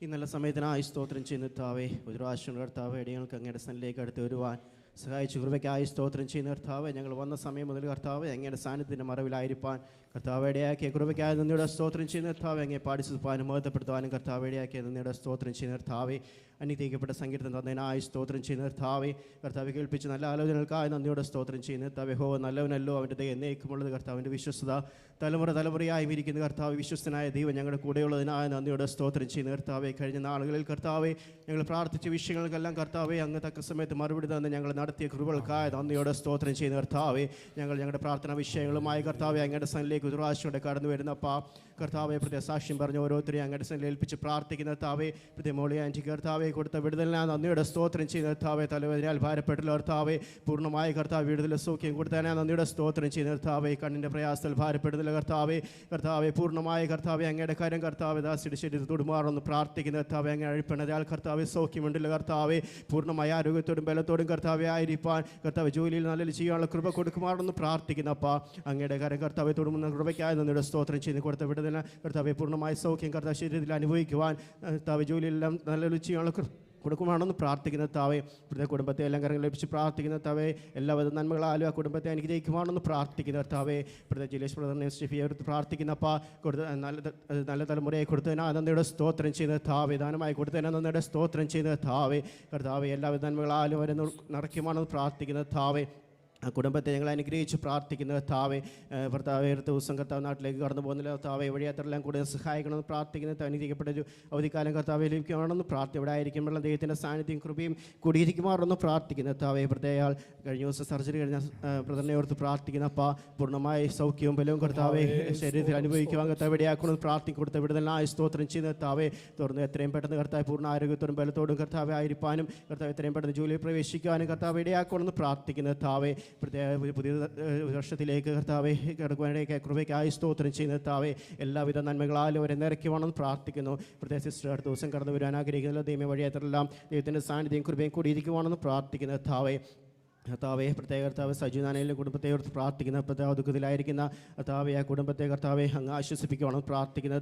ഈ നല്ല സമയത്തിനായി സ്തോത്രം ചെയ്യുന്ന കർത്താവേ, ഒരു പ്രാവശ്യം കർത്താവേ, അടിയങ്ങൾക്ക് അങ്ങയുടെ സന്നിധിയിലേക്ക് അടുത്ത് വരുവാൻ സഹായിച്ചു കൃപയ്ക്കായി സ്തോത്രം ചെയ്യുന്ന കർത്താവ്, ഞങ്ങൾ വന്ന സമയം മുതൽ കർത്താവ് അങ്ങയുടെ സാന്നിധ്യത്തിൻ്റെ മറവിലായിരിക്കാൻ കർത്താവ് ഇടയാക്കിയ കൃപയ്ക്കായി നന്ദിയുടെ സ്തോത്രം ചെയ്യുന്ന കർത്താവ്, അങ്ങേ പാടിച്ചുപ്പാനും മഹത്വപ്പെടുത്താനും കർത്താവ് ഇടയാക്കിയ നന്ദിയുടെ സ്തോത്രം ചെയ്യുന്ന കർത്താവെ, അനുഗ്രഹിക്കപ്പെട്ട സങ്കീർത്തനം തന്നതിനായി സ്തോത്രം ചെയ്യുന്ന കർത്താവെ, കർത്താവ് കേൾപ്പിച്ച് നല്ല ആലോചനകൾക്കായി നന്ദിയോടെ സ്തോത്രം ചെയ്യുന്ന കർത്താവ്, യഹോവ നല്ലവനല്ലോ, അവൻ്റെ ദയ എന്നേക്കുമുള്ളത് കർത്താവിൻ്റെ വിശ്വസ്തത തലമുറയായി ഇരിക്കുന്ന കർത്താവ്, വിശ്വസ്തനായ ദൈവം ഞങ്ങളുടെ കൂടെയുള്ളതിനായ നന്ദിയോടെ സ്തോത്രം ചെയ്യുന്ന കർത്താവെ, കഴിഞ്ഞ നാളുകളിൽ കർത്താവെ ഞങ്ങൾ പ്രാർത്ഥിച്ച വിഷയങ്ങൾക്കെല്ലാം കർത്താവെ അങ്ങ് തക്ക സമയത്ത് മറുപടി തന്ന് ഞങ്ങൾ നടത്തിയ കൃപകൾക്കായ നന്ദിയോടെ സ്തോത്രം ചെയ്യുന്ന കർത്താവെ, ഞങ്ങളുടെ പ്രാർത്ഥനാ വിഷയങ്ങളുമായി കർത്താവെ അങ്ങയുടെ സന്നിലേക്ക് ദുരാശയോടെ കടന്നു വരുന്നപ്പാ കർത്താവെ, പ്രത്യേക സാക്ഷ്യം പറഞ്ഞ ഓരോരുത്തരെയും അങ്ങയുടെ സന്നിധിയിൽ ഏൽപ്പിച്ച് പ്രാർത്ഥിക്കുന്ന കർത്താവെ, പ്രത്യേക മോളി ആൻറ്റി കർത്താവെ കൊടുത്ത വിടുതലിനാ നന്ദിയുടെ സ്തോത്രം ചെയ്യുന്ന കർത്താവെ, തലവേദനയാൽ ഭാരപ്പെട്ടുള്ള കർത്താവെ പൂർണ്ണമായി കർത്താവ് വിടുതൽ സൗഖ്യം കൊടുത്തതിനാ നന്ദിയുടെ സ്തോത്രം ചെയ്യുന്ന കർത്താവെ, കണ്ണിൻ്റെ പ്രയാസത്തിൽ ഭാരപ്പെടുന്നില്ല കർത്താവെ പൂർണ്ണമായ കർത്താവെ അങ്ങയുടെ കാര്യം കർത്താവ് ദാസിയുടെ ശരീരത്തോട് മാറുന്നു പ്രാർത്ഥിക്കുന്ന കർത്താവെ, അങ്ങ് അഴിപ്പണതാൽ കർത്താവെ സൗഖ്യമുണ്ടല്ല കർത്താവെ, പൂർണ്ണമായ ആരോഗ്യത്തോടും ബലത്തോടും കർത്താവെ ആയിരിക്കാൻ കർത്താവ് ജോലിയിൽ നല്ല ചെയ്യാനുള്ള കൃപ കൊടുക്കുമാറെന്ന് പ്രാർത്ഥിക്കുന്നപ്പാ, അങ്ങയുടെ കാര്യം കർത്താവെ തുടങ്ങുന്ന കൃപയ്ക്കായി നന്ദിയുടെ സ്തോത്രം ചെയ്ത് കൊടുത്ത വിടുതൽ കർത്താവെ പൂർണ്ണമായ സൗഖ്യം കർത്താവ് ശരീരത്തിൽ അനുഭവിക്കുവാൻ കർത്താവ് ജോലിയിലെല്ലാം നല്ല ചെയ്യാനുള്ള കൊടുക്കുവാണെന്ന് പ്രാർത്ഥിക്കുന്ന താവേ, ഇവിടുത്തെ കുടുംബത്തെ എല്ലാം കരങ്ങൾ ലഭിച്ച് പ്രാർത്ഥിക്കുന്ന താവേ, എല്ലാവിധ നന്മകളാലും ആ കുടുംബത്തെ അനുഗ്രഹിക്കുവാണെന്ന് പ്രാർത്ഥിക്കുന്ന താവേ, ഇവിടുത്തെ ജിലേഷ് ബ്രദറിനെ സ്റ്റെഫിയെ പ്രാർത്ഥിക്കുന്നപ്പാ, നല്ല തലമുറയെ കൊടുത്തതിനാ നന്ദിയുടെ സ്തോത്രം ചെയ്യുന്ന താവേ, ദാനമായി കൊടുത്തതിനാ നന്ദിയുടെ സ്തോത്രം ചെയ്യുന്ന താവേ, കർത്താവെ എല്ലാവിധ നന്മകളാലും അവരെ നിറയ്ക്കുവാണെന്ന് പ്രാർത്ഥിക്കുന്ന താവേ, ആ കുടുംബത്തെ ഞങ്ങൾ അനുഗ്രഹിച്ച് പ്രാർത്ഥിക്കുന്ന കർത്താവെ, ഭർത്താവ് അടുത്ത ദിവസം കർത്താവ് നാട്ടിലേക്ക് കടന്നു പോകുന്നില്ല കർത്താവെ, വഴിയാത്രയെല്ലാം കൂടുതൽ സഹായിക്കണമെന്ന് പ്രാർത്ഥിക്കുന്നത്, അനുഗ്രഹിക്കപ്പെട്ട ഒരു അവധിക്കാലം കർത്താവെ ലഭിക്കുകയാണെന്ന് ഇവിടെ ആയിരിക്കുമ്പോഴുള്ള ദൈവത്തിൻ്റെ സാന്നിധ്യം കൃപയും കൂടിയിരിക്കുമാറെന്ന് പ്രാർത്ഥിക്കുന്ന കർത്താവെ, പ്രത്യേക കഴിഞ്ഞ ദിവസം സർജറി കഴിഞ്ഞ ബ്രദറിനെ ഓർത്ത് പ്രാർത്ഥിക്കുന്നപ്പാ, പൂർണ്ണമായി സൗഖ്യവും ബലവും കർത്താവെ ശരീരത്തിൽ അനുഭവിക്കുവാൻ കർത്താവ് ഇടയാക്കണമെന്ന് പ്രാർത്ഥിക്കും കൊടുത്ത വിടുതലിനായി സ്തോത്രം ചെയ്യുന്ന കർത്താവെ, തുറന്ന് എത്രയും പെട്ടെന്ന് കർത്താവ് പൂർണ്ണ ആരോഗ്യത്തോടും ബലത്തോടും കർത്താവെ ആയിരിക്കാനും കർത്താവ് എത്രയും പെട്ടെന്ന് ജോലിയിൽ പ്രവേശിക്കാനും കർത്താവ് ഇടയാക്കണമെന്ന് പ്രാർത്ഥിക്കുന്ന കർത്താവെ, പ്രത്യേക പുതിയ വർഷത്തിലേക്ക് കർത്താവെ കിടക്കുവാനേക്ക് കൃപയ്ക്കായി സ്തോത്രം ചെയ്യുന്ന കർത്താവെ, എല്ലാവിധ നന്മകളാലും അവരെ നിറയ്ക്കുവാണെന്ന് പ്രാർത്ഥിക്കുന്നു. പ്രത്യേക സിസ്റ്റർ അടുത്ത ദിവസം കടന്നു വരാൻ ആഗ്രഹിക്കുന്ന ദൈവം വഴിയാത്രയെല്ലാം ദൈവത്തിൻ്റെ സാന്നിധ്യം കൃപയും കൂടിയിരിക്കുവാണെന്ന് പ്രാർത്ഥിക്കുന്ന കർത്താവെ, കർത്താവെ പ്രത്യേക കർത്താവ് സജീവനാനയിലെ കുടുംബത്തെ ഓർത്ത് പ്രാർത്ഥിക്കുന്ന പ്രത്യേക ദുഃഖത്തിലായിരിക്കുന്ന കർത്താവെ, ആ കുടുംബത്തെ കർത്താവെ അങ്ങ് ആശ്വസിപ്പിക്കുകയാണെന്ന് പ്രാർത്ഥിക്കുന്ന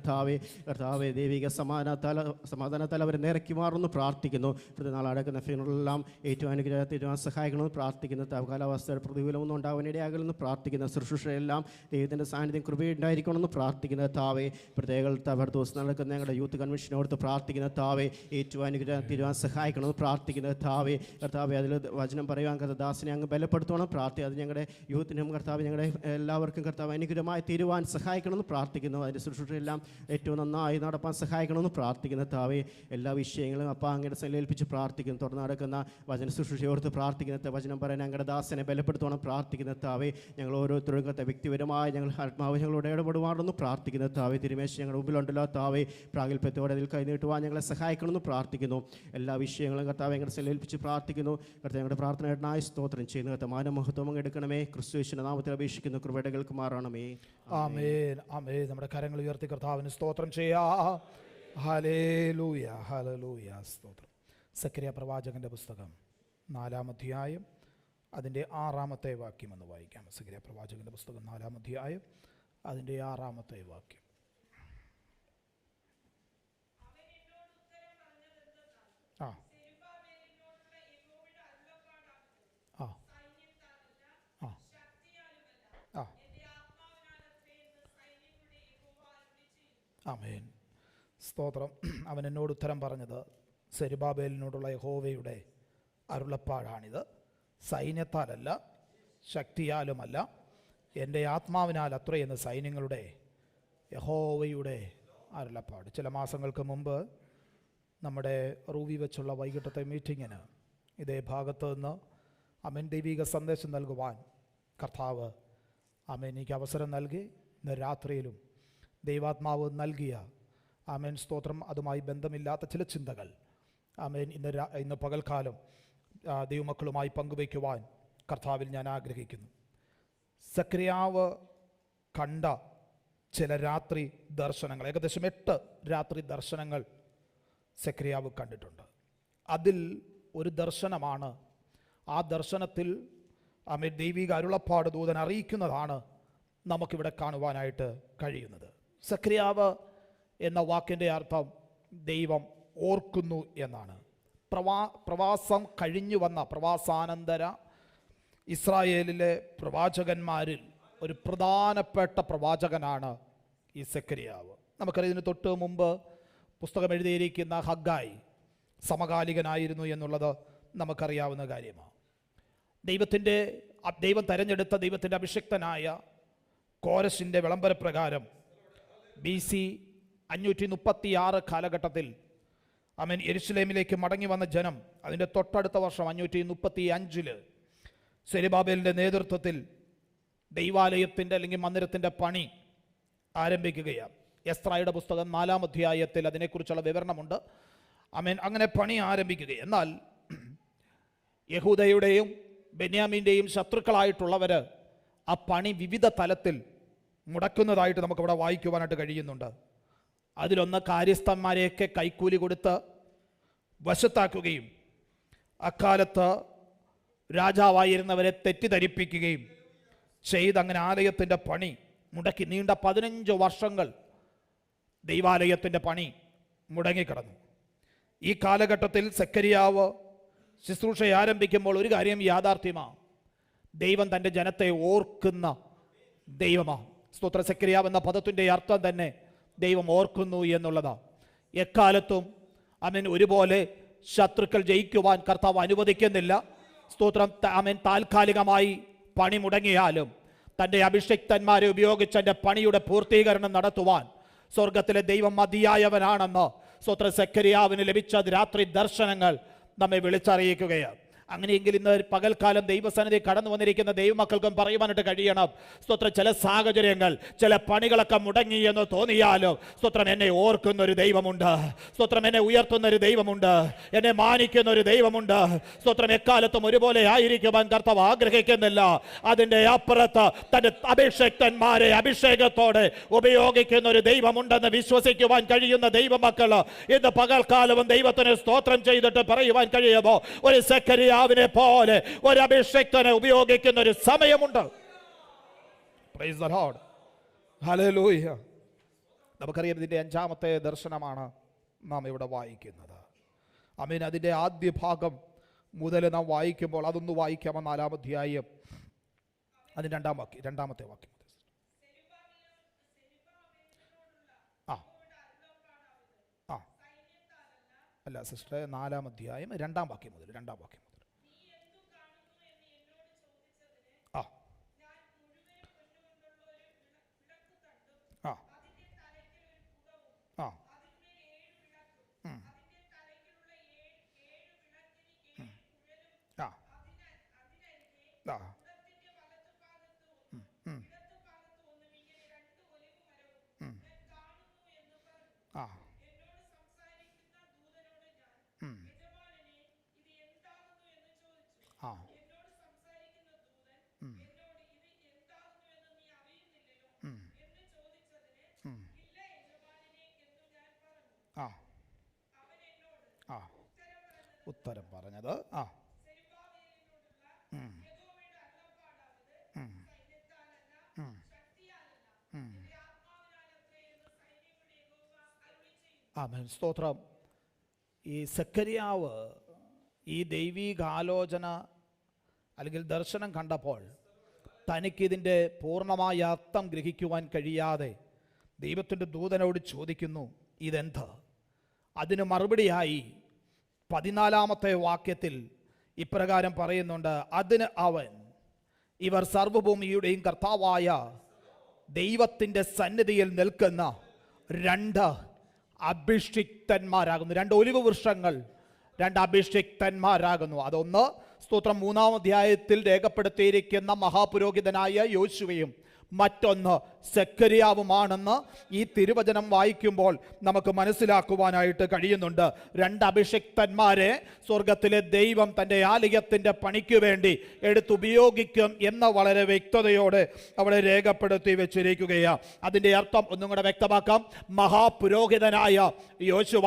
കർത്താവെ ദൈവിക സമാധാനത്താൽ അവരെ നിറയ്ക്കുമാറെന്ന് പ്രാർത്ഥിക്കുന്നു. നാളെ നടക്കുന്ന ഫ്യൂണറലെല്ലാം ഏറ്റവും അനുഗ്രഹത്തിന് സഹായിക്കണമെന്ന് പ്രാർത്ഥിക്കുന്ന കാലാവസ്ഥയുടെ പ്രതികൂലമൊന്നും ഉണ്ടാവാനിടയാകലെന്ന് പ്രാർത്ഥിക്കുന്ന ശുശ്രൂഷയെല്ലാം ദൈവത്തിൻ്റെ സാന്നിധ്യം കൃപയുണ്ടായിരിക്കണമെന്ന് പ്രാർത്ഥിക്കുന്ന കർത്താവെ, പ്രത്യേക അടുത്ത ദിവസം നടക്കുന്ന ഞങ്ങളുടെ യൂത്ത് കൺവെൻഷനോർത്ത് പ്രാർത്ഥിക്കുന്ന കർത്താവെ, ഏറ്റവും അനുഗ്രഹം സഹായിക്കണമെന്ന് പ്രാർത്ഥിക്കുന്ന കർത്താവെ അതിൽ വചനം പറയുവാൻ ദാസിനെ അങ്ങ് ബലപ്പെടുത്തണം അത് ഞങ്ങളുടെ യൂത്തിനും കർത്താവ് ഞങ്ങളുടെ എല്ലാവർക്കും കർത്താവ് അനുഗ്രഹമായി തീരുവാൻ സഹായിക്കണമെന്ന് പ്രാർത്ഥിക്കുന്നു. അതിൻ്റെ ശുശ്രൂഷയെല്ലാം ഏറ്റവും നന്നായി നടപ്പാൻ സഹായിക്കണമെന്ന് പ്രാർത്ഥിക്കുന്ന താവേ, എല്ലാ വിഷയങ്ങളും അപ്പം അങ്ങയുടെ സന്നിധിയിൽപ്പിച്ച് പ്രാർത്ഥിക്കുന്നു. തുറന്നു നടക്കുന്ന വചന ശുശ്രൂഷയോർത്ത് പ്രാർത്ഥിക്കുന്ന വചനം പറയാൻ ഞങ്ങളുടെ ദാസനെ ബലപ്പെടുത്തണം പ്രാർത്ഥിക്കുന്ന താവേ, ഞങ്ങൾ ഓരോരുത്തരും കർത്ത വ്യക്തിപരമായി ഞങ്ങൾ ആത്മാവ് ഞങ്ങളോട് ഇടപെടുവാണെന്ന് പ്രാർത്ഥിക്കുന്ന താവേ, തിരുമേശ ഞങ്ങളുടെ മുമ്പിലുണ്ടല്ലോ താവേ, പ്രാഗൽഭ്യത്തോടെ അതിൽ കൈനീട്ടുവാൻ ഞങ്ങളെ സഹായിക്കണമെന്ന് പ്രാർത്ഥിക്കുന്നു. എല്ലാ വിഷയങ്ങളും കർത്താവ് ഞങ്ങളുടെ സന്നിധിയിൽപ്പിച്ച് പ്രാർത്ഥിക്കുന്നു. കർത്താവ് ഞങ്ങളുടെ പ്രാർത്ഥനയായി സ്തോത്രം ചെയ്യുന്നു. മാനമഹത്വം എടുക്കണമേ, ക്രിസ്തുവിന്റെ നാമത്തിൽ അപേക്ഷിക്കുന്നു, കൃപയുടെ കേൾക്കുമാറാണമേ. ആമേൻ ആമേൻ. നമ്മുടെ കരങ്ങൾ ഉയർത്തി കർത്താവിന് സ്തോത്രം ചെയ്യാം. Hallelujah hallelujah. സ്തോത്രം. സക്കറിയ പ്രവാചകന്റെ പുസ്തകം 4-ാം അധ്യായം അതിൻ്റെ 6-ാമത്തെ വാക്യം എന്ന് വായിക്കാം. സക്കറിയ പ്രവാചകന്റെ പുസ്തകം 4-ാം അധ്യായം അതിൻ്റെ 6-ാമത്തെ വാക്യം. ആ ആമേൻ. സ്തോത്രം. അവൻ എന്നോട് ഉത്തരം പറഞ്ഞത്, സെരുബാബേലിനോടുള്ള യഹോവയുടെ അരുളപ്പാടാണിത്, സൈന്യത്താലല്ല ശക്തിയാലുമല്ല എൻ്റെ ആത്മാവിനാൽ അത്രയെന്ന് സൈന്യങ്ങളുടെ യഹോവയുടെ അരുളപ്പാട്. ചില മാസങ്ങൾക്ക് മുമ്പ് നമ്മുടെ റൂവി വെച്ചുള്ള വൈകിട്ടത്തെ മീറ്റിങ്ങിന് ഇതേ ഭാഗത്ത് നിന്ന് അമേൻ ദൈവിക സന്ദേശം നൽകുവാൻ കർത്താവ് ആമേൻ എനിക്ക് അവസരം നൽകി. ഇന്ന് രാത്രിയിലും ദൈവാത്മാവ് നൽകിയ ആമേൻ സ്തോത്രം അതുമായി ബന്ധമില്ലാത്ത ചില ചിന്തകൾ ആമേൻ ഇന്ന് പകൽക്കാലം ദൈവമക്കളുമായി പങ്കുവയ്ക്കുവാൻ കർത്താവിൽ ഞാൻ ആഗ്രഹിക്കുന്നു. സക്കറിയാവ് കണ്ട ചില രാത്രി ദർശനങ്ങൾ, ഏകദേശം 8 രാത്രി ദർശനങ്ങൾ സക്കറിയാവ് കണ്ടിട്ടുണ്ട്. അതിൽ ഒരു ദർശനമാണ്, ആ ദർശനത്തിൽ ആമേൻ ദൈവിക അരുളപ്പാട് ദൂതൻ അറിയിക്കുന്നതാണ് നമുക്കിവിടെ കാണുവാനായിട്ട് കഴിയുന്നത്. സക്കറിയാവ് എന്ന വാക്കിൻ്റെ അർത്ഥം ദൈവം ഓർക്കുന്നു എന്നാണ്. പ്രവാസം കഴിഞ്ഞു വന്ന പ്രവാസാനന്തര ഇസ്രായേലിലെ പ്രവാചകന്മാരിൽ ഒരു പ്രധാനപ്പെട്ട പ്രവാചകനാണ് ഈ സെക്കരിയാവ്. നമുക്കറിയാം, ഇതിന് തൊട്ട് മുമ്പ് പുസ്തകം എഴുതിയിരിക്കുന്ന ഹഗ്ഗായി സമകാലികനായിരുന്നു എന്നുള്ളത് നമുക്കറിയാവുന്ന കാര്യമാണ്. ദൈവം തെരഞ്ഞെടുത്ത ദൈവത്തിൻ്റെ അഭിഷിക്തനായ കോരശിൻ്റെ വിളംബരപ്രകാരം BC 536 കാലഘട്ടത്തിൽ യെരുശലേമിലേക്ക് മടങ്ങി വന്ന ജനം അതിൻ്റെ തൊട്ടടുത്ത വർഷം 535 സെരുബാബേലിൻ്റെ നേതൃത്വത്തിൽ ദൈവാലയത്തിൻ്റെ അല്ലെങ്കിൽ മന്ദിരത്തിൻ്റെ പണി ആരംഭിക്കുകയാണ്. എസ്രായുടെ പുസ്തകം 4-ാം അധ്യായത്തിൽ അതിനെക്കുറിച്ചുള്ള വിവരണമുണ്ട്. അങ്ങനെ പണി ആരംഭിക്കുക. എന്നാൽ യഹൂദയുടെയും ബെന്യാമീൻ്റെയും ശത്രുക്കളായിട്ടുള്ളവർ ആ പണി വിവിധ തലത്തിൽ മുടക്കുന്നതായിട്ട് നമുക്കവിടെ വായിക്കുവാനായിട്ട് കഴിയുന്നുണ്ട്. അതിലൊന്ന് കാര്യസ്ഥന്മാരെയൊക്കെ കൈക്കൂലി കൊടുത്ത് വശത്താക്കുകയും അക്കാലത്ത് രാജാവായിരുന്നവരെ തെറ്റിദ്ധരിപ്പിക്കുകയും ചെയ്ത് അങ്ങനെ ആലയത്തിൻ്റെ പണി മുടക്കി. നീണ്ട 15 വർഷങ്ങൾ ദൈവാലയത്തിൻ്റെ പണി മുടങ്ങിക്കിടന്നു. ഈ കാലഘട്ടത്തിൽ സെക്കരിയാവ് ശുശ്രൂഷ ആരംഭിക്കുമ്പോൾ ഒരു കാര്യം യാഥാർത്ഥ്യമാണ്: ദൈവം തൻ്റെ ജനത്തെ ഓർക്കുന്ന ദൈവമാണ്. സ്തോത്ര. സെക്കരിയാവ് എന്ന പദത്തിൻ്റെ അർത്ഥം തന്നെ ദൈവം ഓർക്കുന്നു എന്നുള്ളതാണ്. എക്കാലത്തും ഒരുപോലെ ശത്രുക്കൾ ജയിക്കുവാൻ കർത്താവ് അനുവദിക്കുന്നില്ല. സ്തോത്രം. താൽക്കാലികമായി പണി മുടങ്ങിയാലും തൻ്റെ അഭിഷിക്തന്മാരെ ഉപയോഗിച്ച് എൻ്റെ പണിയുടെ പൂർത്തീകരണം നടത്തുവാൻ സ്വർഗത്തിലെ ദൈവം മതിയായവനാണെന്ന് സ്തോത്ര സെക്കരിയാവിന് ലഭിച്ച രാത്രി ദർശനങ്ങൾ നമ്മെ വിളിച്ചറിയിക്കുകയാണ്. അങ്ങനെയെങ്കിൽ ഇന്ന് പകൽക്കാലം ദൈവസന്നിധി കടന്നു വന്നിരിക്കുന്ന ദൈവമക്കൾക്കും പറയുവാനായിട്ട് കഴിയണം: സ്തോത്രം, ചില സാഹചര്യങ്ങൾ, ചില പണികളൊക്കെ മുടങ്ങി എന്ന് തോന്നിയാലും സ്തോത്രം, എന്നെ ഓർക്കുന്ന ഒരു ദൈവമുണ്ട്. സ്തോത്രം, എന്നെ ഉയർത്തുന്ന ഒരു ദൈവമുണ്ട്. എന്നെ മാനിക്കുന്ന ഒരു ദൈവമുണ്ട്. സ്തോത്രം, എക്കാലത്തും ഒരുപോലെ ആയിരിക്കുവാൻ കർത്താവ് ആഗ്രഹിക്കുന്നില്ല. അതിൻ്റെ അപ്പുറത്ത് തൻ്റെ അഭിഷേക്തന്മാരെ അഭിഷേകത്തോടെ ഉപയോഗിക്കുന്ന ഒരു ദൈവമുണ്ടെന്ന് വിശ്വസിക്കുവാൻ കഴിയുന്ന ദൈവമക്കൾ ഇന്ന് പകൽക്കാലവും ദൈവത്തിന് സ്തോത്രം ചെയ്തിട്ട് പറയുവാൻ കഴിയുമോ? ഒരു സെക്കരിയാവിനെ പോലെ ഒരു അഭിഷേക്തനെ ഉപയോഗിക്കുന്ന ഒരു സമയമുണ്ട്. Price the Lord. ഹല്ലേലൂയ. നമുക്കറിയാം, ഇതിൻ്റെ 5-ാമത്തെ ദർശനമാണ് നാം ഇവിടെ വായിക്കുന്നത്. അതിൻ്റെ ആദ്യ ഭാഗം മുതൽ നാം വായിക്കുമ്പോൾ അതൊന്ന് വായിക്കാമോ? 4-ാം അധ്യായം അതിന് 2-ാമത്തെ വാക്യം. അല്ല സിസ്റ്ററെ, 4-ാം അധ്യായം 2-ാം വാക്യം മുതൽ. ഉത്തരം പറഞ്ഞത് സ്തോത്രം. ഈ സെക്കരിയാവ് ഈ ദൈവീകാലോചന അല്ലെങ്കിൽ ദർശനം കണ്ടപ്പോൾ തനിക്കിതിൻ്റെ പൂർണ്ണമായ അർത്ഥം ഗ്രഹിക്കുവാൻ കഴിയാതെ ദൈവത്തിൻ്റെ ദൂതനോട് ചോദിക്കുന്നു, ഇതെന്ത്? അതിന് മറുപടിയായി 14-ാമത്തെ വാക്യത്തിൽ ഇപ്രകാരം പറയുന്നുണ്ട്: അതിന് അവൻ, ഇവർ സർവ്വഭൂമിയുടെയും കർത്താവായ ദൈവത്തിൻ്റെ സന്നിധിയിൽ നിൽക്കുന്ന 2 അഭിഷിക്തന്മാരാകുന്നു. 2 ഒലിവ് വൃക്ഷങ്ങൾ, 2 അഭിഷിക്തന്മാരാകുന്നു. അതൊന്ന് സ്തോത്രം 3-ാം അധ്യായത്തിൽ രേഖപ്പെടുത്തിയിരിക്കുന്ന മഹാപുരോഹിതനായ യോശുവയും മറ്റൊന്ന് സെക്കരിയാവുമാണെന്ന് ഈ തിരുവചനം വായിക്കുമ്പോൾ നമുക്ക് മനസ്സിലാക്കുവാനായിട്ട് കഴിയുന്നുണ്ട്. 2 അഭിഷിക്തന്മാരെ സ്വർഗത്തിലെ ദൈവം തൻ്റെ ആലയത്തിൻ്റെ പണിക്ക് വേണ്ടി എടുത്തുപയോഗിക്കും എന്ന് വളരെ വ്യക്തതയോടെ അവിടെ രേഖപ്പെടുത്തി വെച്ചിരിക്കുകയാണ്. അതിൻ്റെ അർത്ഥം ഒന്നും കൂടെ വ്യക്തമാക്കാം. മഹാപുരോഹിതനായ യോശുവ,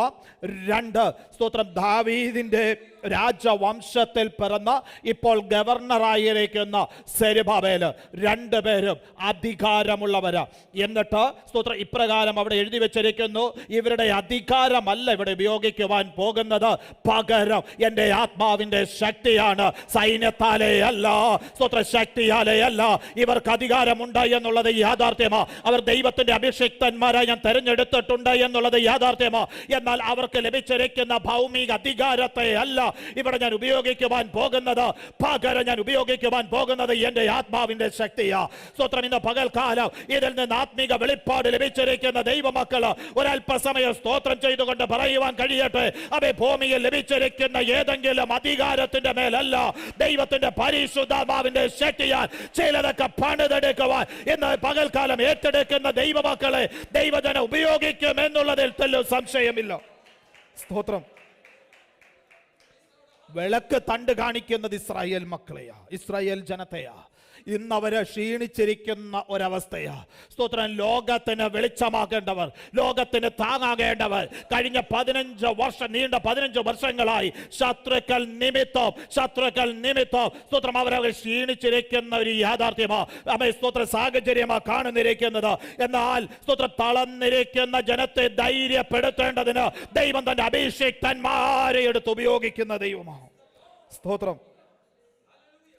2 സ്തോത്രം ദാവീദിൻ്റെ രാജവംശത്തിൽ പിറന്ന ഇപ്പോൾ ഗവർണറായിരിക്കുന്ന സെരുബാബേൽ, 2 പേരും അധികാരമുള്ള ഉള്ളവർ. എന്നിട്ട് സ്തോത്രം ഇപ്രകാരം അവിടെ എഴുതി വെച്ചിരിക്കുന്നു, ഇവരുടെ അധികാരമല്ല ഇവിടെ ഉപയോഗിക്കുവാൻ പോകുന്നത്, പകരം എൻ്റെ ആത്മാവിൻ്റെ ശക്തിയാണ്, സൈന്യത്താലേ അല്ല, സ്തോത്ര ശക്തിയാലേ അല്ല. ഇവർക്ക് അധികാരമുണ്ട് എന്നുള്ളത് യാഥാർത്ഥ്യമാ. അവർ ദൈവത്തിന്റെ അഭിഷിക്തന്മാരായി ഞാൻ തെരഞ്ഞെടുത്തിട്ടുണ്ട് എന്നുള്ളത് യാഥാർത്ഥ്യമാ. എന്നാൽ അവർക്ക് ലഭിച്ചിരിക്കുന്ന ഭൗമിക അധികാരത്തെ അല്ല ഇവിടെ ഞാൻ ഉപയോഗിക്കുവാൻ പോകുന്നത്, പകരം ഞാൻ ഉപയോഗിക്കുവാൻ പോകുന്നത് എൻ്റെ ആത്മാവിന്റെ ശക്തിയാ. സ്തോത്രം. ഇന്ന് പകൽക്കാലം ഇതിൽ നിന്ന് ആത്മീക വെളിപ്പാട് ലഭിച്ചിരിക്കുന്ന ദൈവമക്കള് ഒരല്പസമയം സ്തോത്രം ചെയ്തുകൊണ്ട് പറയുവാൻ കഴിയട്ടെ, അവ ഭൂമിയിൽ ലഭിച്ചിരിക്കുന്ന ഏതെങ്കിലും അധികാരത്തിന്റെ മേലല്ല, ദൈവത്തിന്റെ പരിശുദ്ധാത്മാവിന്റെ ശക്തിയാൽ ചിലതൊക്കെ പണിതെടുക്കുവാൻ ഇന്ന് പകൽക്കാലം ഏറ്റെടുക്കുന്ന ദൈവമക്കളെ ദൈവജന ഉപയോഗിക്കും എന്നുള്ളതിൽ തെല്ലും സംശയമില്ല. സ്തോത്രം. വിളക്ക് തണ്ട് കാണിക്കുന്നത് ഇസ്രായേൽ മക്കളെയാ, ഇസ്രായേൽ ജനത്തെയാ. ഇന്നവരെ ക്ഷീണിച്ചിരിക്കുന്ന ഒരവസ്ഥയാ. സ്തോത്രം. ലോകത്തിന് വെളിച്ചമാകേണ്ടവർ, ലോകത്തിന് താങ്ങാകേണ്ടവർ കഴിഞ്ഞ 15 വർഷങ്ങളായി ശത്രുക്കൾ നിമിത്തം സ്തോത്രം അവരവർ ക്ഷീണിച്ചിരിക്കുന്ന ഒരു യാഥാർത്ഥ്യമാ, സ്തോത്ര സാഹചര്യമാ കാണുന്നിരിക്കുന്നത്. എന്നാൽ സ്തോത്രം തളർന്നിരിക്കുന്ന ജനത്തെ ധൈര്യപ്പെടുത്തേണ്ടതിന് ദൈവം തന്റെ അഭിഷിക്തന്മാരെ എടുത്ത് ഉപയോഗിക്കുന്ന ദൈവമാണ്. സ്തോത്രം.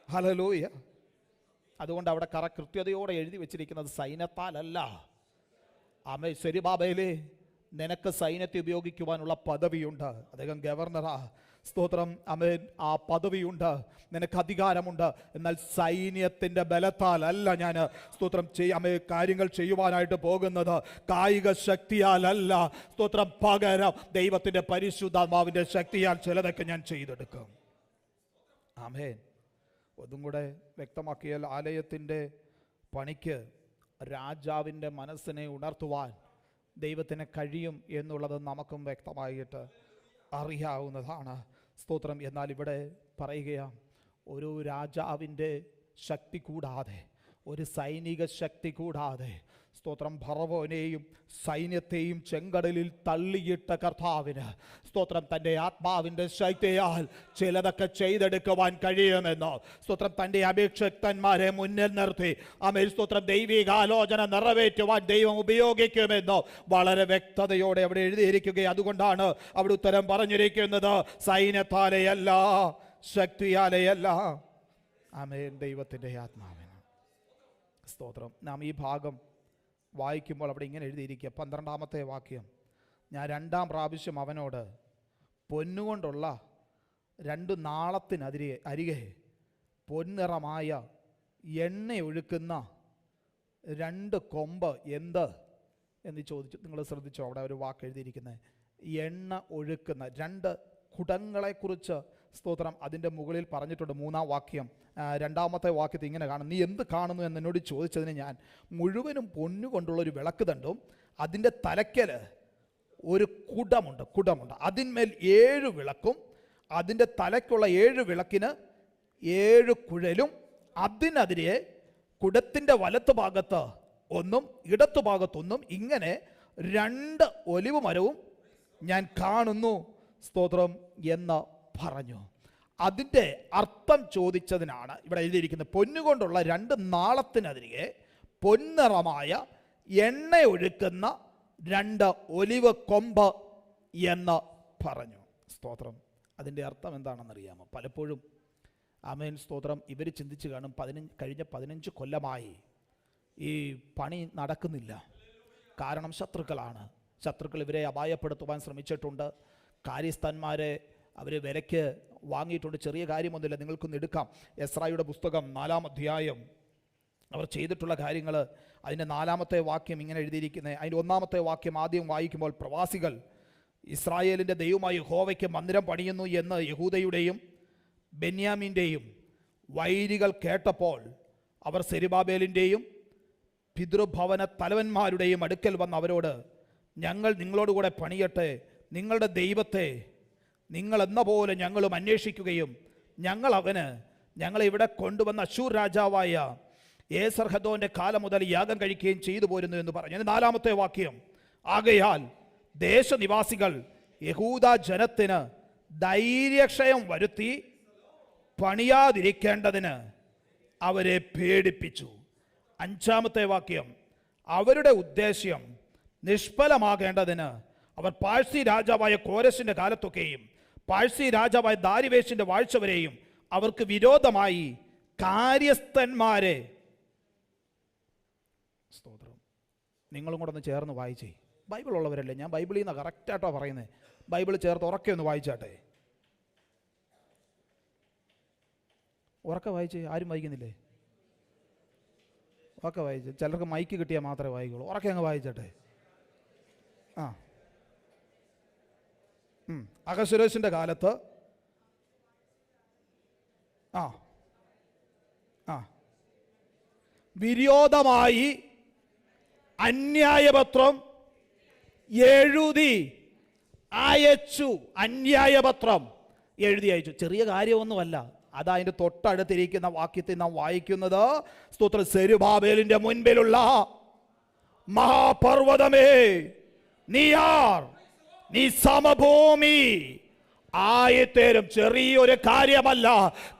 ഹല്ലേലൂയ. അതുകൊണ്ട് അവിടെ കൃത്യതയോടെ എഴുതി വെച്ചിരിക്കുന്നത് സൈന്യത്താലല്ല. ആമേ. സെരുബാബേലേ, നിനക്ക് സൈന്യത്തെ ഉപയോഗിക്കുവാനുള്ള പദവിയുണ്ട്. അദ്ദേഹം ഗവർണറാ. സ്തോത്രം. ആമേൻ. ആ പദവിയുണ്ട്, നിനക്ക് അധികാരമുണ്ട്. എന്നാൽ സൈന്യത്തിന്റെ ബലത്താലല്ല ഞാൻ സ്തോത്രം കാര്യങ്ങൾ ചെയ്യുവാനായിട്ട് പോകുന്നത്, കായിക ശക്തിയാലല്ല. സ്തോത്രം. പകരം ദൈവത്തിന്റെ പരിശുദ്ധാത്മാവിന്റെ ശക്തിയാൽ ചിലതൊക്കെ ഞാൻ ചെയ്തെടുക്കും. ആമേൻ. ഒന്നും കൂടെ വ്യക്തമാക്കിയാൽ, ആലയത്തിൻ്റെ പണിക്ക് രാജാവിൻ്റെ മനസ്സിനെ ഉണർത്തുവാൻ ദൈവത്തിന് കഴിയും എന്നുള്ളത് നമുക്കും വ്യക്തമായിട്ട് അറിയാവുന്നതാണ്. സ്തോത്രം. എന്നാൽ ഇവിടെ പറയുകയാണ്, ഒരു രാജാവിൻ്റെ ശക്തി കൂടാതെ, ഒരു സൈനിക ശക്തി കൂടാതെ, സ്തോത്രം, ഫറവോനെയും സൈന്യത്തെയും ചെങ്കടലിൽ തള്ളിയിട്ട കർത്താവിന് സ്തോത്രം തൻ്റെ ആത്മാവിൻ്റെ ശക്തിയാൽ ചിലതൊക്കെ ചെയ്തെടുക്കുവാൻ കഴിയുമെന്നോ, സ്തോത്രം തൻ്റെ അഭിഷിക്തന്മാരെ മുന്നിൽ നിർത്തി ആമേൻ സ്തോത്രം ദൈവികാലോചന നിറവേറ്റുവാൻ ദൈവം ഉപയോഗിക്കുമെന്നോ വളരെ വ്യക്തതയോടെ അവിടെ എഴുതിയിരിക്കുക. അതുകൊണ്ടാണ് അവിടെ ഉത്തരം പറഞ്ഞിരിക്കുന്നത്, സൈന്യത്താലെയല്ല, ശക്തിയാലെയല്ല, ആമേൻ, ദൈവത്തിൻ്റെ ആത്മാവിന്. സ്തോത്രം. നാം ഈ ഭാഗം വായിക്കുമ്പോൾ അവിടെ ഇങ്ങനെ എഴുതിയിരിക്കുക, 12-ാമത്തെ വാക്യം, ഞാൻ 2-ാം പ്രാവശ്യം അവനോട് പൊന്നുകൊണ്ടുള്ള 2 നാളത്തിനരികെ പൊന്നിറമായ എണ്ണയൊഴുക്കുന്ന 2 കൊമ്പ് എന്ത് എന്ന് ചോദിച്ചു. നിങ്ങൾ ശ്രദ്ധിച്ചോ, അവിടെ ഒരു വാക്ക് എഴുതിയിരിക്കുന്നത് എണ്ണ ഒഴുക്കുന്ന 2 കുടങ്ങളെക്കുറിച്ച് സ്തോത്രം അതിൻ്റെ മുകളിൽ പറഞ്ഞിട്ടുണ്ട്. 3-ാം വാക്യം 2-ാമത്തെ വാക്യത്തിൽ ഇങ്ങനെ കാണും, നീ എന്ത് കാണുന്നു എന്ന് എന്നോട് ചോദിച്ചതിന് ഞാൻ മുഴുവനും പൊന്നുകൊണ്ടുള്ളൊരു വിളക്ക് തണ്ടും അതിൻ്റെ തലയ്ക്കൽ ഒരു കുടമുണ്ട്, അതിന്മേൽ 7 വിളക്കും, അതിൻ്റെ തലയ്ക്കുള്ള 7 വിളക്കിന് 7 കുഴലും, അതിനെതിരെ കുടത്തിൻ്റെ വലത്ത് ഭാഗത്ത് ഒന്നും ഇടത്തു ഭാഗത്തൊന്നും ഇങ്ങനെ 2 ഒലിവ് മരവും ഞാൻ കാണുന്നു, സ്തോത്രം എന്ന് പറഞ്ഞു. അതിൻ്റെ അർത്ഥം ചോദിച്ചതിനാണ് ഇവിടെ എഴുതിയിരിക്കുന്നത്, പൊന്നുകൊണ്ടുള്ള 2 നാളത്തിനെതിരെ പൊന്നിറമായ എണ്ണയൊഴുക്കുന്ന 2 ഒലിവ് കൊമ്പ് എന്ന് പറഞ്ഞു. സ്തോത്രം. അതിൻ്റെ അർത്ഥം എന്താണെന്നറിയാമോ? പലപ്പോഴും ആമേൻ സ്തോത്രം ഇവർ ചിന്തിച്ച് കാണും, കഴിഞ്ഞ 15 കൊല്ലമായി ഈ പണി നടക്കുന്നില്ല, കാരണം ശത്രുക്കളാണ്. ശത്രുക്കൾ ഇവരെ അപായപ്പെടുത്തുവാൻ ശ്രമിച്ചിട്ടുണ്ട്, കാര്യസ്ഥന്മാരെ അവർ വിലയ്ക്ക് വാങ്ങിയിട്ടുണ്ട്. ചെറിയ കാര്യമൊന്നുമില്ല, നിങ്ങൾക്കൊന്ന് എടുക്കാം. എസ്രായുടെ പുസ്തകം 4-ാം അധ്യായം അവർ ചെയ്തിട്ടുള്ള കാര്യങ്ങൾ, അതിൻ്റെ 4-ാമത്തെ വാക്യം ഇങ്ങനെ എഴുതിയിരിക്കുന്നത്. അതിൻ്റെ 1-ാമത്തെ വാക്യം ആദ്യം വായിക്കുമ്പോൾ, പ്രവാസികൾ ഇസ്രായേലിൻ്റെ ദൈവമായ യഹോവയ്ക്ക് മന്ദിരം പണിയുന്നു എന്ന് യഹൂദയുടെയും ബെന്യാമീൻ്റെയും വൈരികൾ കേട്ടപ്പോൾ അവർ സെരുബാബേലിൻ്റെയും പിതൃഭവന തലവന്മാരുടെയും അടുക്കൽ വന്ന് അവരോട്, ഞങ്ങൾ നിങ്ങളോടുകൂടെ പണിയട്ടെ, നിങ്ങളുടെ ദൈവത്തെ നിങ്ങൾ എന്ന പോലെ ഞങ്ങളും അന്വേഷിക്കുകയും ഞങ്ങളെ ഇവിടെ കൊണ്ടുവന്ന അശൂർ രാജാവായ ഏസർഹദോന്റെ കാലം മുതൽ യാഗം കഴിക്കുകയും ചെയ്തു പോരുന്നു എന്ന് പറഞ്ഞു. 4-ാമത്തെ വാക്യം, ആകയാൽ ദേശനിവാസികൾ യഹൂദ ജനത്തിന് ധൈര്യക്ഷയം വരുത്തി പണിയാതിരിക്കേണ്ടതിന് അവരെ പേടിപ്പിച്ചു. 5-ാമത്തെ വാക്യം, അവരുടെ ഉദ്ദേശ്യം നിഷ്ഫലമാകേണ്ടതിന് അവർ പാഴ്സി രാജാവായ കോരശിന്റെ കാലത്തൊക്കെയും പാഴ്സി രാജാവായ ദാരിവേശിന്റെ വാഴ്ച വരെയും അവർക്ക് വിരോധമായി കാര്യസ്ഥന്മാരെ, സ്തോത്രം, നിങ്ങളും കൂടെ ഒന്ന് ചേർന്ന് വായിച്ചേ. ബൈബിൾ ഉള്ളവരല്ലേ, ഞാൻ ബൈബിളിൽ നിന്ന് കറക്റ്റായിട്ടോ പറയുന്നത്. ബൈബിൾ ചേർത്ത് ഉറക്കെ ഒന്ന് വായിച്ചാട്ടെ. ഉറക്കെ വായിച്ചേ. ആരും വായിക്കുന്നില്ലേ? ഉറക്കെ വായിച്ച്. ചിലർക്ക് മൈക്ക് കിട്ടിയാൽ മാത്രമേ വായിക്കുള്ളൂ. ഉറക്കെ അങ്ങ് വായിച്ചാട്ടെ. ആ അഹശ്വേരോശിന്റെ കാലത്ത് വിരോധമായി അന്യായപത്രം എഴുതി അയച്ചു. അന്യായപത്രം എഴുതി അയച്ചു. ചെറിയ കാര്യമൊന്നുമല്ല. അതതിൻ്റെ തൊട്ടടുത്തിരിക്കുന്ന വാക്യത്തിൽ നാം വായിക്കുന്നത്, സ്തോത്രം, സെരുബാബേലിന്റെ മുൻപിലുള്ള മഹാപർവ്വതമേ നീയാർ, നീ സമഭൂമി ആയിത്തേരും. ചെറിയൊരു കാര്യമല്ല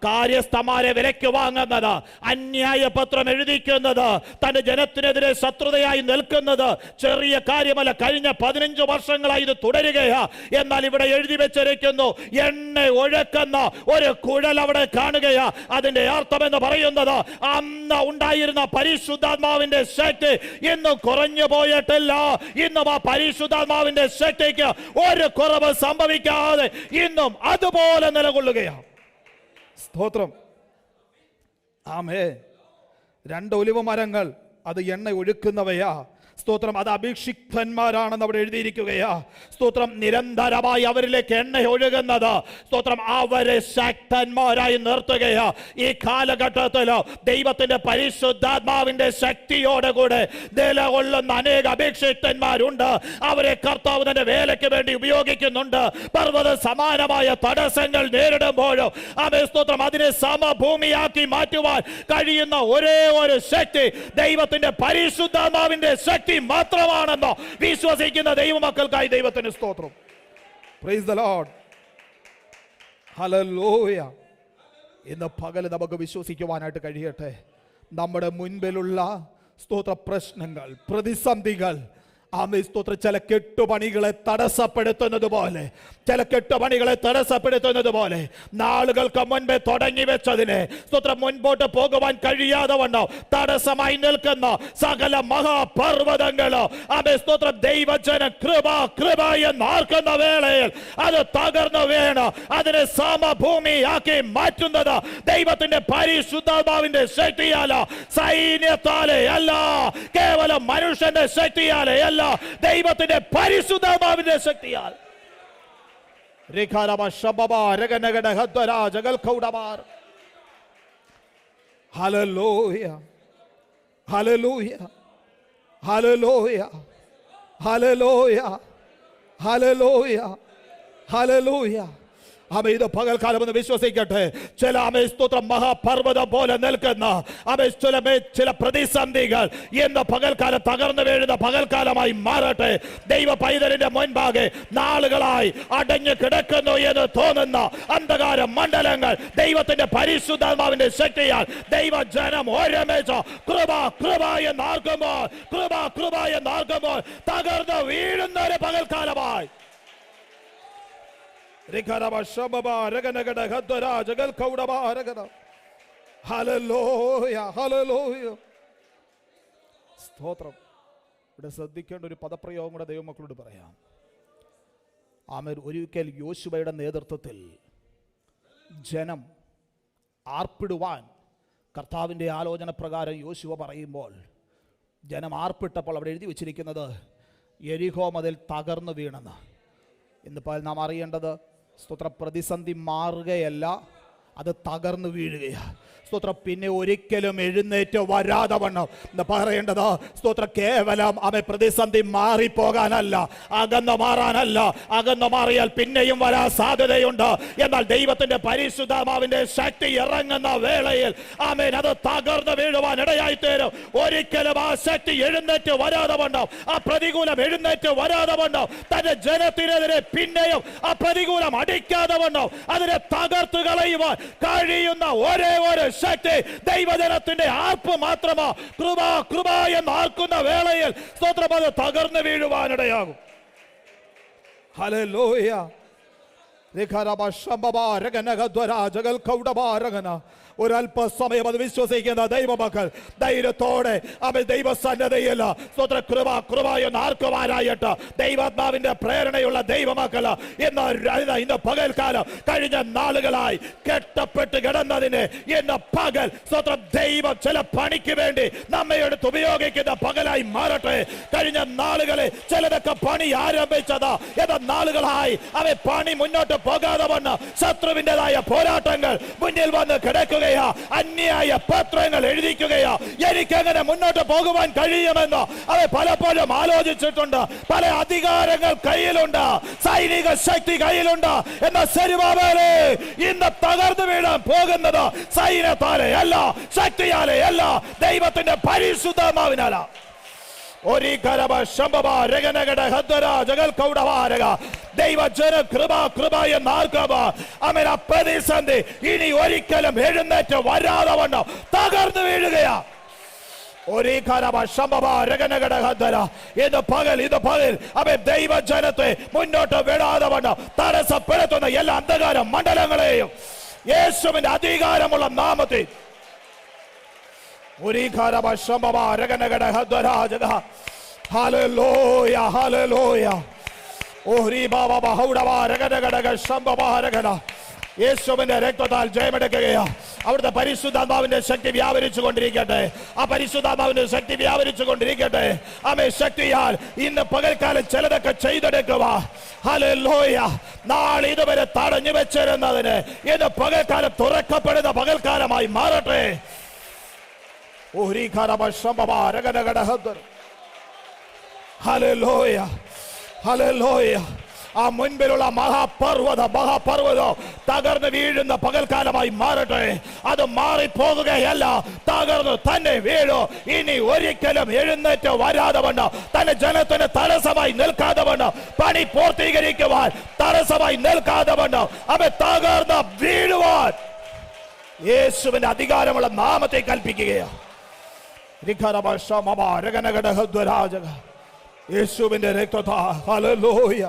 കാര്യസ്ഥന്മാരെ വിലയ്ക്ക് വാങ്ങുന്നത്, അന്യായ പത്രം എഴുതിക്കുന്നത്, തന്റെ ജനത്തിനെതിരെ ശത്രുതയായി നിൽക്കുന്നത് ചെറിയ കാര്യമല്ല. കഴിഞ്ഞ 15 വർഷങ്ങളായി ഇത് തുടരുകയാ. എന്നാൽ ഇവിടെ എഴുതി വെച്ചിരിക്കുന്നു, എണ്ണ ഒഴുക്കുന്ന ഒരു കുഴൽ അവിടെ കാണുകയാ. അതിന്റെ അർത്ഥം എന്ന് പറയുന്നത്, അന്ന് ഉണ്ടായിരുന്ന പരിശുദ്ധാത്മാവിന്റെ ശക്തി ഇന്നും കുറഞ്ഞു പോയിട്ടില്ല. ഇന്നും ആ പരിശുദ്ധാത്മാവിന്റെ ശക്തിക്ക് ഒരു കുറവ് സംഭവിക്കാതെ ഇന്നും അതുപോലെ നിലകൊള്ളുകയാണ്. സ്തോത്രം. ആമേൻ. 2 ഒലിവ് മരങ്ങൾ, അത് എണ്ണ ഒഴുക്കുന്നവയാ. സ്തോത്രം, അത് അഭിഷിക്തന്മാരാണെന്ന് അവിടെ എഴുതിയിരിക്കുകയാ. സ്തോത്രം, നിരന്തരമായി അവരിലേക്ക് എണ്ണ ഒഴുകുന്നത്, സ്തോത്രം, അവരെ ശക്തന്മാരായി നിർത്തുകയാ. ഈ കാലഘട്ടത്തിൽ ദൈവത്തിന്റെ പരിശുദ്ധാത്മാവിന്റെ ശക്തിയോടുകൂടെ നിലകൊള്ളുന്ന അനേക അഭിഷിക്തന്മാരുണ്ട്. അവരെ കർത്താവ് തന്റെ വേലയ്ക്ക് വേണ്ടി ഉപയോഗിക്കുന്നുണ്ട്. പർവ്വത സമാനമായ തടസ്സങ്ങൾ നേരിടുമ്പോഴും സ്തോത്രം, അതിനെ സമഭൂമിയാക്കി മാറ്റുവാൻ കഴിയുന്ന ഒരേ ഒരു ശക്തി ദൈവത്തിന്റെ പരിശുദ്ധാത്മാവിന്റെ ശക്തി മാത്രമാണെന്നോ വിശ്വസിക്കുന്ന ദൈവമക്കൾക്കായി ദൈവത്തിന് സ്തോത്രം. Praise the Lord. ഹല്ലേലൂയ. ഇന്ന് പകൽ നമുക്ക് വിശ്വസിക്കുവാനായിട്ട് കഴിയട്ടെ. നമ്മുടെ മുൻപിലുള്ള സ്തോത്ര പ്രശ്നങ്ങൾ, പ്രതിസന്ധികൾ, സ്തോത്ര, ചില കെട്ടുപണികളെ തടസ്സപ്പെടുത്തുന്നത് പോലെ, നാളുകൾക്ക് മുൻപേ തുടങ്ങി വെച്ചതിനെ സ്തോത്രം മുൻപോട്ട് പോകുവാൻ കഴിയാതെ വണ്ണം തടസ്സമായി നിൽക്കുന്ന സകല മഹാപർവ്വതങ്ങളോ സ്തോത്രം, ദൈവജന കൃപ എന്നാർക്കുന്ന വേളയിൽ അത് തകർന്നു വീണ് അതിനെ സമഭൂമിയാക്കി മാറ്റുന്നത് ദൈവത്തിന്റെ പരിശുദ്ധാത്മാവിന്റെ ശക്തിയാല, സൈന്യത്താലെ അല്ല, കേവലം മനുഷ്യന്റെ ശക്തിയാലെ അല്ല, ദൈവത്തിന്റെ പരിശുദ്ധാത്മാവിന്റെ ശക്തിയാൽ. Hallelujah, hallelujah, hallelujah, hallelujah, hallelujah, hallelujah. ഇത് പകൽക്കാലം എന്ന് വിശ്വസിക്കട്ടെ. ചില സ്തോത്രം മഹാപർവ്വതം പോലെ നിൽക്കുന്ന ചില പ്രതിസന്ധികൾ ഇന്ന് പകൽക്കാലം തകർന്നു വീഴുന്ന പകൽക്കാലമായി മാറട്ടെ. ദൈവ പൈതലിന്റെ മുൻപാകെ നാളുകളായി അടഞ്ഞു കിടക്കുന്നു എന്ന് തോന്നുന്ന അന്ധകാര മണ്ഡലങ്ങൾ ദൈവത്തിന്റെ പരിശുദ്ധാത്മാവിന്റെ ശക്തിയാൽ ദൈവജനം ഒരുമിച്ച് കൃപ എന്നാർക്കുമ്പോൾ തകർന്നു വീഴുന്ന ഒരു പകൽക്കാലമായി. സ്തോത്രം. ഇവിടെ ശ്രദ്ധിക്കേണ്ട ഒരു പദപ്രയോഗം കൂടെ ദൈവമക്കളോട് പറയാം. ഒരിക്കൽ യോശുവയുടെ നേതൃത്വത്തിൽ ജനം ആർപ്പിടുവാൻ കർത്താവിൻ്റെ ആലോചന പ്രകാരം യോശുവ പറയുമ്പോൾ ജനം ആർപ്പിട്ടപ്പോൾ അവിടെ എഴുതി വച്ചിരിക്കുന്നത് യെരിഹോ മതിൽ തകർന്നു വീണെന്ന്. ഇന്നിപ്പോൾ നാം അറിയേണ്ടത് സ്തോത്ര, പ്രതിസന്ധി മാറുകയല്ല, അത് തകർന്നു വീഴുകയാണ്. സ്തോത്രം, പിന്നെ ഒരിക്കലും എഴുന്നേറ്റ് വരാതെ വണ്ണം പറയേണ്ടത് സ്തോത്ര, കേവലം പ്രതിസന്ധി മാറിപ്പോകാനല്ല, അകന്നു മാറാനല്ല. അകന്നു മാറിയാൽ പിന്നെയും വരാൻ സാധ്യതയുണ്ട്. എന്നാൽ ദൈവത്തിന്റെ പരിശുദ്ധാത്മാവിന്റെ ശക്തി ഇറങ്ങുന്ന വേളയിൽ അത് തകർന്നു വീഴുവാൻ ഇടയായി തീരും. ഒരിക്കലും ആ ശക്തി എഴുന്നേറ്റ് വരാതെ വണ്ണം, ആ പ്രതികൂലം എഴുന്നേറ്റ് വരാതെ വണ്ണം, തന്റെ ജനത്തിനെതിരെ പിന്നെയും ആ പ്രതികൂലം അടിക്കാതെ വണ്ണം അതിനെ തകർത്ത് കളയുവാൻ കഴിയുന്ന ഒരേ ഒരു ശക്തി ദൈവജനത്തിന്റെ ആർപ്പ് മാത്രമാ. കൃപ കൃപ എന്ന് ആർക്കുന്ന വേളയിൽ സ്തോത്രം അത് തകർന്നു വീഴുവാനിടയാകും. ഹല്ലേലൂയ. ഒരല്പസമയം അത് വിശ്വസിക്കുന്ന ദൈവമക്കൾ ധൈര്യത്തോടെ അവൻ ദൈവസന്നദ്ധയില്ല സ്തോത്ര കൃപ കൃപ എന്ന് ആർക്കുവാനായിട്ട് ദൈവാത്മാവിന്റെ പ്രേരണയുള്ള ദൈവമക്കൾ ഇന്ന് പകൽക്കാലം കഴിഞ്ഞ നാളുകളായി കെട്ടപ്പെട്ട് കിടന്നതിന് ഇന്ന് പകൽ സ്തോത്രം ദൈവം ചില പണിക്ക് വേണ്ടി നമ്മെ എടുത്ത് ഉപയോഗിക്കുന്ന പകലായി മാറട്ടെ. കഴിഞ്ഞ നാളുകളിൽ ചിലതൊക്കെ പണി ആരംഭിച്ചത് എന്ന നാളുകളായി അവൻ പണി മുന്നോട്ട് പോകാതെ വന്ന് ശത്രുവിൻ്റെതായ പോരാട്ടങ്ങൾ മുന്നിൽ വന്ന് കിടക്കുക, അന്യായ പത്രങ്ങൾ എഴുതിക്കുകയാ. എനിക്കെങ്ങനെ മുന്നോട്ട് പോകുവാൻ കഴിയുമെന്ന് അവൻ പലപ്പോഴും ആലോചിച്ചിട്ടുണ്ട്. പല അധികാരങ്ങൾ കയ്യിലുണ്ട്, സൈനിക ശക്തി കയ്യിലുണ്ട്. എന്നാൽ സെരുബ്ബാബേലേ ഇന്ന് തകർന്നു വീഴാൻ പോകുന്നത് സൈന്യത്താലെ അല്ല, ശക്തിയാലെ അല്ല, ദൈവത്തിന്റെ പരിശുദ്ധാത്മാവിനാല. ദൈവജന കൃപ കൃപ എന്നാർക്കവ അവൻ ആ പ്രതിസന്ധി ഇനി ഒരിക്കലും എഴുന്നേറ്റ് വരാതെ വണ്ണം തകർന്നു വീഴുകയാ. ഇത് പകൽ അവൻ ദൈവജനത്തെ മുന്നോട്ട് വിടാതെ വണ്ണം തടസ്സപ്പെടുത്തുന്ന എല്ലാ അന്ധകാര മണ്ഡലങ്ങളെയും യേശുവിന്റെ അധികാരമുള്ള നാമത്തിൽ Hallelujah, hallelujah. യേശുവിന്റെ രക്തത്താൽ ജയമെടുക്കുകയാ. അവിടുത്തെ പരിശുദ്ധാത്മാവിന്റെ ശക്തി വ്യാപരിച്ചു കൊണ്ടിരിക്കട്ടെ. ആ പരിശുദ്ധാത്മാവിന്റെ ശക്തി വ്യാപരിച്ചു കൊണ്ടിരിക്കട്ടെ. ആമേ ശക്തിയാൽ ഇന്ന് പകൽക്കാലം ചിലതൊക്കെ ചെയ്തെടുക്കുക. ഹല്ലേലൂയ. നാളെ ഇതുവരെ തടഞ്ഞു വെച്ചിരുന്നതിന് ഇന്ന് പകൽക്കാലം തുറക്കപ്പെടുന്ന പകൽക്കാലമായി മാറട്ടെ. Hallelujah, hallelujah. ആ മുൻപിലുള്ള മഹാപർവ്വതം തകർന്ന് വീഴുന്ന പകൽക്കാലമായി മാറട്ടെ. അത് മാറിപ്പോകുകയല്ല, തകർന്നു തന്നെ വീഴു. ഇനി ഒരിക്കലും എഴുന്നേറ്റ് വരാതെ വണ്ണം, തന്റെ ജനത്തിന് തടസ്സമായി നിൽക്കാതെ വണ്ണം, പണി പൂർത്തീകരിക്കുവാൻ തടസ്സമായി നിൽക്കാതെ വണ്ണം അവൻ തകർന്ന് വീഴുവാൻ യേശുവിന്റെ അധികാരമുള്ള നാമത്തെ കൽപ്പിക്കുകയാണ്. യേശുവിന്റെ രക്തത്താ. ഹല്ലേലൂയ,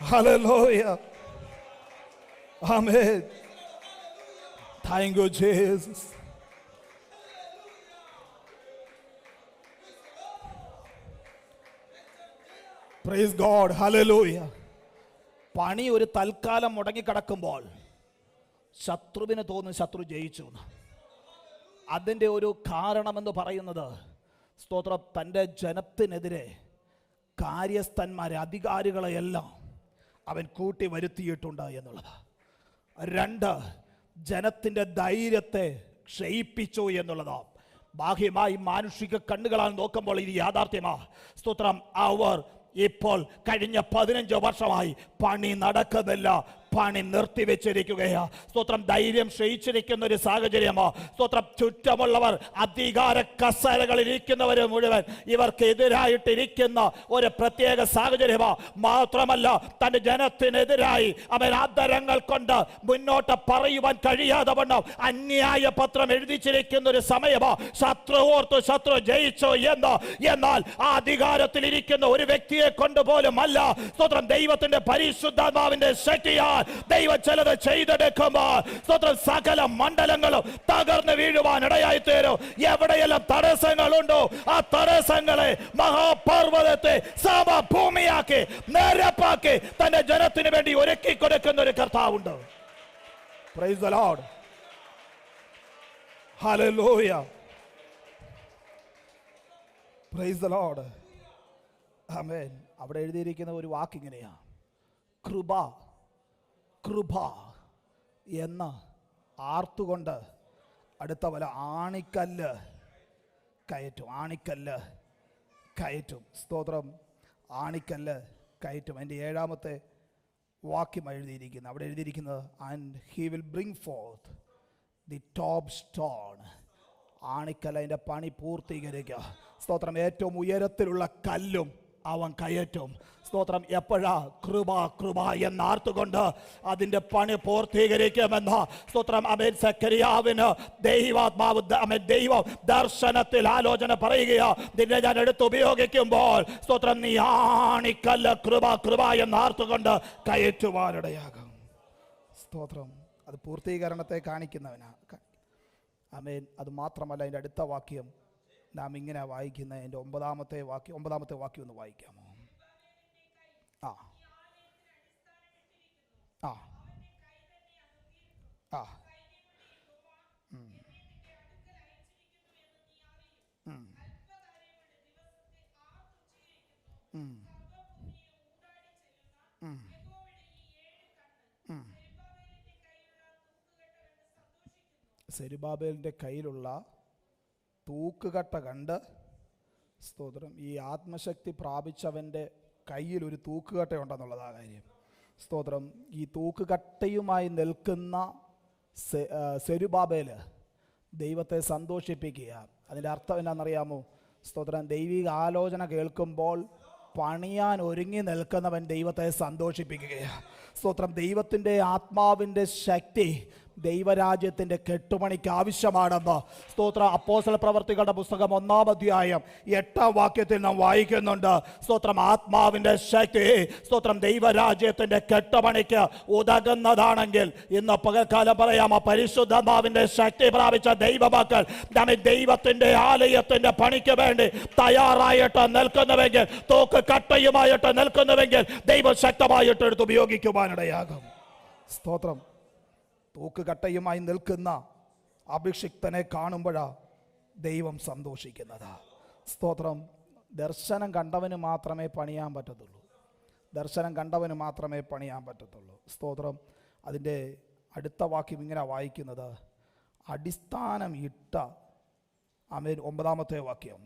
ഹല്ലേലൂയ. ആമേൻ. Thank you, Jesus. Praise God. Hallelujah. പണി ഒരു തൽക്കാലം മുടങ്ങിക്കിടക്കുമ്പോൾ ശത്രുവിന് തോന്നും ശത്രു ജയിച്ചു. അതിൻ്റെ ഒരു കാരണമെന്ന് പറയുന്നത് സ്തോത്രം തൻ്റെ ജനത്തിനെതിരെ കാര്യസ്ഥന്മാരെ അധികാരികളെയെല്ലാം അവൻ കൂട്ടി വരുത്തിയിട്ടുണ്ട് എന്നുള്ളത്. 2, ജനത്തിൻ്റെ ധൈര്യത്തെ ക്ഷയിപ്പിച്ചു എന്നുള്ളതാണ്. ബാഹ്യമായി മാനുഷിക കണ്ണുകളാൽ നോക്കുമ്പോൾ ഇത് യാഥാർത്ഥ്യമാണ്. സ്തോത്രം അവർ ഇപ്പോൾ കഴിഞ്ഞ 15 വർഷമായി പണി നടക്കുന്നില്ല, പണി നിർത്തിവെച്ചിരിക്കുകയാ. സ്തോത്രം ധൈര്യം ക്ഷയിച്ചിരിക്കുന്ന ഒരു സാഹചര്യമോ. സ്തോത്രം ചുറ്റുമുള്ളവർ അധികാര കസേരകളിൽ ഇരിക്കുന്നവര് മുഴുവൻ ഇവർക്കെതിരായിട്ടിരിക്കുന്ന ഒരു പ്രത്യേക സാഹചര്യമോ. മാത്രമല്ല തന്റെ ജനത്തിനെതിരായി അവൻ ആദരങ്ങൾ കൊണ്ട് മുന്നോട്ട് പറയുവാൻ കഴിയാതെ വണ്ണം അന്യായ പത്രം എഴുതിച്ചിരിക്കുന്ന ഒരു സമയമോ. ശത്രു ഓർത്തു ശത്രു ജയിച്ചോ എന്ന്. എന്നാൽ ആ അധികാരത്തിൽ ഇരിക്കുന്ന ഒരു വ്യക്തിയെ കൊണ്ടുപോലും അല്ല, സ്തോത്രം ദൈവത്തിന്റെ പരിശുദ്ധാത്മാവിന്റെ ശക്തിയാൽ ദൈവം ചിലത് ചെയ്തെടുക്കുമ്പോൾ സ്തോത്രം സകല മണ്ഡലങ്ങളും തകർന്നു വീഴുവാൻ ഇടയായി തീരും. എവിടെയെല്ലാം തടസ്സങ്ങളുണ്ടോ ആ തടസ്സങ്ങളെ മഹാപർവ്വതത്തെ സമഭൂമിയാക്കി നിരപ്പാക്കി തന്റെ ജനത്തിന് വേണ്ടി ഒരുക്കി കൊടുക്കുന്ന ഒരു കർത്താവുണ്ട്. Praise the Lord. ഹല്ലേലൂയ. Praise the Lord. ആമേൻ. അവിടെ എഴുതിയിരിക്കുന്ന ഒരു വാക്ക് ഇങ്ങനെയാ, കൃപ കൃപ എന്ന ആർത്തുകൊണ്ട് അടുത്ത വല ആണിക്കല്ല് കയറ്റും. ആണിക്കല്ല് കയറ്റും. സ്തോത്രം. ആണിക്കല്ല് കയറ്റും. അതിൻ്റെ 7ാമത്തെ വാക്യം എഴുതിയിരിക്കുന്നത്. അവിടെ എഴുതിയിരിക്കുന്നത് and he will bring forth the top stone. ആണിക്കല്ല് അതിൻ്റെ പണി പൂർത്തീകരിക്കുക. സ്തോത്രം. ഏറ്റവും ഉയരത്തിലുള്ള കല്ലും അവൻ കയറ്റും. സ്തോത്രം. എപ്പോഴാ? കൃപ കൃപ എന്നാർത്തുകൊണ്ട് അതിൻ്റെ പണി പൂർത്തീകരിക്കുമെന്ന് സ്തോത്രം. അമേൻ. സെഖര്യാവിന് ദൈവാത്മാവ് ദൈവം ദർശനത്തിൽ ആലോചന പറയുകയോ നിന്നെ ഞാൻ എടുത്ത് ഉപയോഗിക്കുമ്പോൾ സ്തോത്രം നീ ആണിക്കല്ല് കൃപ കൃപ എന്നാർത്തുകൊണ്ട് കയറ്റുവാനിടയാകും. സ്തോത്രം. അത് പൂർത്തീകരണത്തെ കാണിക്കുന്നവനാ. അമേൻ. അത് മാത്രമല്ല, അതിൻ്റെ അടുത്ത വാക്യം നാം ഇങ്ങനെ വായിക്കുന്ന എൻ്റെ ഒമ്പതാമത്തെ വാക്യം ഒന്ന് വായിക്കാമോ? ആ ആ ആ സെരുബാബേലിൻ്റെ കയ്യിലുള്ള തൂക്കുകട്ട കണ്ട് സ്തോത്രം. ഈ ആത്മശക്തി പ്രാപിച്ചവൻ്റെ കയ്യിൽ ഒരു തൂക്കുകട്ടയുണ്ടെന്നുള്ളതാണ് കാര്യം. സ്തോത്രം. ഈ തൂക്കുകട്ടയുമായി നിൽക്കുന്ന സെരുബാബേൽ ദൈവത്തെ സന്തോഷിപ്പിക്കുക. അതിൻ്റെ അർത്ഥം എന്നാണെന്നറിയാമോ? സ്തോത്രം. ദൈവിക ആലോചന കേൾക്കുമ്പോൾ പണിയാൻ ഒരുങ്ങി നിൽക്കുന്നവൻ ദൈവത്തെ സന്തോഷിപ്പിക്കുകയാണ്. സ്തോത്രം. ദൈവത്തിൻ്റെ ആത്മാവിൻ്റെ ശക്തി ദൈവരാജ്യത്തിൻ്റെ കെട്ടുപണിക്ക് ആവശ്യമാണെന്ന് സ്തോത്ര അപ്പോസ്തല പ്രവർത്തികളുടെ പുസ്തകം 1-ാം അധ്യായം 8-ാം വാക്യത്തിൽ നാം വായിക്കുന്നുണ്ട്. സ്തോത്രം. ആത്മാവിൻ്റെ ശക്തി സ്തോത്രം ദൈവരാജ്യത്തിൻ്റെ കെട്ടുപണിക്ക് ഉതകുന്നതാണെങ്കിൽ ഇന്ന് പകൽക്കാലം പറയാം, ആ പരിശുദ്ധാത്മാവിൻ്റെ ശക്തി പ്രാപിച്ച ദൈവമക്കൾ നമ്മെ ദൈവത്തിൻ്റെ ആലയത്തിൻ്റെ പണിക്ക് വേണ്ടി തയ്യാറായിട്ട് നിൽക്കുന്നുവെങ്കിൽ, തോക്ക് കട്ടയുമായിട്ട് നിൽക്കുന്നുവെങ്കിൽ ദൈവം ശക്തമായിട്ട് എടുത്ത് ഉപയോഗിക്കുവാനിടയാകും. സ്തോത്രം. തൂക്കുകട്ടയുമായി നിൽക്കുന്ന അഭിഷിക്തനെ കാണുമ്പോഴാ ദൈവം സന്തോഷിക്കുന്നത്. സ്തോത്രം. ദർശനം കണ്ടവന് മാത്രമേ പണിയാൻ പറ്റത്തുള്ളൂ. ദർശനം കണ്ടവന് മാത്രമേ പണിയാൻ പറ്റത്തുള്ളൂ. സ്തോത്രം. അതിൻ്റെ അടുത്ത വാക്യം ഇങ്ങനെ വായിക്കുന്നത്, അടിസ്ഥാനം ഇട്ട ആമേൻ 9-ാമത്തെ വാക്യം.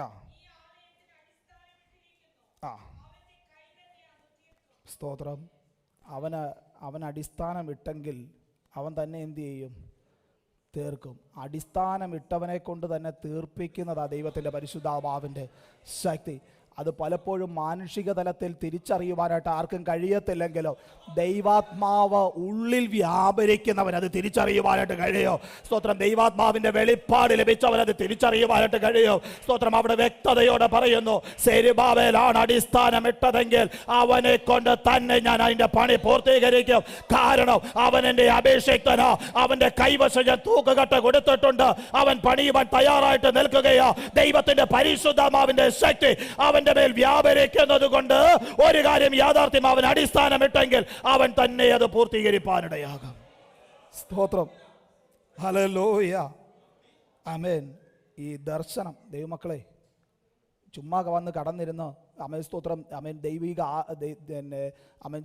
ആ ആ സ്തോത്രം. അവൻ അടിസ്ഥാനം ഇട്ടെങ്കിൽ അവൻ തന്നെ എന്തു ചെയ്യും? തീർക്കും. അടിസ്ഥാനം ഇട്ടവനെ കൊണ്ട് തന്നെ തീർപ്പിക്കുന്നതാണ് ദൈവത്തിൻ്റെ പരിശുദ്ധാത്മാവിൻ്റെ ശക്തി. അത് പലപ്പോഴും മാനുഷിക തലത്തിൽ തിരിച്ചറിയുവാനായിട്ട് ആർക്കും കഴിയത്തില്ലെങ്കിലോ ദൈവാത്മാവ് ഉള്ളിൽ വ്യാപരിക്കുന്നവൻ അത് തിരിച്ചറിയുവാനായിട്ട് കഴിയോ? സ്തോത്രം. ദൈവാത്മാവിൻ്റെ വെളിപ്പാട് ലഭിച്ചവൻ അത് തിരിച്ചറിയുവാനായിട്ട് കഴിയോ? സ്തോത്രം. അവിടെ വ്യക്തതയോടെ പറയുന്നു, സെരുബാബേലാണ് അടിസ്ഥാനം ഇട്ടതെങ്കിൽ അവനെ കൊണ്ട് തന്നെ ഞാൻ അതിൻ്റെ പണി പൂർത്തീകരിക്കും. കാരണം അവൻ എൻ്റെ അഭിഷിക്തനാ, അവൻ്റെ കൈവശം ഞാൻ തൂക്കുകട്ട കൊടുത്തിട്ടുണ്ട്, അവൻ പണിയുവാൻ തയ്യാറായിട്ട് നിൽക്കുകയാ. ദൈവത്തിൻ്റെ പരിശുദ്ധാത്മാവിൻ്റെ ശക്തി അവൻ മേൽ വ്യാപരിക്കുന്നത് കൊണ്ട് ഒരു കാര്യം യാഥാർത്ഥ്യം, അവൻ അടിസ്ഥാനമിട്ടെങ്കിൽ അവൻ തന്നെ അത് പൂർത്തീകരിപ്പാനിടയാകും. സ്തോത്രം. ഹല്ലേലൂയ. ആമേൻ. ഈ ദർശനം ദൈവമക്കളെ ചുമ്മാ വന്ന് കടന്നിരുന്ന് അമേൻ സ്തോത്രം അമേൻ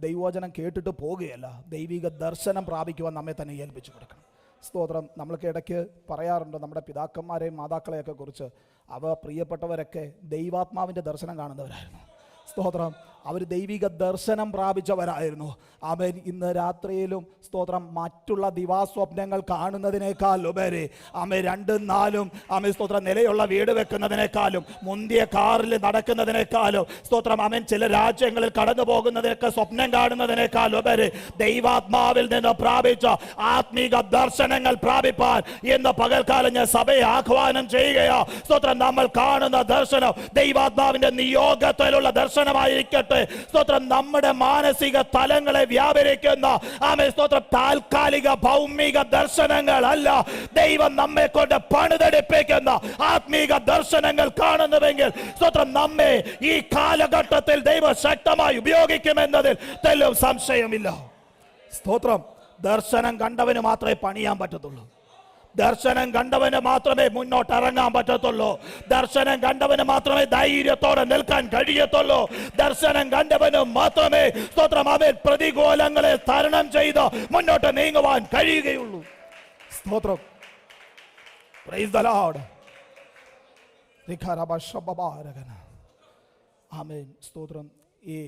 ദൈവവചനം കേട്ടിട്ട് പോകുകയല്ല, ദൈവിക ദർശനം പ്രാപിക്കുവാൻ നമ്മെ തന്നെ ഏൽപ്പിച്ചു കൊടുക്കണം. സ്തോത്രം. നമ്മൾക്ക് ഇടയ്ക്ക് പറയാറുണ്ട് നമ്മുടെ പിതാക്കന്മാരെയും മാതാക്കളെയൊക്കെ കുറിച്ച്, അവ പ്രിയപ്പെട്ടവരൊക്കെ ദൈവാത്മാവിൻ്റെ ദർശനം കാണുന്നവരായിരുന്നു. സ്തോത്രം. അവർ ദൈവിക ദർശനം പ്രാപിച്ചവരായിരുന്നു. അവൻ ഇന്ന് രാത്രിയിലും സ്തോത്രം മറ്റുള്ള ദിവാസ്വപ്നങ്ങൾ കാണുന്നതിനേക്കാൾ ഉപരി അമ്മ 2-4 അമ്മ സ്തോത്രം നിലയുള്ള വീട് വെക്കുന്നതിനേക്കാളും മുന്തിയ കാറിൽ നടക്കുന്നതിനേക്കാളും സ്തോത്രം അവൻ ചില രാജ്യങ്ങളിൽ കടന്നു പോകുന്നതിനൊക്കെ സ്വപ്നം കാണുന്നതിനേക്കാൾ ഉപരി ദൈവാത്മാവിൽ നിന്ന് പ്രാപിച്ച ആത്മീക ദർശനങ്ങൾ പ്രാപിപ്പാൻ ഇന്ന് പകൽക്കാലം ഞാൻ സഭയെ ആഹ്വാനം ചെയ്യുകയോ. സ്തോത്രം. നമ്മൾ കാണുന്ന ദർശനം ദൈവാത്മാവിന്റെ നിയോഗത്തിലുള്ള ദർശനമായിരിക്കട്ടെ. സ്തോത്രം. നമ്മുടെ മാനസിക തലങ്ങളെ വ്യാപരിക്കുന്ന ആമേൻ സ്തോത്രം താൽക്കാലിക ഭൗമിക ദർശനങ്ങൾ അല്ല, ദൈവം നമ്മെ കൊണ്ട് പണിതെടുപ്പിക്കുന്ന ആത്മീക ദർശനങ്ങൾ കാണുന്നുവെങ്കിൽ സ്തോത്രം നമ്മെ ഈ കാലഘട്ടത്തിൽ ദൈവം ശക്തമായി ഉപയോഗിക്കുമെന്നതിൽ തെല്ലും സംശയമില്ല. സ്തോത്രം. ദർശനം കണ്ടവന് മാത്രമേ പണിയാൻ പറ്റത്തുള്ളൂ. ദർശനം കണ്ടവന് മാത്രമേ മുന്നോട്ട് ഇറങ്ങാൻ പറ്റത്തുള്ളൂ. ദർശനം കണ്ടവന് മാത്രമേ ധൈര്യത്തോടെ നിൽക്കാൻ കഴിയത്തുള്ളൂ. ദർശനം കണ്ടവന് മാത്രമേ സ്തോത്രം അവൻ പ്രതികൂലങ്ങളെ തരണം ചെയ്ത് മുന്നോട്ട് നീങ്ങുവാൻ കഴിയുകയുള്ളൂ. സ്തോത്രം. Praise the Lord. ആമേൻ. സ്തോത്രം. ഈ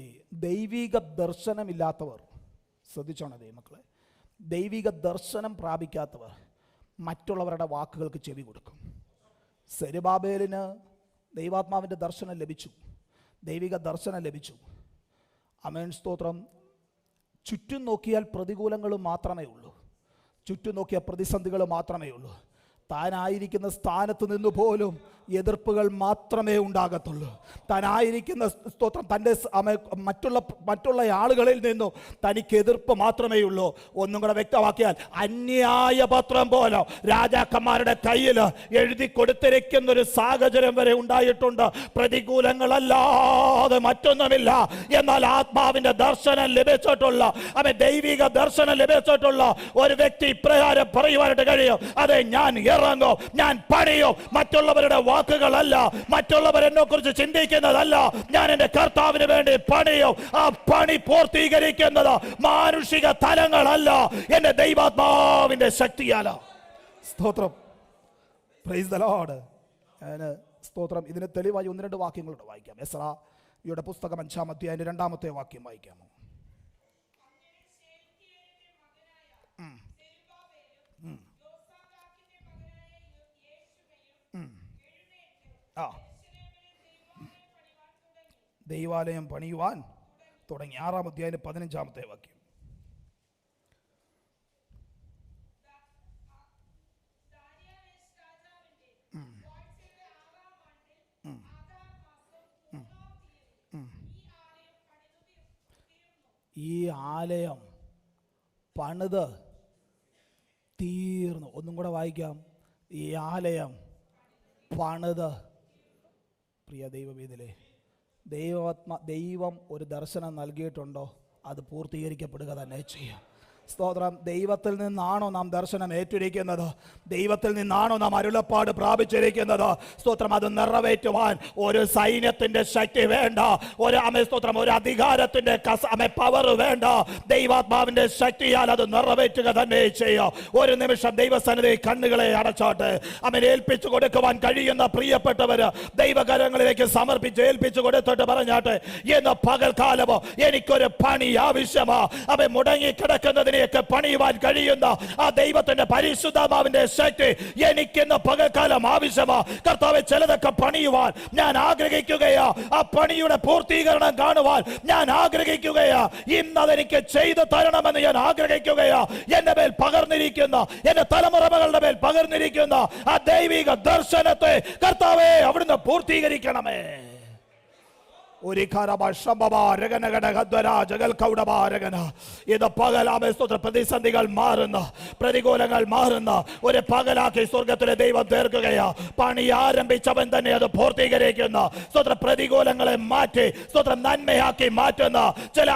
ദൈവിക ദർശനമില്ലാത്തവർ ശ്രദ്ധിച്ചോണം ദൈവമക്കളെ, ദൈവിക ദർശനം പ്രാപിക്കാത്തവർ മറ്റുള്ളവരുടെ വാക്കുകൾക്ക് ചെവി കൊടുക്കും. സെരുബാബേലിന് ദൈവാത്മാവിൻ്റെ ദർശനം ലഭിച്ചു, ദൈവിക ദർശനം ലഭിച്ചു. ആമേൻ, സ്തോത്രം. ചുറ്റും നോക്കിയാൽ പ്രതികൂലങ്ങൾ മാത്രമേ ഉള്ളൂ, ചുറ്റും നോക്കിയാൽ പ്രതിസന്ധികൾ മാത്രമേ ഉള്ളൂ. താനായിരിക്കുന്ന സ്ഥാനത്ത് നിന്ന് പോലും എതിർപ്പുകൾ മാത്രമേ ഉണ്ടാകത്തുള്ളൂ. താനായിരിക്കുന്ന സ്തോത്രം തൻ്റെ മറ്റുള്ള ആളുകളിൽ നിന്നും തനിക്ക് എതിർപ്പ് മാത്രമേ ഉള്ളൂ. ഒന്നും കൂടെ വ്യക്തമാക്കിയാൽ, അന്യായ പത്രം പോലെ രാജാക്കന്മാരുടെ കയ്യിൽ എഴുതി കൊടുത്തിരിക്കുന്നൊരു സാഹചര്യം വരെ ഉണ്ടായിട്ടുണ്ട്. പ്രതികൂലങ്ങളല്ലാതെ മറ്റൊന്നുമില്ല. എന്നാൽ ആത്മാവിൻ്റെ ദർശനം ലഭിച്ചിട്ടുള്ള, ദൈവിക ദർശനം ലഭിച്ചിട്ടുള്ള ഒരു വ്യക്തി ഇപ്രകാരം പറയുവാനായിട്ട് കഴിയും: അതെ, ഞാൻ ഇറങ്ങും, ഞാൻ പണിയും. മറ്റുള്ളവരുടെ വാക്കുകളല്ല, മറ്റുള്ളവർ എന്നെ കുറിച്ച് ചിന്തിക്കുന്നതല്ല, ഞാൻ എൻ്റെ കർത്താവിന് വേണ്ടി പണിയും. ആ പണി പൂർത്തീകരിക്കുന്നത് മാനുഷിക തലങ്ങളല്ല, എൻ്റെ ദൈവാത്മാവിൻ്റെ ശക്തിയാല. സ്തോത്രം. Praise the Lord. സ്തോത്രം. ഇതിന് തെളിവായി 1-2 വാക്യങ്ങളോട് വായിക്കാം. എസ്രായുടെ പുസ്തകം 5-ാം അധ്യായം 2-ാമത്തെ വാക്യം വായിക്കാമോ? ദൈവാലയം പണിയുവാൻ തുടങ്ങി. 6-ാം അധ്യായം 15-ാമത്തെ വാക്യം. ഈ ആലയം പണിത് തീർന്നു. ഒന്നും കൂടെ വായിക്കാം. ഈ ആലയം പണിത്. പ്രിയ ദൈവവേദിലെ, ദൈവം ഒരു ദർശനം നൽകിയിട്ടുണ്ടോ, അത് പൂർത്തീകരിക്കപ്പെടുക തന്നെ ചെയ്യും. സ്തോത്രം. ദൈവത്തിൽ നിന്നാണോ നാം ദർശനം ഏറ്റിരിക്കുന്നത്? ദൈവത്തിൽ നിന്നാണോ നാം അരുളപ്പാട് പ്രാപിച്ചിരിക്കുന്നത്? സ്തോത്രം. അത് നിറവേറ്റുവാൻ ഒരു സൈന്യത്തിന്റെ ശക്തി വേണ്ട, ഒരു സ്തോത്രം, ഒരു അധികാരത്തിന്റെ പവർ വേണ്ട. ദൈവാത്മാവിന്റെ ശക്തിയാൽ അത് നിറവേറ്റുക തന്നെ ചെയ്യും. ഒരു നിമിഷം ദൈവസന്നിധി കണ്ണുകളെ അടച്ചാട്ട് അവൻ ഏൽപ്പിച്ചു കൊടുക്കുവാൻ കഴിയുന്ന പ്രിയപ്പെട്ടവര് ദൈവകരങ്ങളിലേക്ക് സമർപ്പിച്ച് ഏൽപ്പിച്ചു കൊടുത്തിട്ട് പറഞ്ഞാട്ടെ: എന്ന് പകൽക്കാലമോ എനിക്കൊരു പണി ആവശ്യമാ. അവൻ മുടങ്ങിക്കിടക്കുന്നതിന് പണിയുവാൻ കഴിയുന്ന ആ ദൈവത്തിന്റെ പരിശുദ്ധാത്മാവിന്റെ ശക്തി എനിക്കിന്ന് പകൽക്കാലം ആവശ്യമാ. കർത്താവേ, ചിലതൊക്കെ പണിയുവാൻ ഞാൻ ആഗ്രഹിക്കുകയാ. ആ പണിയുടെ പൂർത്തീകരണം കാണുവാൻ ഞാൻ ആഗ്രഹിക്കുകയാ. ഇന്ന് അതെനിക്ക് ചെയ്തു തരണമെന്ന് ഞാൻ ആഗ്രഹിക്കുകയാ. എന്റെ മേൽ പകർന്നിരിക്കുന്ന, എന്റെ തലമുറകളുടെ മേൽ പകർന്നിരിക്കുന്ന ആ ദൈവിക ദർശനത്തെ കർത്താവേ അവിടുന്ന് പൂർത്തീകരിക്കണമേ. ഇത് പ്രതിസന്ധികൾ മാറുന്ന, പ്രതികൂലങ്ങൾ മാറുന്ന ഒരു പകലാക്കി സ്വർഗത്തിലെ ദൈവം തീർക്കുകയാ. പണി ആരംഭിച്ചവൻ തന്നെ അത് പൂർത്തീകരിക്കുന്ന, സ്വത്ര പ്രതികൂലങ്ങളെ മാറ്റി സ്വത്ര നന്മയാക്കി മാറ്റുന്ന, ചില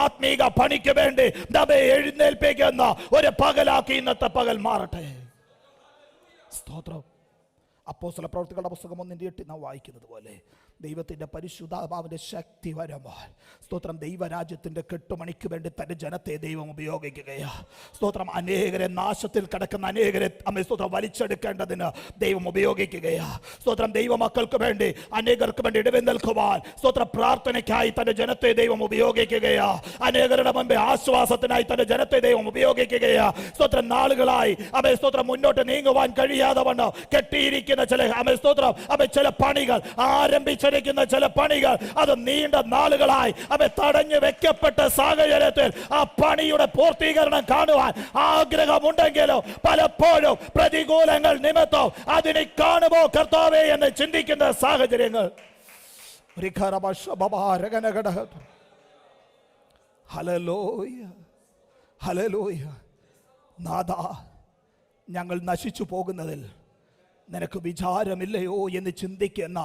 ആത്മീക പണിക്ക് വേണ്ടി നമ്മെ എഴുന്നേൽപ്പിക്കുന്ന ഒരു പകലാക്കി ഇന്നത്തെ പകൽ മാറട്ടെ. സ്തോത്രം. അപ്പോസ്തല പ്രവൃത്തികളുടെ പുസ്തകം 1:8 നാം വായിക്കുന്നത് പോലെ ദൈവത്തിൻ്റെ പരിശുദ്ധാത്മാവിൻ്റെ ശക്തി വരുമ്പോൾ സ്തോത്രം ദൈവരാജ്യത്തിൻ്റെ കെട്ടുമണിക്ക് വേണ്ടി തൻ്റെ ജനത്തെ ദൈവം ഉപയോഗിക്കുകയാണ്. സ്തോത്രം. അനേകരെ നാശത്തിൽ കിടക്കുന്ന അനേകരെ സ്തോത്രം വലിച്ചെടുക്കേണ്ടതിന് ദൈവം ഉപയോഗിക്കുകയാണ്. സ്തോത്രം. ദൈവമക്കൾക്ക് വേണ്ടി അനേകർക്ക് വേണ്ടി ഇടവി നിൽക്കുവാൻ സ്തോത്രം പ്രാർത്ഥനയ്ക്കായി തൻ്റെ ജനത്തെ ദൈവം ഉപയോഗിക്കുകയാണ്. അനേകരുടെ മുമ്പേ ആശ്വാസത്തിനായി തൻ്റെ ജനത്തെ ദൈവം ഉപയോഗിക്കുകയാണ്. സ്തോത്രം. നാളുകളായി സ്തോത്രം മുന്നോട്ട് നീങ്ങുവാൻ കഴിയാതെ വണ്ണം കെട്ടിയിരിക്കുന്ന ചില പണികൾ ആരംഭിച്ച ചില പണികൾ അത് നീണ്ട നാളുകളായി തടഞ്ഞു വെക്കപ്പെട്ട സാഹചര്യത്തിൽ ആ പണിയുടെ പൂർത്തീകരണം കാണുവാൻ ആഗ്രഹമുണ്ടെങ്കിലും പലപ്പോഴും പ്രതികൂലങ്ങൾ നിമിത്തം അതിനെ കാണുമോ കർത്താവേ എന്ന് ചിന്തിക്കുന്ന സാഹചര്യങ്ങൾ. Hallelujah, hallelujah. നാഥാ, ഞങ്ങൾ നശിച്ചു പോകുന്നതിൽ നിനക്ക് വിചാരമില്ലയോ എന്ന് ചിന്തിക്കുന്ന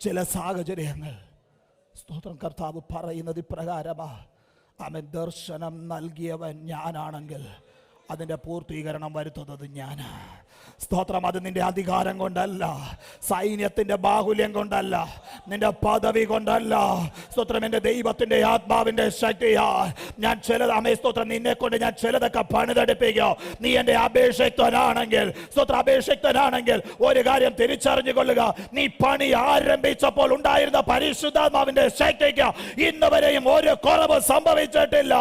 ചില സാഹചര്യങ്ങൾ സ്തോത്രം. കർത്താവ് പറയുന്നത് ഇപ്രകാരമാ: അവൻ ദർശനം നൽകിയവൻ ഞാനാണെങ്കിൽ അതിൻ്റെ പൂർത്തീകരണം വരുത്തുന്നത് ഞാനാ. സ്തോത്രം. അത് നിന്റെ അധികാരം കൊണ്ടല്ല, സൈന്യത്തിന്റെ ബാഹുല്യം കൊണ്ടല്ല, നിന്റെ പദവി കൊണ്ടല്ല. സ്തോത്രം, എൻ്റെ ദൈവത്തിന്റെ ആത്മാവിന്റെ ശക്തിയാ ഞാൻ ചിലത് അമേ സ്തോത്രം നിന്നെ കൊണ്ട് ഞാൻ ചിലതൊക്കെ പണിതെടുപ്പിക്കോ. നീ എൻ്റെ അഭിഷിക്തനാണെങ്കിൽ, സ്തോത്രം അഭിഷിക്തനാണെങ്കിൽ ഒരു കാര്യം തിരിച്ചറിഞ്ഞുകൊള്ളുക, നീ പണി ആരംഭിച്ചപ്പോൾ ഉണ്ടായിരുന്ന പരിശുദ്ധാത്മാവിന്റെ ശക്തിക്ക് ഇന്ന് വരെയും ഒരു കുറവ് സംഭവിച്ചിട്ടില്ല.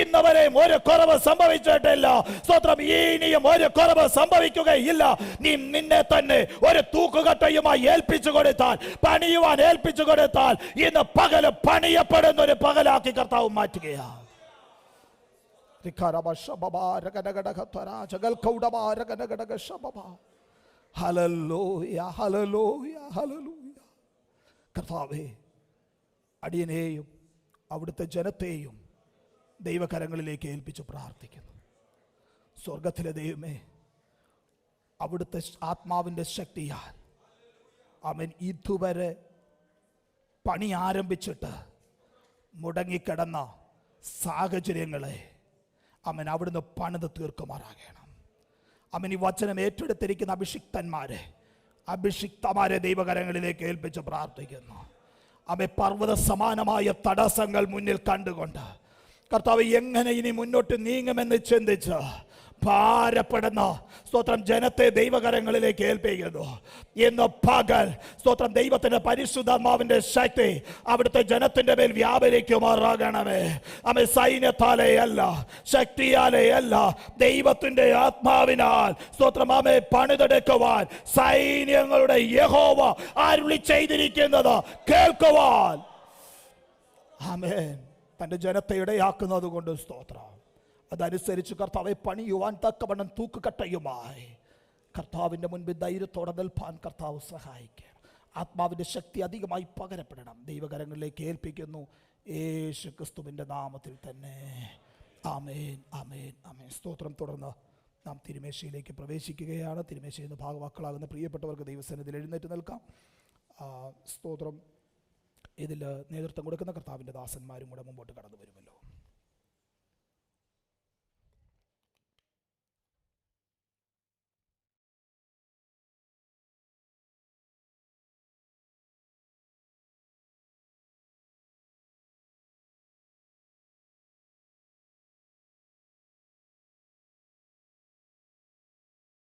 ഇന്ന് വരെയും ഒരു കുറവ് സംഭവിച്ചിട്ടില്ല. സ്തോത്രം, ഇനിയും ഒരു കുറവ് സംഭവിക്കുകയില്ല. നീ നിന്നെ തന്നെ ഒരു തൂക്കുകട്ടയുമായി ഏൽപ്പിച്ചു കൊടുത്താൽ, പണിയുവാൻ ഏൽപ്പിച്ചു കൊടുത്താൽ, ഇന്ന് പകല് പണിയപ്പെടുന്ന ഒരു പകലാക്കി കർത്താവ് മാറ്റുകയാണ്. കർത്താവേ, അടിയനെയും അവിടുത്തെ ജനത്തെയും ദൈവകരങ്ങളിലേക്ക് ഏൽപ്പിച്ച് പ്രാർത്ഥിക്കുന്നു. സ്വർഗത്തിലെ ദൈവമേ, അവിടുത്തെ ആത്മാവിൻ്റെ ശക്തിയാൽ അവൻ ഇതുവരെ പണി ആരംഭിച്ചിട്ട് മുടങ്ങിക്കിടന്ന സാഹചര്യങ്ങളെ അവൻ അവിടുന്ന് പണിത് തീർക്കുമാറാകണം. അവൻ ഈ വചനം ഏറ്റെടുത്തിരിക്കുന്ന അഭിഷിക്തമാരെ ദൈവകരങ്ങളിലേക്ക് ഏൽപ്പിച്ച് പ്രാർത്ഥിക്കുന്നു. അവൻ പർവ്വത സമാനമായ തടസ്സങ്ങൾ മുന്നിൽ കണ്ടുകൊണ്ട് കർത്താവ് എങ്ങനെ ഇനി മുന്നോട്ട് നീങ്ങുമെന്ന് ചിന്തിച്ച് ഭാരപ്പെടുന്ന സ്തോത്രം ജനത്തെ ദൈവകരങ്ങളിലേക്ക് ഏൽപ്പിക്കുന്നു. ഇന്ന് പകൽ സ്തോത്രം ദൈവത്തിന്റെ പരിശുദ്ധാത്മാവിന്റെ ശക്തി അവിടുത്തെ ജനത്തിന്റെ മേൽ വ്യാപരിക്കുമാറാകണമേ. അമ്മ സൈന്യത്താലേ അല്ല, ശക്തിയാലേ അല്ല, ദൈവത്തിന്റെ ആത്മാവിനാൽ സ്തോത്രം അമ്മ പണിതെടുക്കുവാൻ സൈന്യങ്ങളുടെ യഹോവ അരുളി ചെയ്തിരിക്കുന്നത് കേൾക്കുവാൻ ആമേൻ തന്റെ ജനത്തെ ഇടയാക്കുന്നത് കൊണ്ട് സ്തോത്രം. അതനുസരിച്ച് കർത്താവെ പണിയുവാൻ തക്കവണ്ണം തൂക്കുകട്ടയുമായി കർത്താവിൻ്റെ മുൻപിൽ ധൈര്യത്തോടെ നിൽപ്പാൻ കർത്താവ് സഹായിക്കണം. ആത്മാവിൻ്റെ ശക്തി അധികമായി പകരപ്പെടണം. ദൈവകരങ്ങളിലേക്ക് ഏൽപ്പിക്കുന്നു യേശു ക്രിസ്തുവിൻ്റെ നാമത്തിൽ തന്നെ. ആമേൻ, ആമേൻ, ആമേൻ. സ്തോത്രം. തുടർന്ന് നാം തിരുമേശയിലേക്ക് പ്രവേശിക്കുകയാണ്. തിരുമേശയിൽ നിന്ന് ഭാഗവാക്കളാകുന്ന പ്രിയപ്പെട്ടവർക്ക് ദൈവസന്നിധിയിൽ എഴുന്നേറ്റ് നിൽക്കാം. സ്തോത്രം. ഇതിൽ നേതൃത്വം കൊടുക്കുന്ന കർത്താവിൻ്റെ ദാസന്മാരും കൂടെ മുമ്പോട്ട് കടന്നു വരുമല്ലോ.